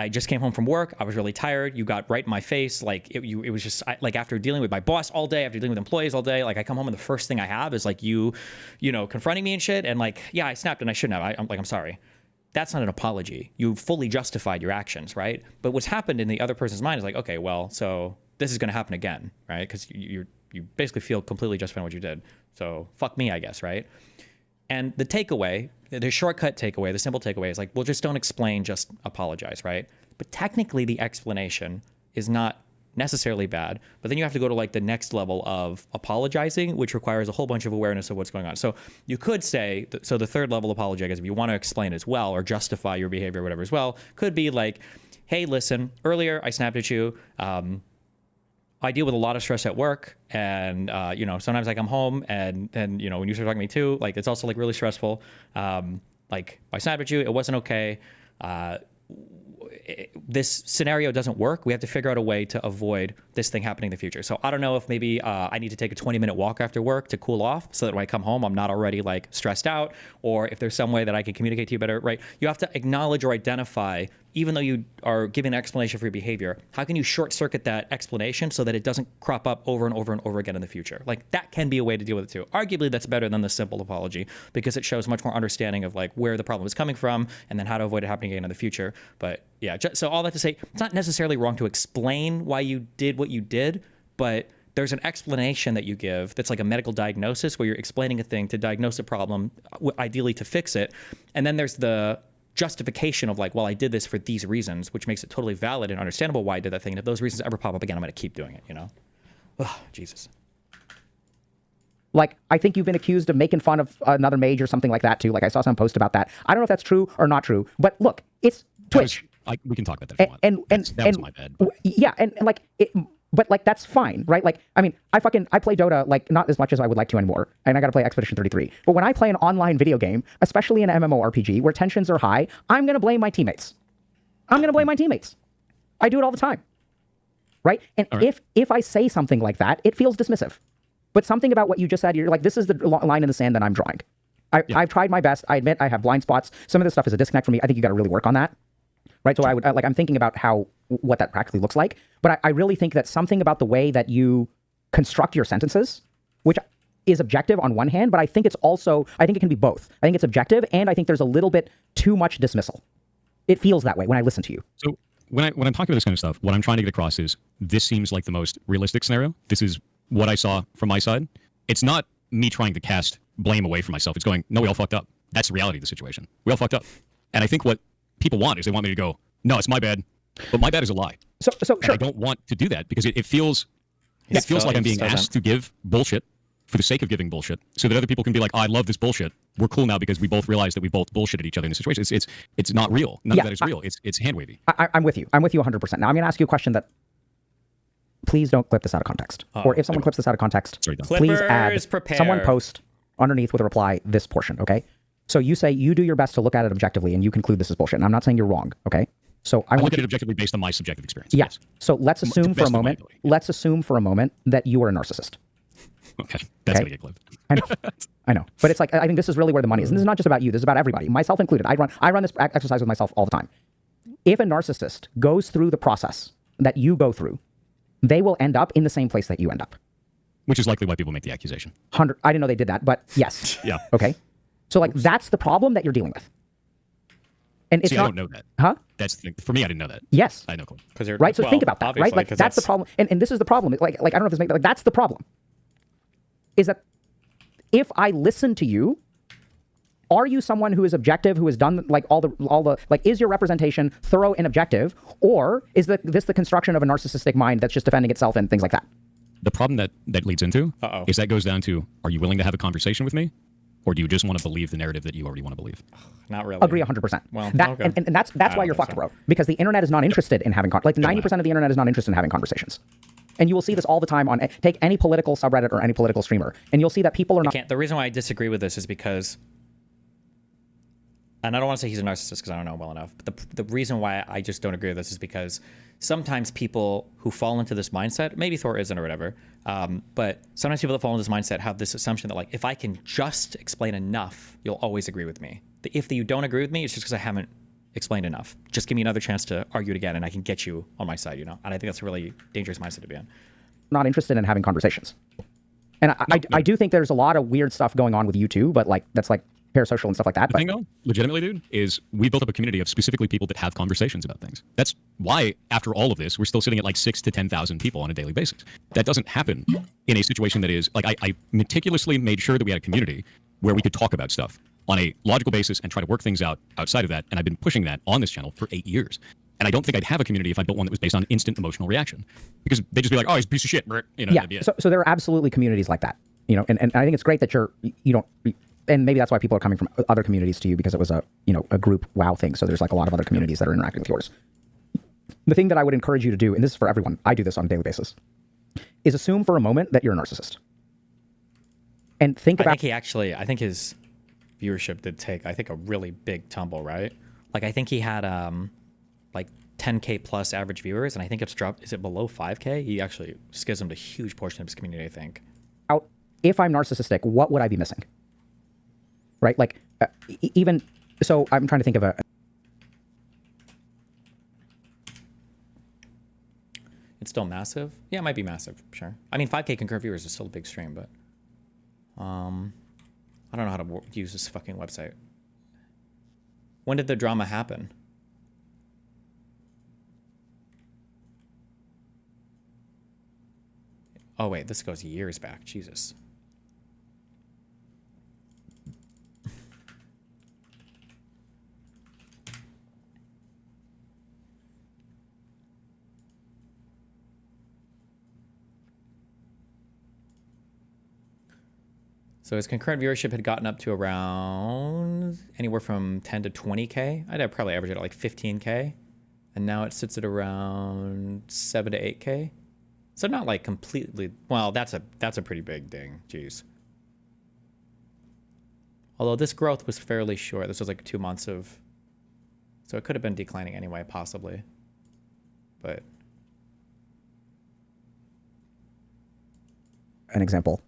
just came home from work. I was really tired. You got right in my face. Like it was just like after dealing with my boss all day, after dealing with employees all day, like I come home and the first thing I have is like you confronting me and shit. And like, yeah, I snapped and I shouldn't have. I'm sorry. That's not an apology. You fully justified your actions, right? But what's happened in the other person's mind is like, okay, well, so this is going to happen again, right? Because you basically feel completely justified in what you did. So fuck me, I guess, right? And the takeaway, the shortcut takeaway, the simple takeaway is like, well, just don't explain, just apologize, right? But technically the explanation is not necessarily bad, but then you have to go to like the next level of apologizing, which requires a whole bunch of awareness of what's going on. So you could say, so the third level apology, I guess, if you want to explain as well or justify your behavior or whatever as well, could be like, hey, listen, earlier I snapped at you. I deal with a lot of stress at work, and sometimes I come home and when you start talking to me too, like it's also like really stressful. Like I snapped at you, it wasn't okay. This scenario doesn't work. We have to figure out a way to avoid this thing happening in the future. So I don't know if maybe I need to take a 20-minute walk after work to cool off so that when I come home, I'm not already like stressed out, or if there's some way that I can communicate to you better, right? You have to acknowledge or identify, even though you are giving an explanation for your behavior, how can you short circuit that explanation so that it doesn't crop up over and over and over again in the future? Like that can be a way to deal with it too. Arguably that's better than the simple apology because it shows much more understanding of like where the problem is coming from and then how to avoid it happening again in the future. But yeah, so all that to say, it's not necessarily wrong to explain why you did what you did, but there's an explanation that you give that's like a medical diagnosis where you're explaining a thing to diagnose a problem, ideally to fix it. And then there's the justification of like, well, I did this for these reasons, which makes it totally valid and understandable why I did that thing. And if those reasons ever pop up again, I'm going to keep doing it, Oh, Jesus. Like, I think you've been accused of making fun of another mage or something like that too. Like I saw some post about that. I don't know if that's true or not true, but look, it's Twitch. We can talk about that if you want. That was my bad. Yeah, and like but like that's fine, right? Like, I mean, I play Dota like not as much as I would like to anymore, and I got to play Expedition 33. But when I play an online video game, especially an MMORPG where tensions are high, I'm gonna blame my teammates. I do it all the time, right? And if I say something like that, it feels dismissive. But something about what you just said, you're like, this is the line in the sand that I'm drawing. I've tried my best. I admit I have blind spots. Some of this stuff is a disconnect for me. I think you got to really work on that. Right. So I would I'm thinking about what that practically looks like. But I really think that something about the way that you construct your sentences, which is objective on one hand, but I think it can be both. I think it's objective, and I think there's a little bit too much dismissal. It feels that way when I listen to you. So when I'm talking about this kind of stuff, what I'm trying to get across is this seems like the most realistic scenario. This is what I saw from my side. It's not me trying to cast blame away from myself. It's going, no, we all fucked up. That's the reality of the situation. We all fucked up. And I think what people want is they want me to go, no, it's my bad. But my bad is a lie. So sure. I don't want to do that because it feels like I'm being asked to give bullshit for the sake of giving bullshit so that other people can be like, oh, I love this bullshit. We're cool now because we both realize that we both bullshitted each other in this situation. It's not real. None of that is real. It's hand wavy. I'm with you. I'm with you 100%. Now I'm going to ask you a question that please don't clip this out of context. Or if someone clips this out of context, please add someone post underneath with a reply this portion, okay? So you say you do your best to look at it objectively and you conclude this is bullshit. And I'm not saying you're wrong, okay? So I look at it objectively based on my subjective experience. Yes. So let's assume for a moment that you are a narcissist. Okay. That's going to get clipped. I know. But it's like, I think this is really where the money is. And this is not just about you. This is about everybody, myself included. I run this exercise with myself all the time. If a narcissist goes through the process that you go through they will end up in the same place that you end up. Which is likely why people make the accusation. I didn't know they did that, but yes. Yeah. Okay. So like that's the problem that you're dealing with. And it's See, not, I don't know that. Huh? That's the thing. For me, I didn't know that. Yes. I know. Because you're right. So well, think about that. Right. obviously, Like 'cause that's the problem. And this is the problem. Like I don't know if this makes like that's the problem. Is that if I listen to you, are you someone who is objective, who has done like all the like is your representation thorough and objective, or is this the construction of a narcissistic mind that's just defending itself and things like that? The problem that leads into is that goes down to, are you willing to have a conversation with me? Or do you just want to believe the narrative that you already want to believe? Not really. Agree 100%. Well, that, okay. and that's why you're fucked, bro. Because the internet is not interested in having like 90% of the internet is not interested in having conversations. And you will see this all the time on take any political subreddit or any political streamer, and you'll see that people are not. The reason why I disagree with this is because, and I don't want to say he's a narcissist because I don't know him well enough, but the reason why I just don't agree with this is because sometimes people who fall into this mindset, maybe Thor isn't or whatever, but sometimes people that fall into this mindset have this assumption that like, if I can just explain enough, you'll always agree with me. If you don't agree with me, it's just because I haven't explained enough. Just give me another chance to argue it again and I can get you on my side, you know? And I think that's a really dangerous mindset to be in. Not interested in having conversations. And I do think there's a lot of weird stuff going on with you too, but like, that's like parasocial and stuff like that. The thing though, legitimately, dude, is we built up a community of specifically people that have conversations about things. That's why, after all of this, we're still sitting at like 6,000 to 10,000 people on a daily basis. That doesn't happen in a situation that is, like, I meticulously made sure that we had a community where we could talk about stuff on a logical basis and try to work things out outside of that. And I've been pushing that on this channel for 8 years. And I don't think I'd have a community if I built one that was based on instant emotional reaction. Because they'd just be like, oh, he's a piece of shit. You know, yeah, so there are absolutely communities like that. You know, and I think it's great that you don't, and maybe that's why people are coming from other communities to you, because it was a group WoW thing. So there's like a lot of other communities that are interacting with yours. The thing that I would encourage you to do, and this is for everyone, I do this on a daily basis, is assume for a moment that you're a narcissist. And think about... I think his viewership did take, a really big tumble, right? Like, I think he had, like 10K plus average viewers, and I think it's dropped, is it below 5K? He actually schismed a huge portion of his community, I think. If I'm narcissistic, what would I be missing? Right? Like, even, so I'm trying to think of a... It's still massive? Yeah, it might be massive, sure. I mean, 5K concurrent viewers is still a big stream, but... I don't know how to use this fucking website. When did the drama happen? Oh, wait, this goes years back. Jesus. So his concurrent viewership had gotten up to around anywhere from 10 to 20K. I'd have probably averaged at like 15K. And now it sits at around 7 to 8K. So not like completely, well, that's a pretty big ding, jeez. Although this growth was fairly short. This was like 2 months of, so it could have been declining anyway, possibly. But. An example.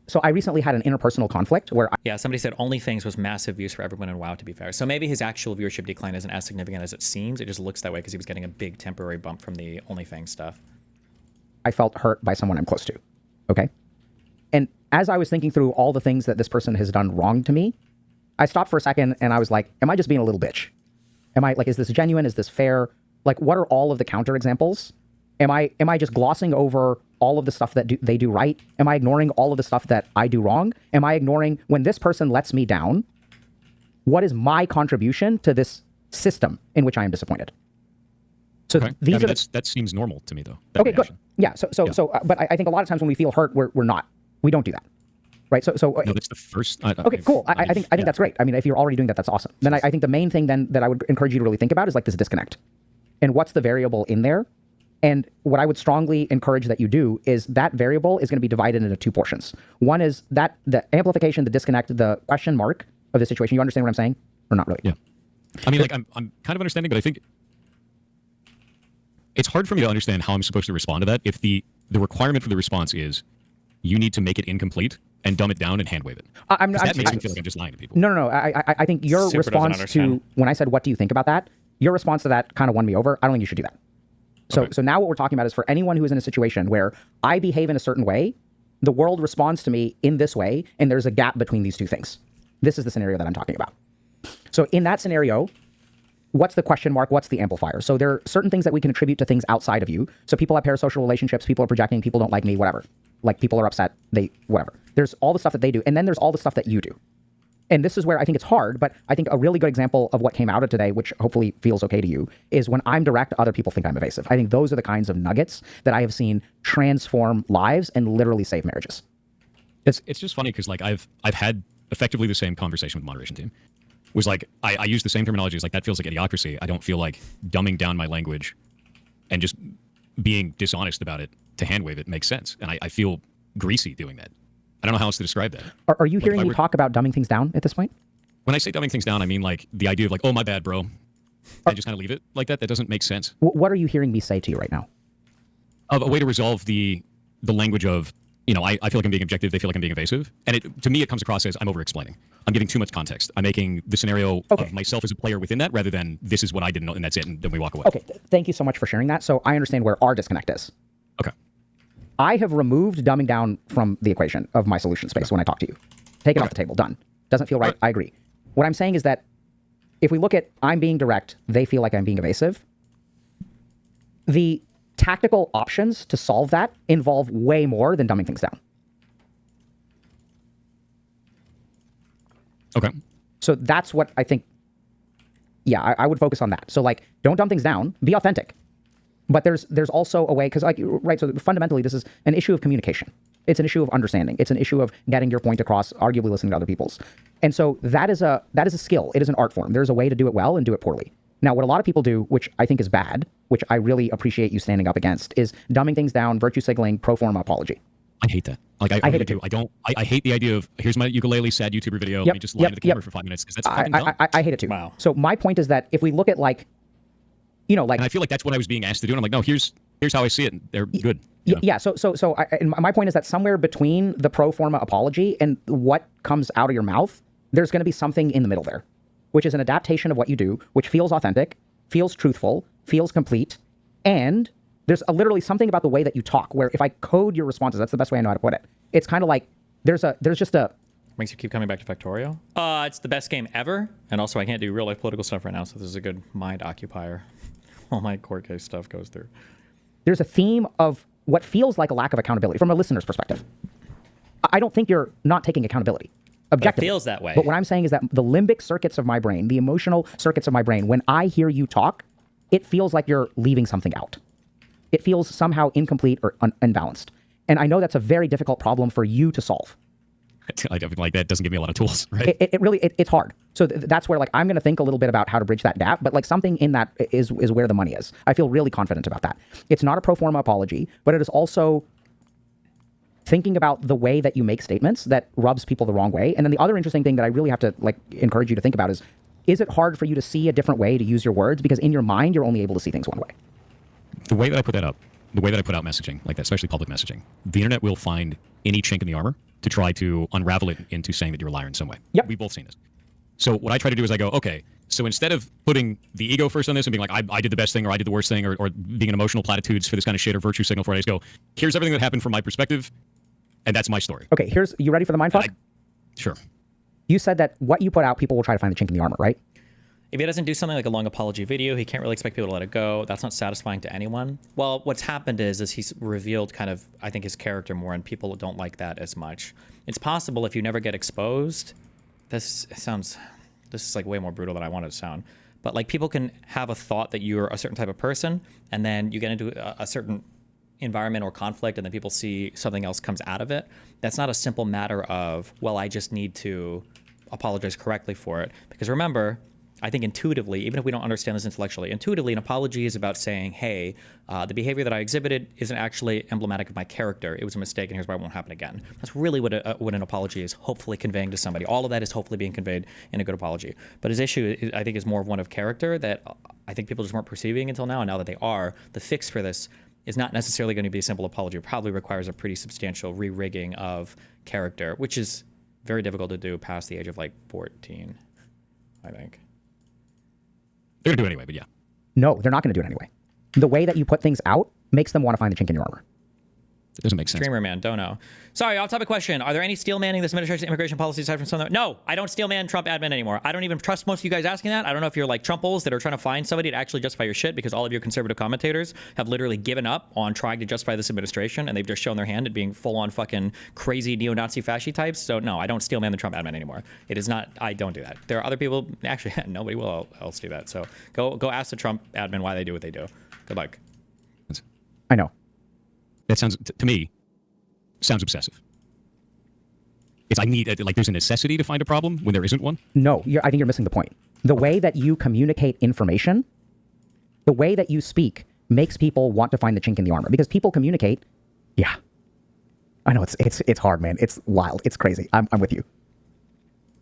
So I recently had an interpersonal conflict where... Yeah, somebody said OnlyFans was massive views for everyone in WoW, to be fair. So maybe his actual viewership decline isn't as significant as it seems. It just looks that way because he was getting a big temporary bump from the OnlyFans stuff. I felt hurt by someone I'm close to. Okay? And as I was thinking through all the things that this person has done wrong to me, I stopped for a second and I was like, am I just being a little bitch? Am I, like, is this genuine? Is this fair? Like, what are all of the counterexamples? Am I just glossing over all of the stuff that they do right? Am I ignoring all of the stuff that I do wrong? Am I ignoring when this person lets me down? What is my contribution to this system in which I am disappointed? So okay. these are that seems normal to me, though. Okay, reaction. Good. Yeah. So, but I think a lot of times when we feel hurt, we're not. We don't do that, right? So no, that's the first. Okay, cool. I think that's great. I mean, if you're already doing that, that's awesome. Then I think the main thing then that I would encourage you to really think about is like this disconnect, and what's the variable in there. And what I would strongly encourage that you do is that variable is going to be divided into 2 portions. One is that the amplification, the disconnect, the question mark of the situation. You understand what I'm saying, or not really? Yeah. I mean, like I'm kind of understanding, but I think it's hard for me to understand how I'm supposed to respond to that if the requirement for the response is you need to make it incomplete and dumb it down and hand wave it. That makes me feel like I'm just lying to people. No. I think your response to when I said, "What do you think about that?" Your response to that kind of won me over. I don't think you should do that. So now what we're talking about is for anyone who is in a situation where I behave in a certain way, the world responds to me in this way, and there's a gap between these two things. This is the scenario that I'm talking about. So in that scenario, what's the question mark? What's the amplifier? So there are certain things that we can attribute to things outside of you. So people have parasocial relationships, people are projecting, people don't like me, whatever. Like people are upset, whatever. There's all the stuff that they do, and then there's all the stuff that you do. And this is where I think it's hard, but I think a really good example of what came out of today, which hopefully feels okay to you, is when I'm direct, other people think I'm evasive. I think those are the kinds of nuggets that I have seen transform lives and literally save marriages. It's just funny because like I've had effectively the same conversation with the moderation team. It was like I use the same terminologies, like that feels like idiocracy. I don't feel like dumbing down my language and just being dishonest about it to hand wave it makes sense. And I feel greasy doing that. I don't know how else to describe that. Are you hearing me talk about dumbing things down at this point? When I say dumbing things down, I mean like the idea of like, oh, my bad, bro. And just kind of leave it like that. That doesn't make sense. What are you hearing me say to you right now? Of a way to resolve the language of, you know, I feel like I'm being objective. They feel like I'm being evasive. And to me, it comes across as I'm over-explaining. I'm giving too much context. I'm making the scenario of myself as a player within that rather than this is what I didn't know and that's it and then we walk away. Okay, thank you so much for sharing that. So I understand where our disconnect is. Okay. I have removed dumbing down from the equation of my solution space when I talk to you. Take it off the table. Done. Doesn't feel right. I agree. What I'm saying is that if we look at I'm being direct, they feel like I'm being evasive. The tactical options to solve that involve way more than dumbing things down. Okay. So that's what I think. Yeah, I would focus on that. So like, don't dumb things down. Be authentic. But there's also a way, because like, right, so fundamentally this is an issue of communication. It's an issue of understanding. It's an issue of getting your point across, arguably listening to other people's. And so that is a skill. It is an art form. There's a way to do it well and do it poorly. Now, what a lot of people do, which I think is bad, which I really appreciate you standing up against, is dumbing things down, virtue signaling, pro forma apology. I hate that. Like I hate it too. I hate the idea of here's my ukulele sad YouTuber video. Let me just lie to the camera for 5 minutes because that's fucking dumb. I hate it too. Wow. So my point is that if we look at like, you know, like, and I feel like that's what I was being asked to do, and I'm like, no, here's how I see it. And they're good. Yeah. So and my point is that somewhere between the pro forma apology and what comes out of your mouth, there's going to be something in the middle there, which is an adaptation of what you do, which feels authentic, feels truthful, feels complete, and there's literally something about the way that you talk where if I code your responses, that's the best way I know how to put it. It's kind of like there's just a makes you keep coming back to Factorio. It's the best game ever, and also I can't do real life political stuff right now, so this is a good mind occupier. All my court case stuff goes through. There's a theme of what feels like a lack of accountability from a listener's perspective. I don't think you're not taking accountability. Objectively. It feels that way. But what I'm saying is that the limbic circuits of my brain, the emotional circuits of my brain, when I hear you talk, it feels like you're leaving something out. It feels somehow incomplete or unbalanced. And I know that's a very difficult problem for you to solve. Like that doesn't give me a lot of tools, right? It's hard. So that's where like I'm going to think a little bit about how to bridge that gap, but like something in that is where the money is. I feel really confident about that. It's not a pro forma apology, but it is also thinking about the way that you make statements that rubs people the wrong way. And then the other interesting thing that I really have to like encourage you to think about is it hard for you to see a different way to use your words? Because in your mind, you're only able to see things one way. The way that I put that up, the way that I put out messaging like that, especially public messaging, the internet will find any chink in the armor to try to unravel it into saying that you're a liar in some way. Yep. We've both seen this. So what I try to do is I go, okay, so instead of putting the ego first on this and being like, I did the best thing or I did the worst thing or being an emotional platitudes for this kind of shit or virtue signal for it, I just go, here's everything that happened from my perspective, and that's my story. Okay, you ready for the mindfuck? Sure. You said that what you put out, people will try to find the chink in the armor, right? If he doesn't do something like a long apology video, he can't really expect people to let it go. That's not satisfying to anyone. Well, what's happened is he's revealed kind of, I think, his character more, and people don't like that as much. It's possible if you never get exposed, this is like way more brutal than I wanted to sound, but like people can have a thought that you're a certain type of person, and then you get into a certain environment or conflict, and then people see something else comes out of it. That's not a simple matter of, well, I just need to apologize correctly for it. Because remember, I think intuitively, even if we don't understand this intellectually, intuitively an apology is about saying, hey, the behavior that I exhibited isn't actually emblematic of my character. It was a mistake, and here's why it won't happen again. That's really what an apology is hopefully conveying to somebody. All of that is hopefully being conveyed in a good apology. But his issue, I think, is more of one of character that I think people just weren't perceiving until now, and now that they are, the fix for this is not necessarily going to be a simple apology. It probably requires a pretty substantial re-rigging of character, which is very difficult to do past the age of like 14, I think. They're going to do it anyway, but yeah. No, they're not going to do it anyway. The way that you put things out makes them want to find the chink in your armor. It doesn't make sense. Streamer man, don't know. Sorry, off-topic question. Are there any steel manning this administration's immigration policy aside from some? No, I don't steel man Trump admin anymore. I don't even trust most of you guys asking that. I don't know if you're like Trumples that are trying to find somebody to actually justify your shit, because all of your conservative commentators have literally given up on trying to justify this administration, and they've just shown their hand at being full-on fucking crazy neo-Nazi fasci types. So no, I don't steel man the Trump admin anymore. It is not. I don't do that. There are other people. Actually, nobody will else do that. So go ask the Trump admin why they do what they do. Good luck. I know. That sounds to me. Sounds obsessive. It's I need like there's a necessity to find a problem when there isn't one. No, I think you're missing the point. The way that you communicate information, the way that you speak, makes people want to find the chink in the armor, because people communicate. Yeah, I know it's hard, man. It's wild. It's crazy. I'm with you.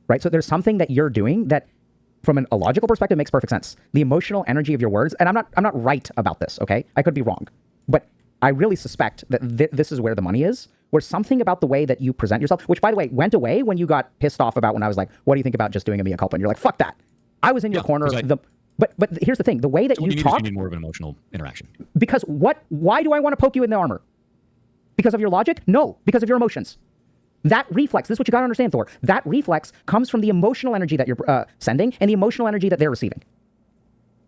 Right. So there's something that you're doing that, from a logical perspective, makes perfect sense. The emotional energy of your words, and I'm not right about this. Okay, I could be wrong, but I really suspect that this is where the money is. Where something about the way that you present yourself, which, by the way, went away when you got pissed off about when I was like, what do you think about just doing a mea culpa? And you're like, fuck that. I was in your corner. But here's the thing. The way that you talk. You need more of an emotional interaction. Because why do I want to poke you in the armor? Because of your logic? No, because of your emotions. That reflex, this is what you got to understand, Thor. That reflex comes from the emotional energy that you're sending and the emotional energy that they're receiving.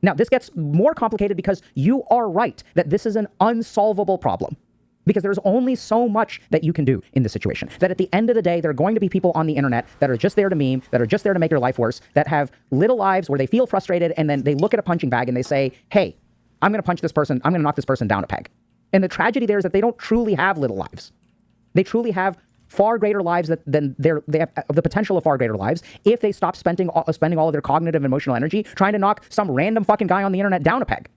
Now, this gets more complicated because you are right that this is an unsolvable problem. Because there's only so much that you can do in this situation. That at the end of the day, there are going to be people on the internet that are just there to meme, that are just there to make your life worse, that have little lives where they feel frustrated, and then they look at a punching bag and they say, hey, I'm going to punch this person, I'm going to knock this person down a peg. And the tragedy there is that they don't truly have little lives. They truly have far greater lives than they have the potential of far greater lives if they stop spending all of their cognitive and emotional energy trying to knock some random fucking guy on the internet down a peg.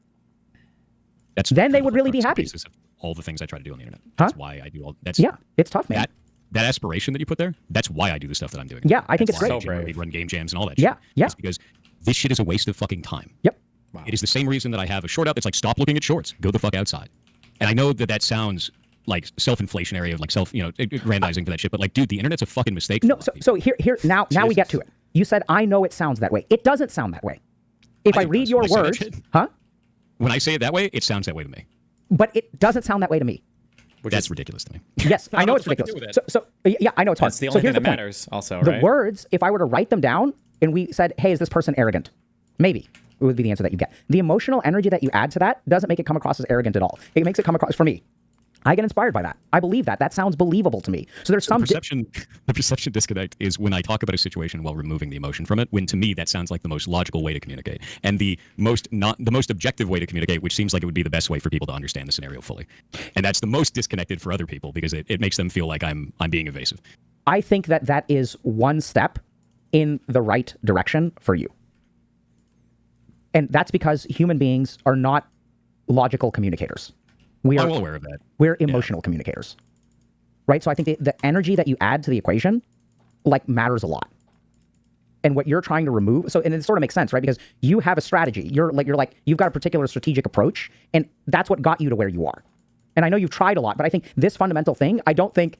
Then they would really be happy. All the things I try to do on the internet. That's why I do all. That's yeah, it's tough, man. That aspiration that you put there. That's why I do the stuff that I'm doing. Yeah, I think it's great. So brave. Run game jams and all that. Yeah, shit. yeah. It's because this shit is a waste of fucking time. Yep. Wow. It is the same reason that I have a short out that's like, stop looking at shorts. Go the fuck outside. And I know that sounds like self-inflationary of like aggrandizing for that shit. But like, dude, the internet's a fucking mistake. No. So here now we get to it. You said I know it sounds that way. It doesn't sound that way. If I read your words, huh? When I say it that way, it sounds that way to me. But it doesn't sound that way to me. That's ridiculous to me. Yes, I know it's ridiculous. So yeah, I know it's hard. That's the only thing that matters also, right? The words, if I were to write them down and we said, hey, is this person arrogant? Maybe it would be the answer that you get. The emotional energy that you add to that doesn't make it come across as arrogant at all. It makes it come across, for me, I get inspired by that. I believe that. That sounds believable to me. So there's some the perception disconnect is when I talk about a situation while removing the emotion from it, when to me that sounds like the most logical way to communicate. And the most objective way to communicate, which seems like it would be the best way for people to understand the scenario fully. And that's the most disconnected for other people because it makes them feel like I'm being evasive. I think that is one step in the right direction for you. And that's because human beings are not logical communicators. I'm well aware of that. We're emotional communicators, right? So I think the energy that you add to the equation, like, matters a lot. And what you're trying to remove, and it sort of makes sense, right? Because you have a strategy. You've got a particular strategic approach, and that's what got you to where you are. And I know you've tried a lot, but I think this fundamental thing, I don't think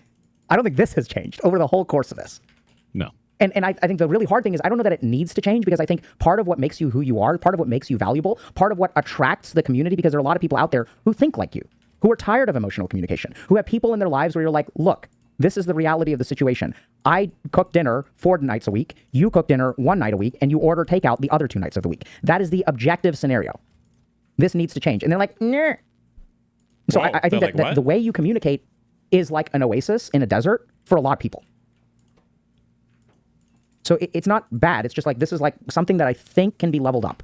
this has changed over the whole course of this. No. And I think the really hard thing is I don't know that it needs to change, because I think part of what makes you who you are, part of what makes you valuable, part of what attracts the community, because there are a lot of people out there who think like you, who are tired of emotional communication, who have people in their lives where you're like, look, this is the reality of the situation. I cook dinner 4 nights a week, you cook dinner 1 night a week, and you order takeout the other 2 nights of the week. That is the objective scenario. This needs to change. And they're like, nah. So I think that the way you communicate is like an oasis in a desert for a lot of people. So it's not bad. It's just like, this is like something that I think can be leveled up.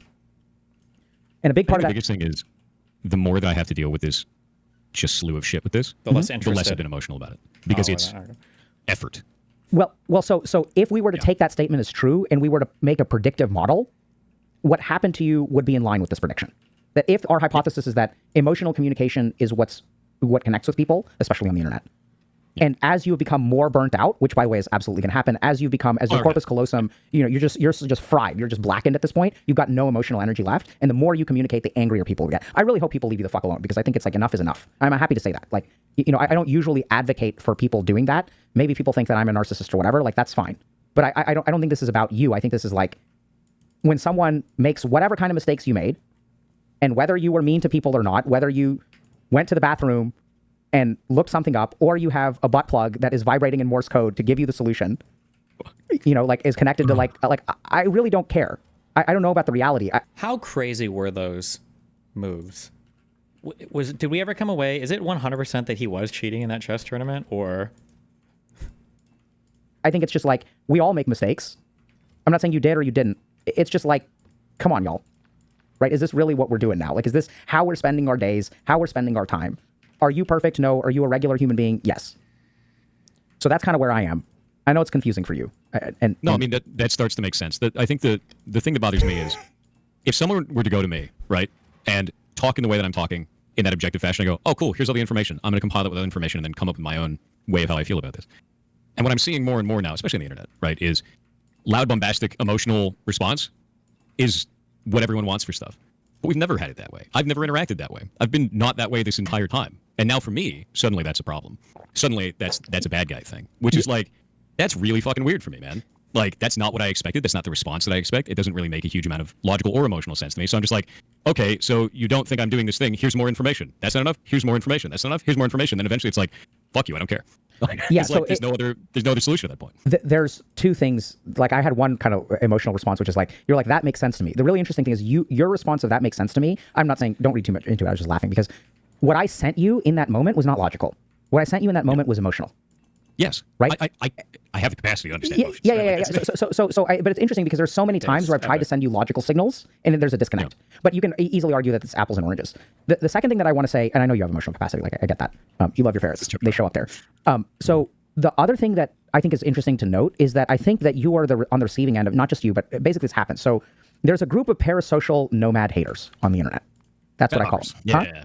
And a big part of that. The biggest thing is the more that I have to deal with this just slew of shit with this, the less I've been emotional about it, because it's effort. Well, so if we were to take that statement as true and we were to make a predictive model, what happened to you would be in line with this prediction. That if our hypothesis is that emotional communication is what connects with people, especially on the internet. Yeah. And as you become more burnt out, which by the way is absolutely going to happen, as your corpus callosum, you're just fried. You're just blackened at this point. You've got no emotional energy left. And the more you communicate, the angrier people get. I really hope people leave you the fuck alone, because I think it's like enough is enough. I'm happy to say that. Like, I don't usually advocate for people doing that. Maybe people think that I'm a narcissist or whatever. Like, that's fine. But I don't think this is about you. I think this is like when someone makes whatever kind of mistakes you made, And whether you were mean to people or not, whether you went to the bathroom and looked something up, or you have a butt plug that is vibrating in Morse code to give you the solution, you know, like is connected to like I really don't care. I don't know about the reality. How crazy were those moves? Did we ever come away? Is it 100% that he was cheating in that chess tournament, or? I think it's just like, we all make mistakes. I'm not saying you did or you didn't. It's just like, come on, y'all. Right? Is this really what we're doing now? Like, is this how we're spending our days, how we're spending our time? Are you perfect? No. Are you a regular human being? Yes. So that's kind of where I am. I know it's confusing for you. I mean, that starts to make sense. I think the thing that bothers me is if someone were to go to me, right, and talk in the way that I'm talking in that objective fashion, I go, oh, cool, here's all the information. I'm going to compile it with that information and then come up with my own way of how I feel about this. And what I'm seeing more and more now, especially on the internet, right, is loud, bombastic, emotional response is what everyone wants for stuff. But we've never had it that way. I've never interacted that way. I've been not that way this entire time. And now for me, suddenly that's a problem. Suddenly that's a bad guy thing, which is like, that's really fucking weird for me, man. Like, that's not what I expected. That's not the response that I expect. It doesn't really make a huge amount of logical or emotional sense to me. So I'm just like, okay, so you don't think I'm doing this thing. Here's more information. That's not enough. Here's more information. That's not enough. Here's more information. Then eventually it's like, fuck you, I don't care. Like, yeah, it's so like there's no other solution at that point. There's two things. Like, I had one kind of emotional response, which is like, you're like, that makes sense to me. The really interesting thing is your response of that makes sense to me. I'm not saying, don't read too much into it. I was just laughing because what I sent you in that moment was not logical. What I sent you in that moment was emotional. Yes. Right? I have the capacity to understand emotions. Yeah. But it's interesting because there's so many times where I've tried to send you logical signals and then there's a disconnect. Yeah. But you can easily argue that it's apples and oranges. The second thing that I want to say, and I know you have emotional capacity, like I get that. You love your ferrets. They show up there. So the other thing that I think is interesting to note is that I think that you are on the receiving end of, not just you, but basically this happens. So there's a group of parasocial nomad haters on the internet. That's what I call them. Yeah.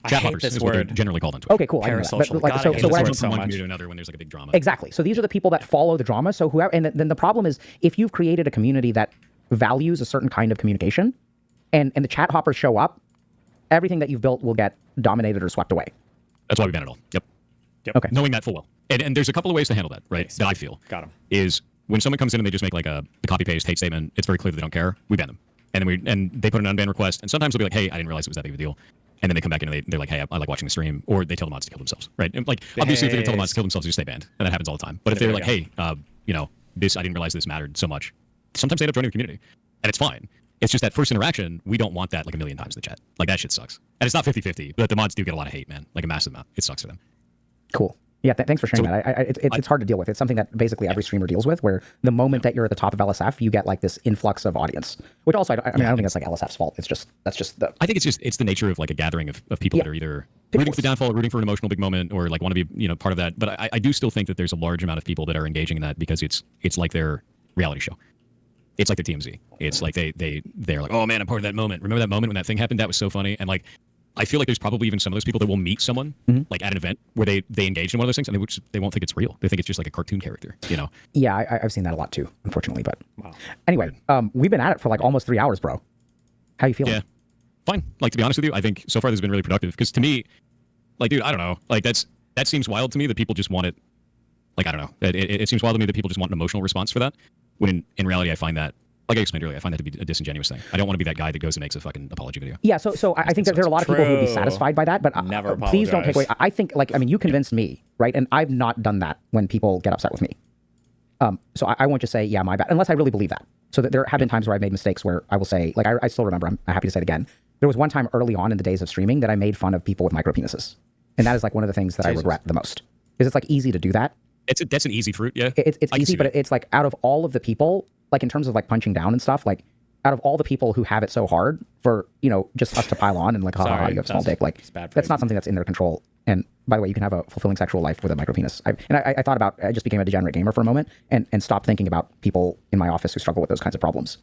Chat hoppers is what they're generally called on Twitter. Okay, cool. Parasocial. Like, so what I jump from one community to another when there's like a big drama. Exactly. So these are the people that follow the drama. So whoever, and then the problem is if you've created a community that values a certain kind of communication, and the chat hoppers show up, everything that you've built will get dominated or swept away. That's why we ban it all. Yep. Okay. Knowing that full well. And there's a couple of ways to handle that, right? That I feel. Got him. Is when someone comes in and they just make like a copy paste hate statement, it's very clear that they don't care. We ban them. And they put an unban request, and sometimes they'll be like, hey, I didn't realize it was that big of a deal. And then they come back and they're like, hey, I like watching the stream. Or they tell the mods to kill themselves, right? And like, obviously, if they tell the mods to kill themselves, they just stay banned. And that happens all the time. But if they're like, hey, you know, I didn't realize this mattered so much, sometimes they end up joining the community. And it's fine. It's just that first interaction, we don't want that like a million times in the chat. Like, that shit sucks. And it's not 50-50, but the mods do get a lot of hate, man. Like a massive amount. It sucks for them. Cool. Yeah, thanks for sharing that. It's hard to deal with. It's something that basically every streamer deals with, where the moment that you're at the top of LSF, you get like this influx of audience, which also, I don't think it's like LSF's fault. That's just the... I think it's the nature of like a gathering of people that are either rooting for the downfall, rooting for an emotional big moment, or like want to be, you know, part of that. But I do still think that there's a large amount of people that are engaging in that because it's like their reality show. It's like their TMZ. It's like they're like, oh man, I'm part of that moment. Remember that moment when that thing happened? That was so funny. And like, I feel like there's probably even some of those people that will meet someone like at an event where they engaged in one of those things and they won't think it's real. They think it's just like a cartoon character, you know? Yeah, I've seen that a lot too, unfortunately. But anyway, we've been at it for like almost 3 hours, bro. How you feeling? Yeah, fine. Like, to be honest with you, I think so far this has been really productive because to me, like, dude, I don't know. Like, that seems wild to me that people just want it. Like, I don't know. It seems wild to me that people just want an emotional response for that. When in reality, I find that, like I explained earlier, I find that to be a disingenuous thing. I don't want to be that guy that goes and makes a fucking apology video. Yeah, so I think that there are a lot of people who would be satisfied by that, but please don't take away. I think, like, I mean, you convinced me, right? And I've not done that when people get upset with me. So I won't just say, yeah, my bad, unless I really believe that. So that there have been times where I've made mistakes where I will say, like, I still remember, I'm happy to say it again. There was one time early on in the days of streaming that I made fun of people with micro penises. And that is like one of the things that I regret the most. Because it's like easy to do that. That's an easy fruit, yeah. It's easy, but it's like out of all of the people, like in terms of like punching down and stuff, like out of all the people who have it so hard for, you know, just us to pile on and like, ha, you have a small dick, like that's not something that's in their control. And by the way, you can have a fulfilling sexual life with a micro penis. I thought about, I just became a degenerate gamer for a moment and stopped thinking about people in my office who struggle with those kinds of problems.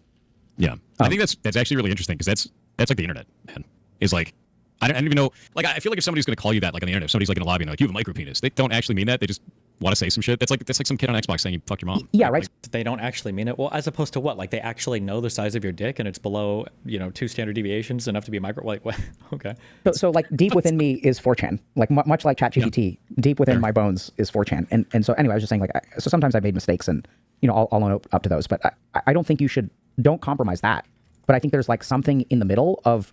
Yeah. I think that's actually really interesting because that's like the internet, man. Is like, I don't even know, like, I feel like if somebody's going to call you that, like on the internet, if somebody's like in a lobby and like, you have a micro penis, they don't actually mean that. They just want to say some shit. That's like some kid on Xbox saying you fuck your mom. Yeah, right. Like, they don't actually mean it. Well, as opposed to what? Like, they actually know the size of your dick and it's below, you know, 2 standard deviations enough to be micro. Like, what? Okay. So like deep within me is 4chan. Like much like ChatGPT, deep within my bones is 4chan. And so anyway, I was just saying, like, so sometimes I made mistakes and, you know, I'll own up to those. But I don't think don't compromise that. But I think there's like something in the middle of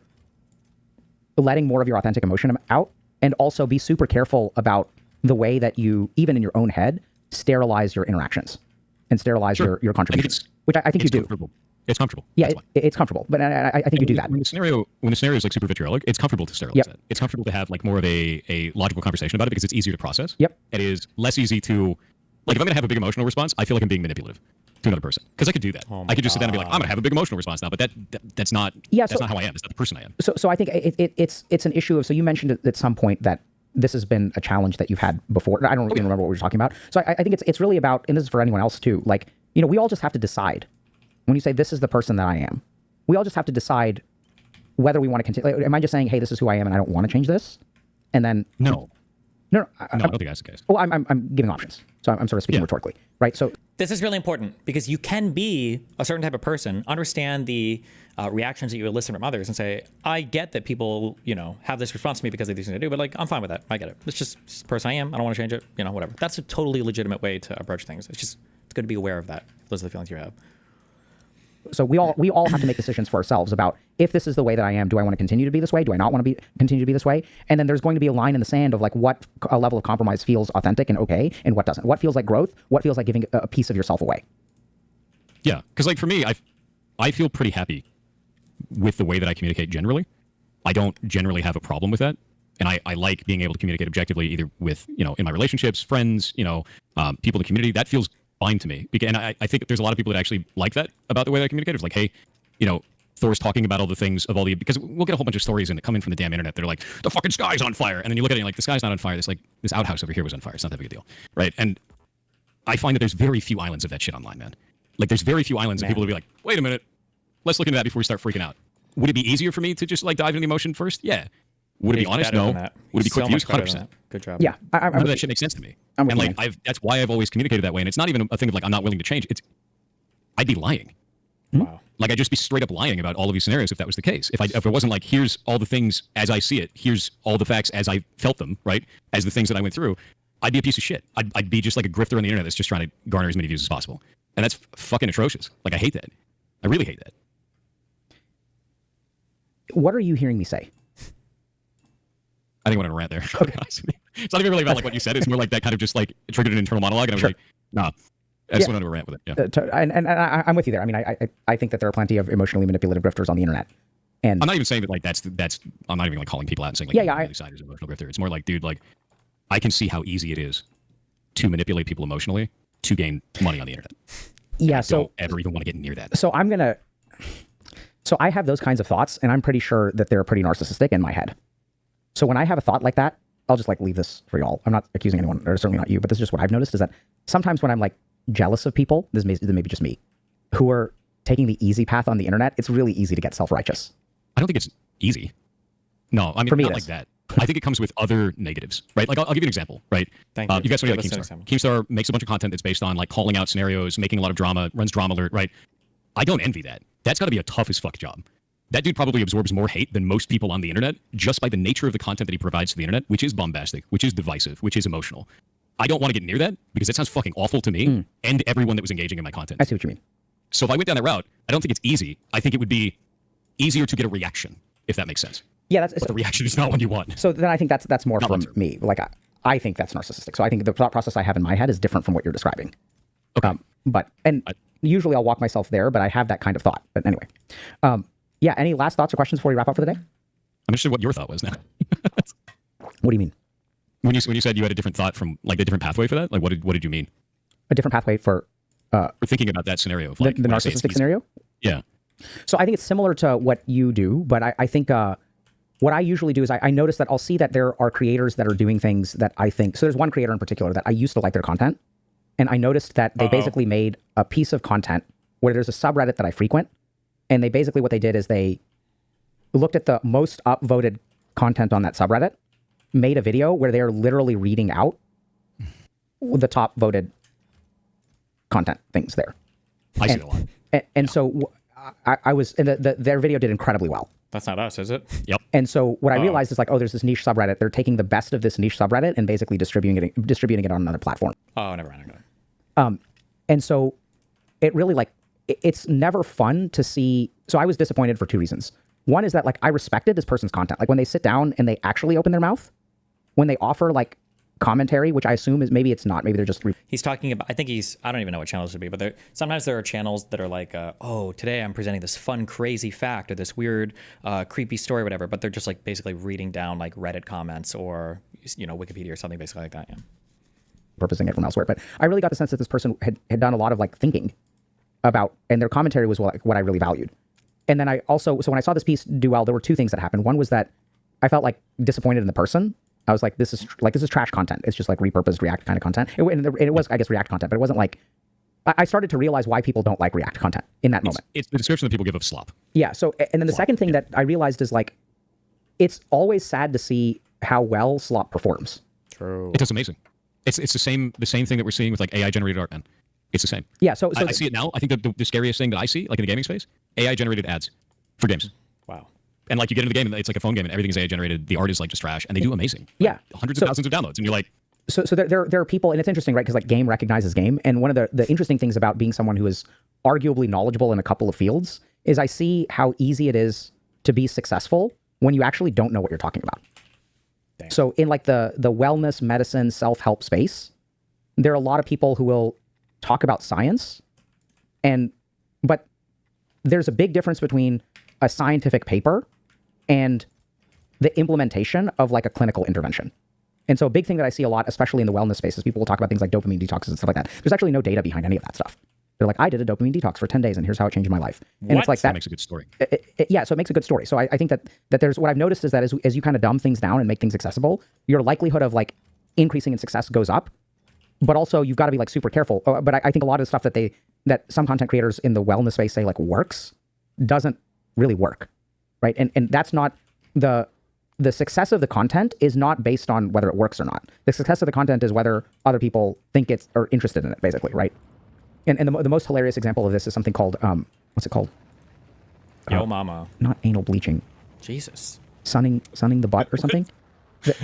letting more of your authentic emotion out, and also be super careful about the way that you, even in your own head, sterilize your interactions and sterilize your contributions, which I think you do. It's comfortable. Yeah, it's comfortable, but I think you do that. When the scenario is like super vitriolic, it's comfortable to sterilize that. It's comfortable to have like more of a logical conversation about it because it's easier to process. Yep. It is less easy to, like, if I'm going to have a big emotional response, I feel like I'm being manipulative to another person because I could do that. I could just sit down and be like, I'm going to have a big emotional response now, but that's not that's not how I am. It's not the person I am. So I think it's an issue of, so you mentioned at some point that this has been a challenge that you've had before. I don't even remember what we were talking about. So I think it's really about, and this is for anyone else too, like, you know, we all just have to decide. When you say this is the person that I am, we all just have to decide whether we want to continue. Like, am I just saying, hey, this is who I am and I don't want to change this? And then no, I don't think that's the case. Well, I'm giving options, so I'm sort of speaking rhetorically, right? So this is really important because you can be a certain type of person, understand the reactions that you elicit from others, and say, I get that people, you know, have this response to me because of these things I do, but like, I'm fine with that. I get it. It's just the person I am. I don't want to change it. You know, whatever. That's a totally legitimate way to approach things. It's good to be aware of that. Those are the feelings you have. So we all have to make decisions for ourselves about, if this is the way that I am, do I want to continue to be this way? Do I not want to continue to be this way? And then there's going to be a line in the sand of like what a level of compromise feels authentic and okay, and what doesn't. What feels like growth? What feels like giving a piece of yourself away? Yeah, because like for me, I feel pretty happy with the way that I communicate generally. I don't generally have a problem with that. And I like being able to communicate objectively, either with, you know, in my relationships, friends, you know, people in the community. That feels fine to me. And I think there's a lot of people that actually like that about the way that I communicate. It's like, hey, you know, Thor's talking about all the things of all the, because we'll get a whole bunch of stories in that come in from the damn internet. They're like, the fucking sky's on fire. And then you look at it and you're like, the sky's not on fire. This outhouse over here was on fire. It's not that big a deal. Right. And I find that there's very few islands of that shit online, man. Like there's very few islands that people will be like, wait a minute, let's look into that before we start freaking out. Would it be easier for me to just like dive into the emotion first? Yeah. Would it be honest? No. Would it be quick views? 100%. Good job. Yeah. None of that shit makes sense to me. And like, that's why I've always communicated that way. And it's not even a thing of like, I'm not willing to change. I'd be lying. Wow. Like I'd just be straight up lying about all of these scenarios if that was the case. If it wasn't like, here's all the things as I see it, here's all the facts as I felt them, right? As the things that I went through, I'd be a piece of shit. I'd be just like a grifter on the internet that's just trying to garner as many views as possible. And that's fucking atrocious. Like I hate that. I really hate that. What are you hearing me say? I think I went on a rant there. Okay. It's not even really about like what you said. It's more like that kind of just like triggered an internal monologue. And I was like, nah, I just went on a rant with it. Yeah. And I'm with you there. I mean, I think that there are plenty of emotionally manipulative grifters on the internet. And I'm not even saying that like that's I'm not even like calling people out and saying like, the other side is an emotional grifter. It's more like, dude, like I can see how easy it is to manipulate people emotionally to gain money on the internet. Yeah. I don't ever even want to get near that. So I have those kinds of thoughts, and I'm pretty sure that they're pretty narcissistic in my head. So when I have a thought like that, I'll just like leave this for y'all. I'm not accusing anyone, or certainly not you, but this is just what I've noticed is that sometimes when I'm like jealous of people, this may be just me, who are taking the easy path on the internet, it's really easy to get self-righteous. I don't think it's easy. No, I mean, for me, not like that. I think it comes with other negatives, right? Like I'll give you an example, right? Thank you. You guys know like Keemstar. Keemstar makes a bunch of content that's based on like calling out scenarios, making a lot of drama, runs Drama Alert, right? I don't envy that. That's got to be a tough as fuck job. That dude probably absorbs more hate than most people on the internet just by the nature of the content that he provides to the internet, which is bombastic, which is divisive, which is emotional. I don't want to get near that because that sounds fucking awful to me and everyone that was engaging in my content. I see what you mean. So if I went down that route, I don't think it's easy. I think it would be easier to get a reaction, if that makes sense. Yeah, but the reaction is not what you want. So then I think that's more from me. Like I think that's narcissistic. So I think the thought process I have in my head is different from what you're describing. Okay. Usually I'll walk myself there, but I have that kind of thought. But anyway. Yeah, any last thoughts or questions before we wrap up for the day? I'm interested in what your thought was now. What do you mean? When you said you had a different thought from like a different pathway for that, like what did you mean? A different pathway for thinking about that scenario of like the narcissistic scenario? Yeah. So I think it's similar to what you do, but I think what I usually do is I notice that I'll see that there are creators that are doing things that I think, so there's one creator in particular that I used to like their content, and I noticed that they basically made a piece of content where there's a subreddit that I frequent, and they basically, what they did is they looked at the most upvoted content on that subreddit, made a video where they're literally reading out the top voted content things there. I see a lot. And so I was, and their video did incredibly well. That's not us, is it? Yep. And so what I realized is like, oh, there's this niche subreddit. They're taking the best of this niche subreddit and basically distributing it on another platform. Oh, never mind. And so it really like, it's never fun to see. So I was disappointed for two reasons. One is that like I respected this person's content. Like when they sit down and they actually open their mouth, when they offer like commentary, which I assume is maybe it's not, maybe they're just He's talking about, I think I don't even know what channels would be, but sometimes there are channels that are like, oh, today I'm presenting this fun, crazy fact or this weird, creepy story or whatever, but they're just like basically reading down like Reddit comments or, Wikipedia or something basically like that. Yeah. Purposing it from elsewhere. But I really got the sense that this person had done a lot of like thinking about, and their commentary was what I really valued. And then I also, so when I saw this piece do well, there were two things that happened. One was that I felt like disappointed in the person. I was like, this is trash content. It's just like repurposed React kind of content. And it was, I guess, React content, but it wasn't like, I started to realize why people don't like React content in that moment. It's the description that people give of slop. Yeah. So, and then the second thing that I realized is like, it's always sad to see how well slop performs. True. It does amazing. It's the same thing that we're seeing with like AI generated art, man. It's the same. Yeah. So I see it now. I think the scariest thing that I see, like in the gaming space, AI generated ads for games. Wow. And like you get into the game and it's like a phone game and everything's AI generated. The art is like just trash and they do amazing. Yeah. Hundreds of thousands of downloads and you're like. So there are people, and it's interesting, right? Because like game recognizes game. And one of the interesting things about being someone who is arguably knowledgeable in a couple of fields is I see how easy it is to be successful when you actually don't know what you're talking about. Damn. So in like the wellness, medicine, self-help space, there are a lot of people who will talk about science, but there's a big difference between a scientific paper and the implementation of like a clinical intervention. And so a big thing that I see a lot, especially in the wellness space, is people will talk about things like dopamine detoxes and stuff like that. There's actually no data behind any of that stuff. They're like, I did a dopamine detox for 10 days and here's how it changed my life. And it's like that makes a good story. Yeah, so it makes a good story. So I think that there's, what I've noticed is that as you kind of dumb things down and make things accessible, your likelihood of like increasing in success goes up. But also you've got to be like super careful. But I think a lot of the stuff that some content creators in the wellness space say like works doesn't really work, right? And that's not the success of the content is not based on whether it works or not. The success of the content is whether other people think it's or interested in it, basically, right? And the most hilarious example of this is something called what's it called? Yo mama. Not anal bleaching. Jesus. Sunning the butt or something.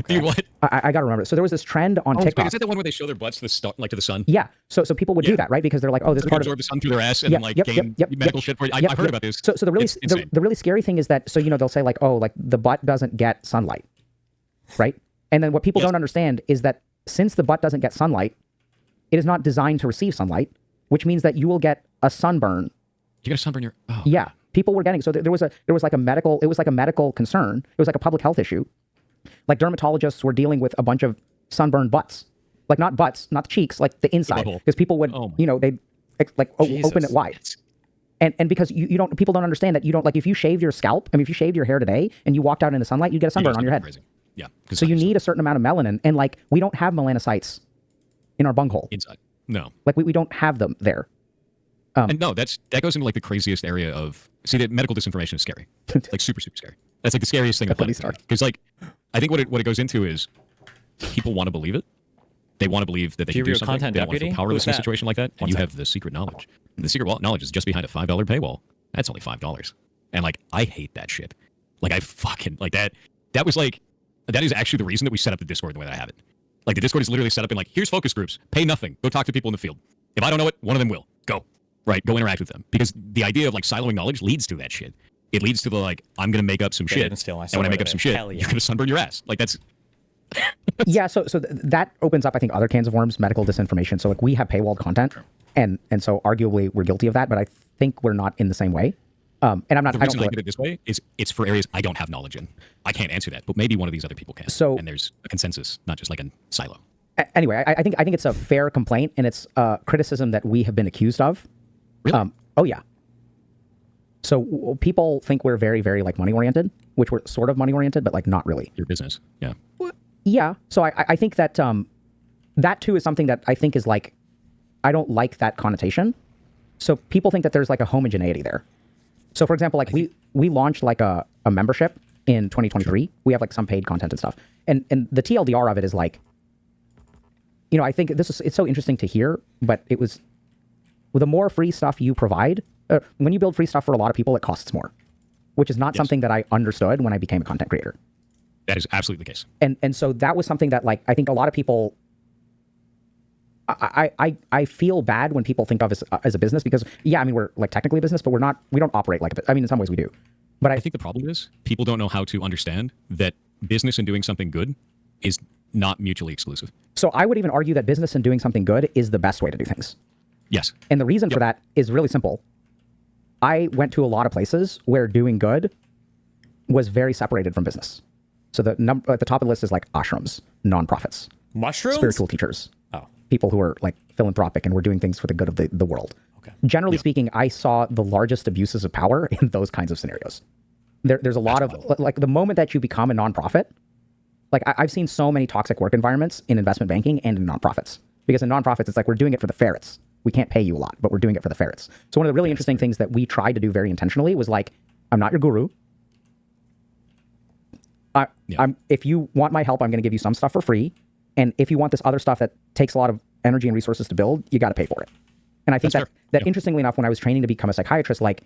What? I gotta remember. So there was this trend on TikTok. Wait, is that the one where they show their butts to the sun? Yeah. So people would do that, right? Because they're like, oh, this part absorb the sun through their ass and then like gain medical shit for it. I've heard about this. So the really scary thing is that they'll say like, oh, like the butt doesn't get sunlight, right? And then what people don't understand is that since the butt doesn't get sunlight, it is not designed to receive sunlight, which means that you will get a sunburn. You get a sunburn. Yeah. People were getting, so there was like a medical concern. It was like a public health issue. Like dermatologists were dealing with a bunch of sunburned butts, like not butts, not cheeks, like the inside, because people would, they'd like open it wide. And because people don't understand that you don't, like if you shave your scalp, if you shaved your hair today and you walked out in the sunlight, you get a sunburn on your head. Crazy. Yeah. So you need a certain amount of melanin, and like we don't have melanocytes in our bunghole. Inside. No. Like we don't have them there. And no, that goes into like the craziest area of, see, that medical disinformation is scary. Like super, super scary. That's like the scariest thing. Because like, I think what it goes into is people want to believe it. They want to believe that they can do something. They don't want to feel powerless in a situation like that. And you have the secret knowledge. And the secret knowledge is just behind a $5 paywall. That's only $5. And like, I hate that shit. Like I fucking, like that was like, that is actually the reason that we set up the Discord the way that I have it. Like the Discord is literally set up in like, here's focus groups, pay nothing, go talk to people in the field. If I don't know it, one of them will. Go. Right, go interact with them. Because the idea of like siloing knowledge leads to that shit. It leads to the like, I'm going to make up some shit. And when I make up some shit, you're going to sunburn your ass. Like that's... Yeah, so that opens up, I think, other cans of worms, medical disinformation. So like we have paywalled content, and so arguably we're guilty of that, but I think we're not in the same way. And I'm not. The reason I get it this way is it's for areas I don't have knowledge in. I can't answer that, but maybe one of these other people can. So, and there's a consensus, not just like a silo. Anyway, I think it's a fair complaint, and it's criticism that we have been accused of. Really? Oh yeah. So people think we're very, very like money oriented, which we're sort of money oriented, but like not really. Your business, yeah. Yeah. So I think that that too is something that I think is like, I don't like that connotation. So people think that there's like a homogeneity there. So for example, like we launched like a membership in 2023. Sure. We have like some paid content and stuff. And the TLDR of it is like, I think it's so interesting to hear, but it was, the more free stuff you provide, when you build free stuff for a lot of people, it costs more, which is not something that I understood when I became a content creator. That is absolutely the case. And so that was something that like, I think a lot of people, I feel bad when people think of us as a business because we're like technically a business, but we don't operate like a business. In some ways we do. But I think the problem is people don't know how to understand that business and doing something good is not mutually exclusive. So I would even argue that business and doing something good is the best way to do things. Yes. And the reason for that is really simple. I went to a lot of places where doing good was very separated from business. So the number at the top of the list is like ashrams, nonprofits, Mushrooms? spiritual teachers, Oh. people who are like philanthropic and were doing things for the good of the world. Okay. Generally speaking, I saw the largest abuses of power in those kinds of scenarios. There's a lot of like the moment that you become a nonprofit, like I've seen so many toxic work environments in investment banking and in nonprofits. Because in nonprofits, it's like we're doing it for the ferrets. We can't pay you a lot, but we're doing it for the ferrets. So one of the really interesting things that we tried to do very intentionally was like, I'm not your guru. If you want my help, I'm going to give you some stuff for free. And if you want this other stuff that takes a lot of energy and resources to build, you got to pay for it. And I think that interestingly enough, when I was training to become a psychiatrist, like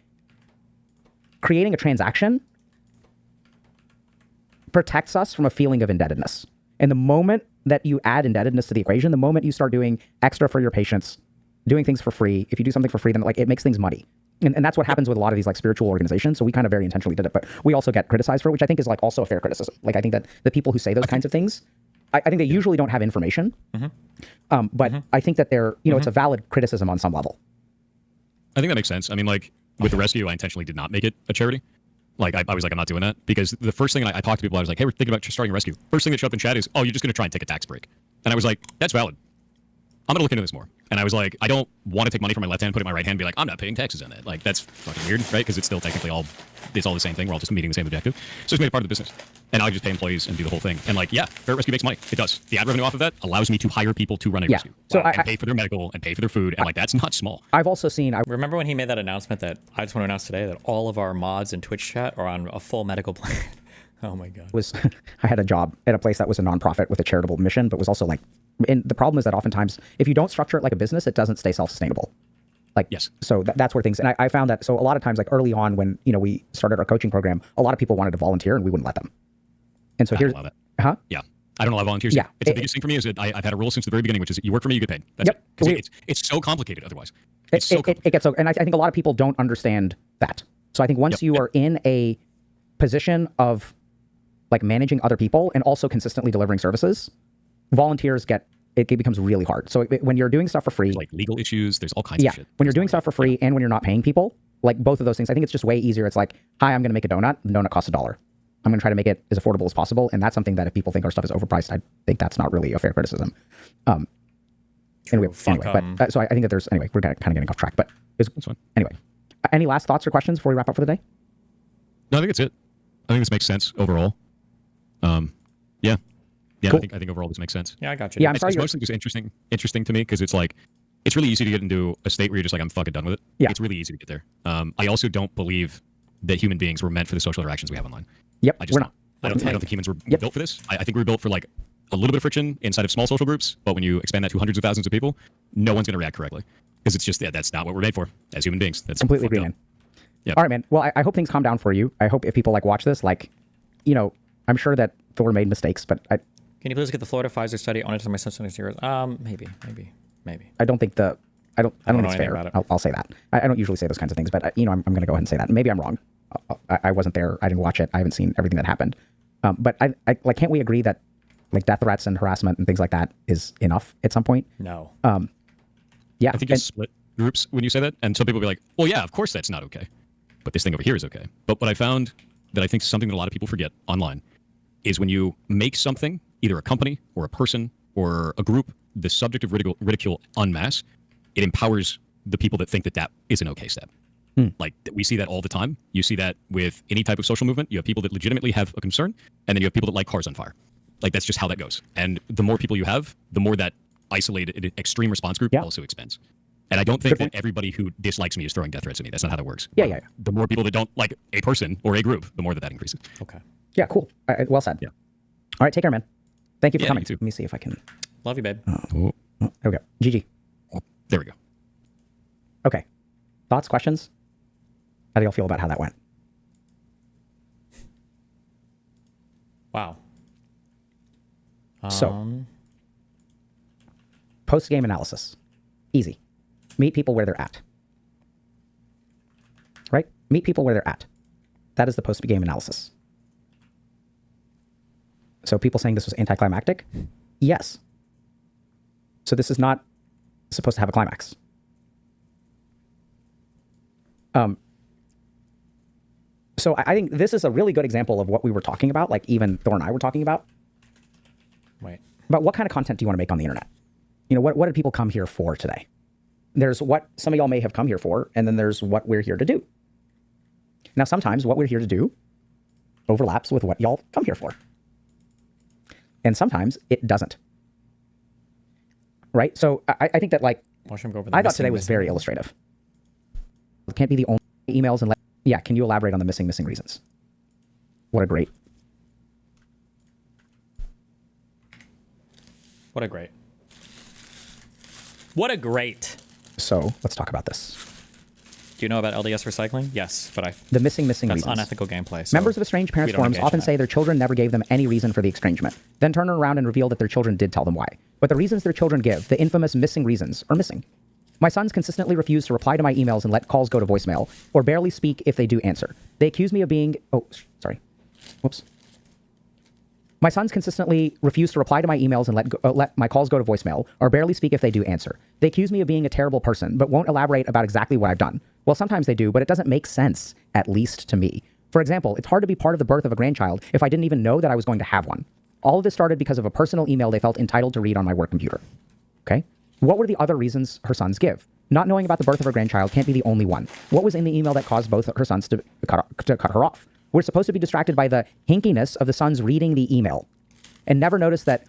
creating a transaction protects us from a feeling of indebtedness. And the moment that you add indebtedness to the equation, the moment you start doing extra for your patients, doing things for free, if you do something for free, then like it makes things muddy. And that's what happens with a lot of these like spiritual organizations. So we kind of very intentionally did it, but we also get criticized for it, which I think is like also a fair criticism. Like I think that the people who say those kinds of things, I think they usually don't have information. But I think that they're, you know, it's a valid criticism on some level. I think that makes sense. I mean, like with the rescue, I intentionally did not make it a charity. Like I was like, I'm not doing that because the first thing I talked to people, I was like, hey, we're thinking about starting a rescue. First thing that showed up in chat is, oh, you're just going to try and take a tax break. And I was like, that's valid. I'm going to look into this more. And I was like, I don't want to take money from my left hand, put it in my right hand, and be like, I'm not paying taxes on that. Like, that's fucking weird, right? Because it's still technically it's all the same thing. We're all just meeting the same objective. So it's made it part of the business. And now I just pay employees and do the whole thing. And like, yeah, Ferret Rescue makes money. It does. The ad revenue off of that allows me to hire people to run a rescue. So and pay for their medical and pay for their food. And like, that's not small. I've also seen... Remember when he made that announcement that I just want to announce today that all of our mods in Twitch chat are on a full medical plan? Oh my God. I had a job at a place that was a nonprofit with a charitable mission, but was also like, and the problem is that oftentimes if you don't structure it like a business, it doesn't stay self-sustainable. Like, yes. So that's where things, and I found that, so a lot of times, like early on when, you know, we started our coaching program, a lot of people wanted to volunteer and we wouldn't let them. And so here's, Yeah. I don't allow volunteers. Yeah. It's the biggest thing for me is that I've had a rule since the very beginning, which is you work for me, you get paid. That's it. Because it's so complicated otherwise. It's so complicated. It gets so, and I think a lot of people don't understand that. So I think once you are in a position of like managing other people and also consistently delivering services, volunteers it becomes really hard. So when you're doing stuff for free, there's like legal issues, there's all kinds of shit. When you're doing stuff for free and when you're not paying people, like both of those things, I think it's just way easier. It's like, hi, I'm going to make a donut. The donut costs $1. I'm going to try to make it as affordable as possible. And that's something that if people think our stuff is overpriced, I think that's not really a fair criticism. Anyway, but so I think that there's, anyway, we're kind of getting off track, but that's fine. Anyway, any last thoughts or questions before we wrap up for the day? No, I think it's it. I think this makes sense overall. Yeah, cool. I think overall this makes sense. Yeah, I got you. Yeah, I'm sorry. It's mostly just interesting to me because it's like it's really easy to get into a state where you're just like, I'm fucking done with it. Yeah, it's really easy to get there. I also don't believe that human beings were meant for the social interactions we have online. Yep, I don't think humans were built for this. I think we were built for like a little bit of friction inside of small social groups, but when you expand that to hundreds of thousands of people, no one's going to react correctly because it's just that's not what we're made for as human beings. That's completely agree, man. Yep. All right, man. Well, I hope things calm down for you. I hope if people like watch this, like, you know, I'm sure that Thor made mistakes, but Can you please get the Florida Pfizer study on it to my sensitive zeros? Maybe. I don't think I don't think it's fair. I'll say that. I don't usually say those kinds of things, but you know, I'm going to go ahead and say that. Maybe I'm wrong. I wasn't there. I didn't watch it. I haven't seen everything that happened. But I like, can't we agree that like death threats and harassment and things like that is enough at some point? No. Yeah. I think you split groups when you say that, and some people will be like, well, yeah, of course that's not okay, but this thing over here is okay. But what I found that I think is something that a lot of people forget online is when you make something, either a company or a person or a group, the subject of ridicule en masse, it empowers the people that think that is an okay step. Like we see that all the time. You see that with any type of social movement. You have people that legitimately have a concern, and then you have people that light cars on fire. Like that's just how that goes. And the more people you have, the more that isolated extreme response group also expands. And I don't think that everybody who dislikes me is throwing death threats at me. That's not how that works. Yeah. The more people that don't like a person or a group, the more that increases. Okay. Yeah, cool. Well said. Yeah. All right, take care, man. Thank you for coming. You too. Let me see if I can. Love you, babe. There we go. GG. There we go. Okay. Thoughts, questions? How do y'all feel about how that went? Wow. So, post-game analysis. Easy. Meet people where they're at. Right? Meet people where they're at. That is the post-game analysis. So people saying this was anticlimactic? Yes. So this is not supposed to have a climax. So I think this is a really good example of what we were talking about, like even Thor and I were talking about. Right. But what kind of content do you want to make on the internet? You know, what did people come here for today? There's what some of y'all may have come here for, and then there's what we're here to do. Now, sometimes what we're here to do overlaps with what y'all come here for. And sometimes it doesn't. Right? So I think that, like, Watch him go over the I thought missing, today was very illustrative. It can't be the only emails and yeah, can you elaborate on the missing reasons? What a great. What a great. What a great. So let's talk about this. Do you know about LDS recycling? Yes, but The missing that's reasons. unethical gameplay. So Members of estranged parents we don't forums engage in often that. say their children never gave them any reason for the estrangement, then turn around and reveal that their children did tell them why. But the reasons their children give, the infamous missing reasons, are missing. My sons consistently refuse to reply to my emails and let calls go to voicemail, or barely speak if they do answer. They accuse me of being... Oh, sorry. Whoops. My sons consistently refuse to reply to my emails and let my calls go to voicemail, or barely speak if they do answer. They accuse me of being a terrible person, but won't elaborate about exactly what I've done. Well, sometimes they do, but it doesn't make sense, at least to me. For example, it's hard to be part of the birth of a grandchild if I didn't even know that I was going to have one. All of this started because of a personal email they felt entitled to read on my work computer. Okay? What were the other reasons her sons give? Not knowing about the birth of her grandchild can't be the only one. What was in the email that caused both her sons to cut her off? We're supposed to be distracted by the hinkiness of the sons reading the email and never notice that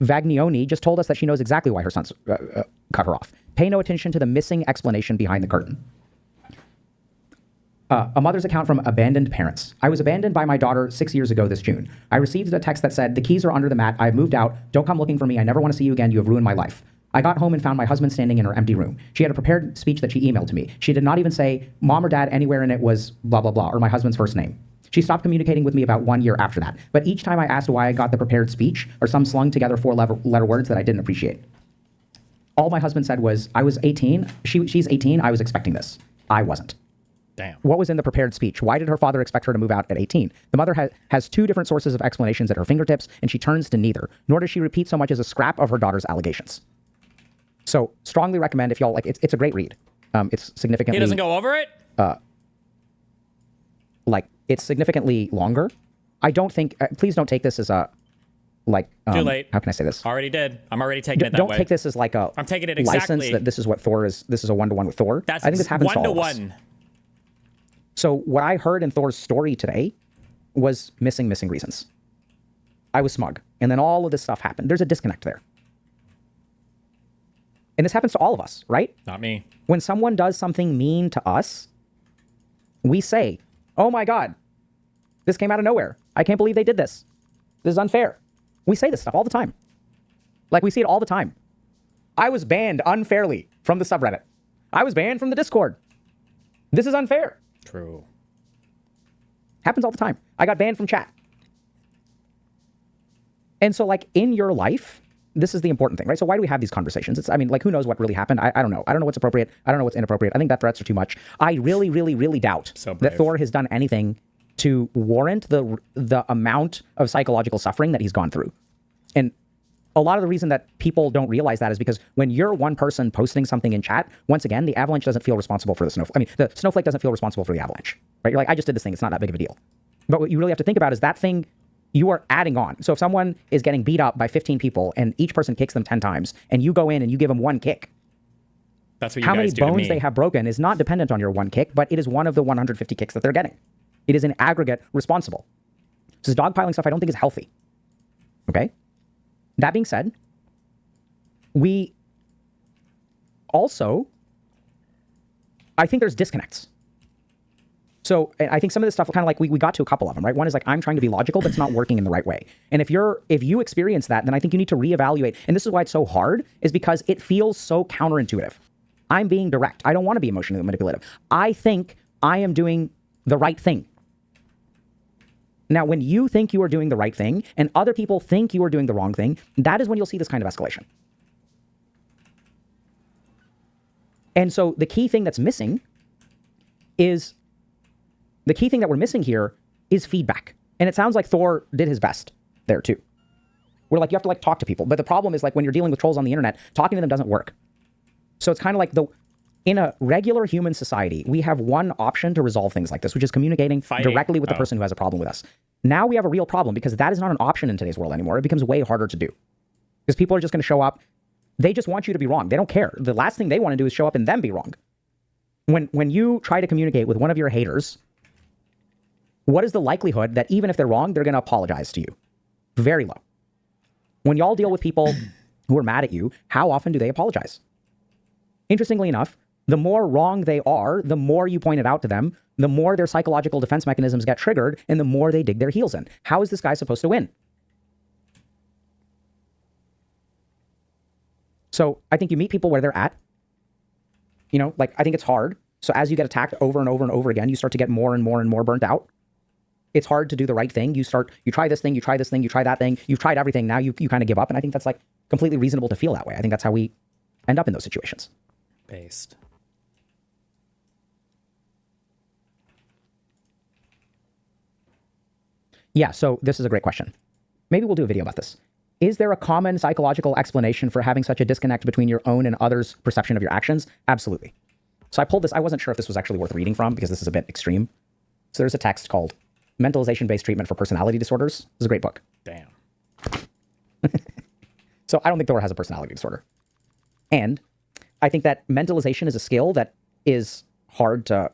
Vagnoni just told us that she knows exactly why her sons cut her off. Pay no attention to the missing explanation behind the curtain. A mother's account from abandoned parents. I was abandoned by my daughter 6 years ago this June. I received a text that said, "The keys are under the mat. I've moved out. Don't come looking for me. I never want to see you again. You have ruined my life." I got home and found my husband standing in her empty room. She had a prepared speech that she emailed to me. She did not even say mom or dad anywhere in it was blah, blah, blah, or my husband's first name. She stopped communicating with me about 1 year after that. But each time I asked why I got the prepared speech or some slung together four-letter words that I didn't appreciate. All my husband said was, I was 18. She's 18. I was expecting this. I wasn't. Damn. What was in the prepared speech? Why did her father expect her to move out at 18? The mother has two different sources of explanations at her fingertips, and she turns to neither, nor does she repeat so much as a scrap of her daughter's allegations. So, strongly recommend if y'all like. It's a great read. It's significantly. He doesn't go over it. It's significantly longer. I don't think. Please don't take this as a like. Too late. How can I say this? Already did. I'm already taking it that Don't way. take this as like a. I'm taking it license exactly. that this is what Thor is. This is a 1-to-1 with Thor. That's I think this happens to all of us. 1-to-1. So what I heard in Thor's story today was missing reasons. I was smug, and then all of this stuff happened. There's a disconnect there. And this happens to all of us, right? Not me. When someone does something mean to us, we say, oh my God, this came out of nowhere. I can't believe they did this. This is unfair. We say this stuff all the time. Like, we see it all the time. I was banned unfairly from the subreddit. I was banned from the Discord. This is unfair. True. Happens all the time. I got banned from chat. And so, like, in your life, this is the important thing, right? So why do we have these conversations? It's, I mean, like, who knows what really happened? I don't know. I don't know what's appropriate. I don't know what's inappropriate. I think that threats are too much. I really, really, really doubt that Thor has done anything to warrant the amount of psychological suffering that he's gone through. And a lot of the reason that people don't realize that is because when you're one person posting something in chat, once again, the avalanche doesn't feel responsible for the snowflake. I mean, the snowflake doesn't feel responsible for the avalanche, right? You're like, I just did this thing. It's not that big of a deal. But what you really have to think about is that thing you are adding on. So if someone is getting beat up by 15 people and each person kicks them 10 times and you go in and you give them one kick, that's what you how guys many do to bones me. they have broken is not dependent on your one kick, but it is one of the 150 kicks that they're getting. It is an aggregate responsible. This dogpiling stuff I don't think is healthy. Okay? That being said, we also, I think there's disconnects. So I think some of this stuff, kind of like we got to a couple of them, right? One is like, I'm trying to be logical, but it's not working in the right way. And if you experience that, then I think you need to reevaluate. And this is why it's so hard, is because it feels so counterintuitive. I'm being direct. I don't want to be emotionally manipulative. I think I am doing the right thing. Now, when you think you are doing the right thing and other people think you are doing the wrong thing, that is when you'll see this kind of escalation. And so the key thing that's missing is The key thing that we're missing here is feedback. And it sounds like Thor did his best there too. We're like, you have to like talk to people. But the problem is like when you're dealing with trolls on the internet, talking to them doesn't work. So it's kind of like in a regular human society, we have one option to resolve things like this, which is communicating directly with the person who has a problem with us. Now we have a real problem because that is not an option in today's world anymore. It becomes way harder to do because people are just going to show up. They just want you to be wrong. They don't care. The last thing they want to do is show up and them be wrong. When you try to communicate with one of your haters, what is the likelihood that even if they're wrong, they're going to apologize to you? Very low. When y'all deal with people who are mad at you, how often do they apologize? Interestingly enough, the more wrong they are, the more you point it out to them, the more their psychological defense mechanisms get triggered, and the more they dig their heels in. How is this guy supposed to win? So I think you meet people where they're at. You know, like I think it's hard. So as you get attacked over and over and over again, you start to get more and more and more burnt out. It's hard to do the right thing. You try this thing, you try this thing, you try that thing. You've tried everything. Now you kind of give up. And I think that's like completely reasonable to feel that way. I think that's how we end up in those situations. Based. Yeah, so this is a great question. Maybe we'll do a video about this. Is there a common psychological explanation for having such a disconnect between your own and others' perception of your actions? Absolutely. So I pulled this. I wasn't sure if this was actually worth reading from because this is a bit extreme. So there's a text called Mentalization-Based Treatment for Personality Disorders. It's a great book. Damn. So I don't think Thor has a personality disorder. And I think that mentalization is a skill that is hard to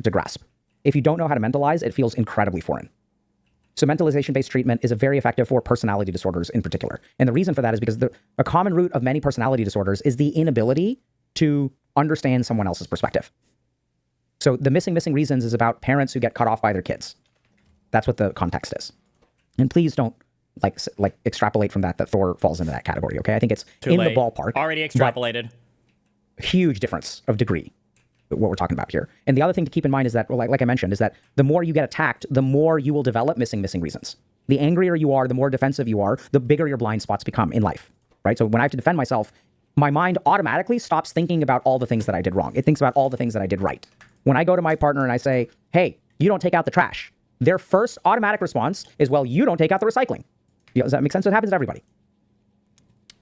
grasp. If you don't know how to mentalize, it feels incredibly foreign. So mentalization-based treatment is very effective for personality disorders in particular. And the reason for that is because a common root of many personality disorders is the inability to understand someone else's perspective. So the missing reasons is about parents who get cut off by their kids. That's what the context is. And please don't like extrapolate from that Thor falls into that category, okay? I think it's Too in late. the ballpark. Already extrapolated. Huge difference of degree, what we're talking about here. And the other thing to keep in mind is that, like I mentioned, is that the more you get attacked, the more you will develop missing reasons. The angrier you are, the more defensive you are, the bigger your blind spots become in life, right? So when I have to defend myself, my mind automatically stops thinking about all the things that I did wrong. It thinks about all the things that I did right. When I go to my partner and I say, hey, you don't take out the trash, their first automatic response is, well, you don't take out the recycling. Does that make sense? It happens to everybody.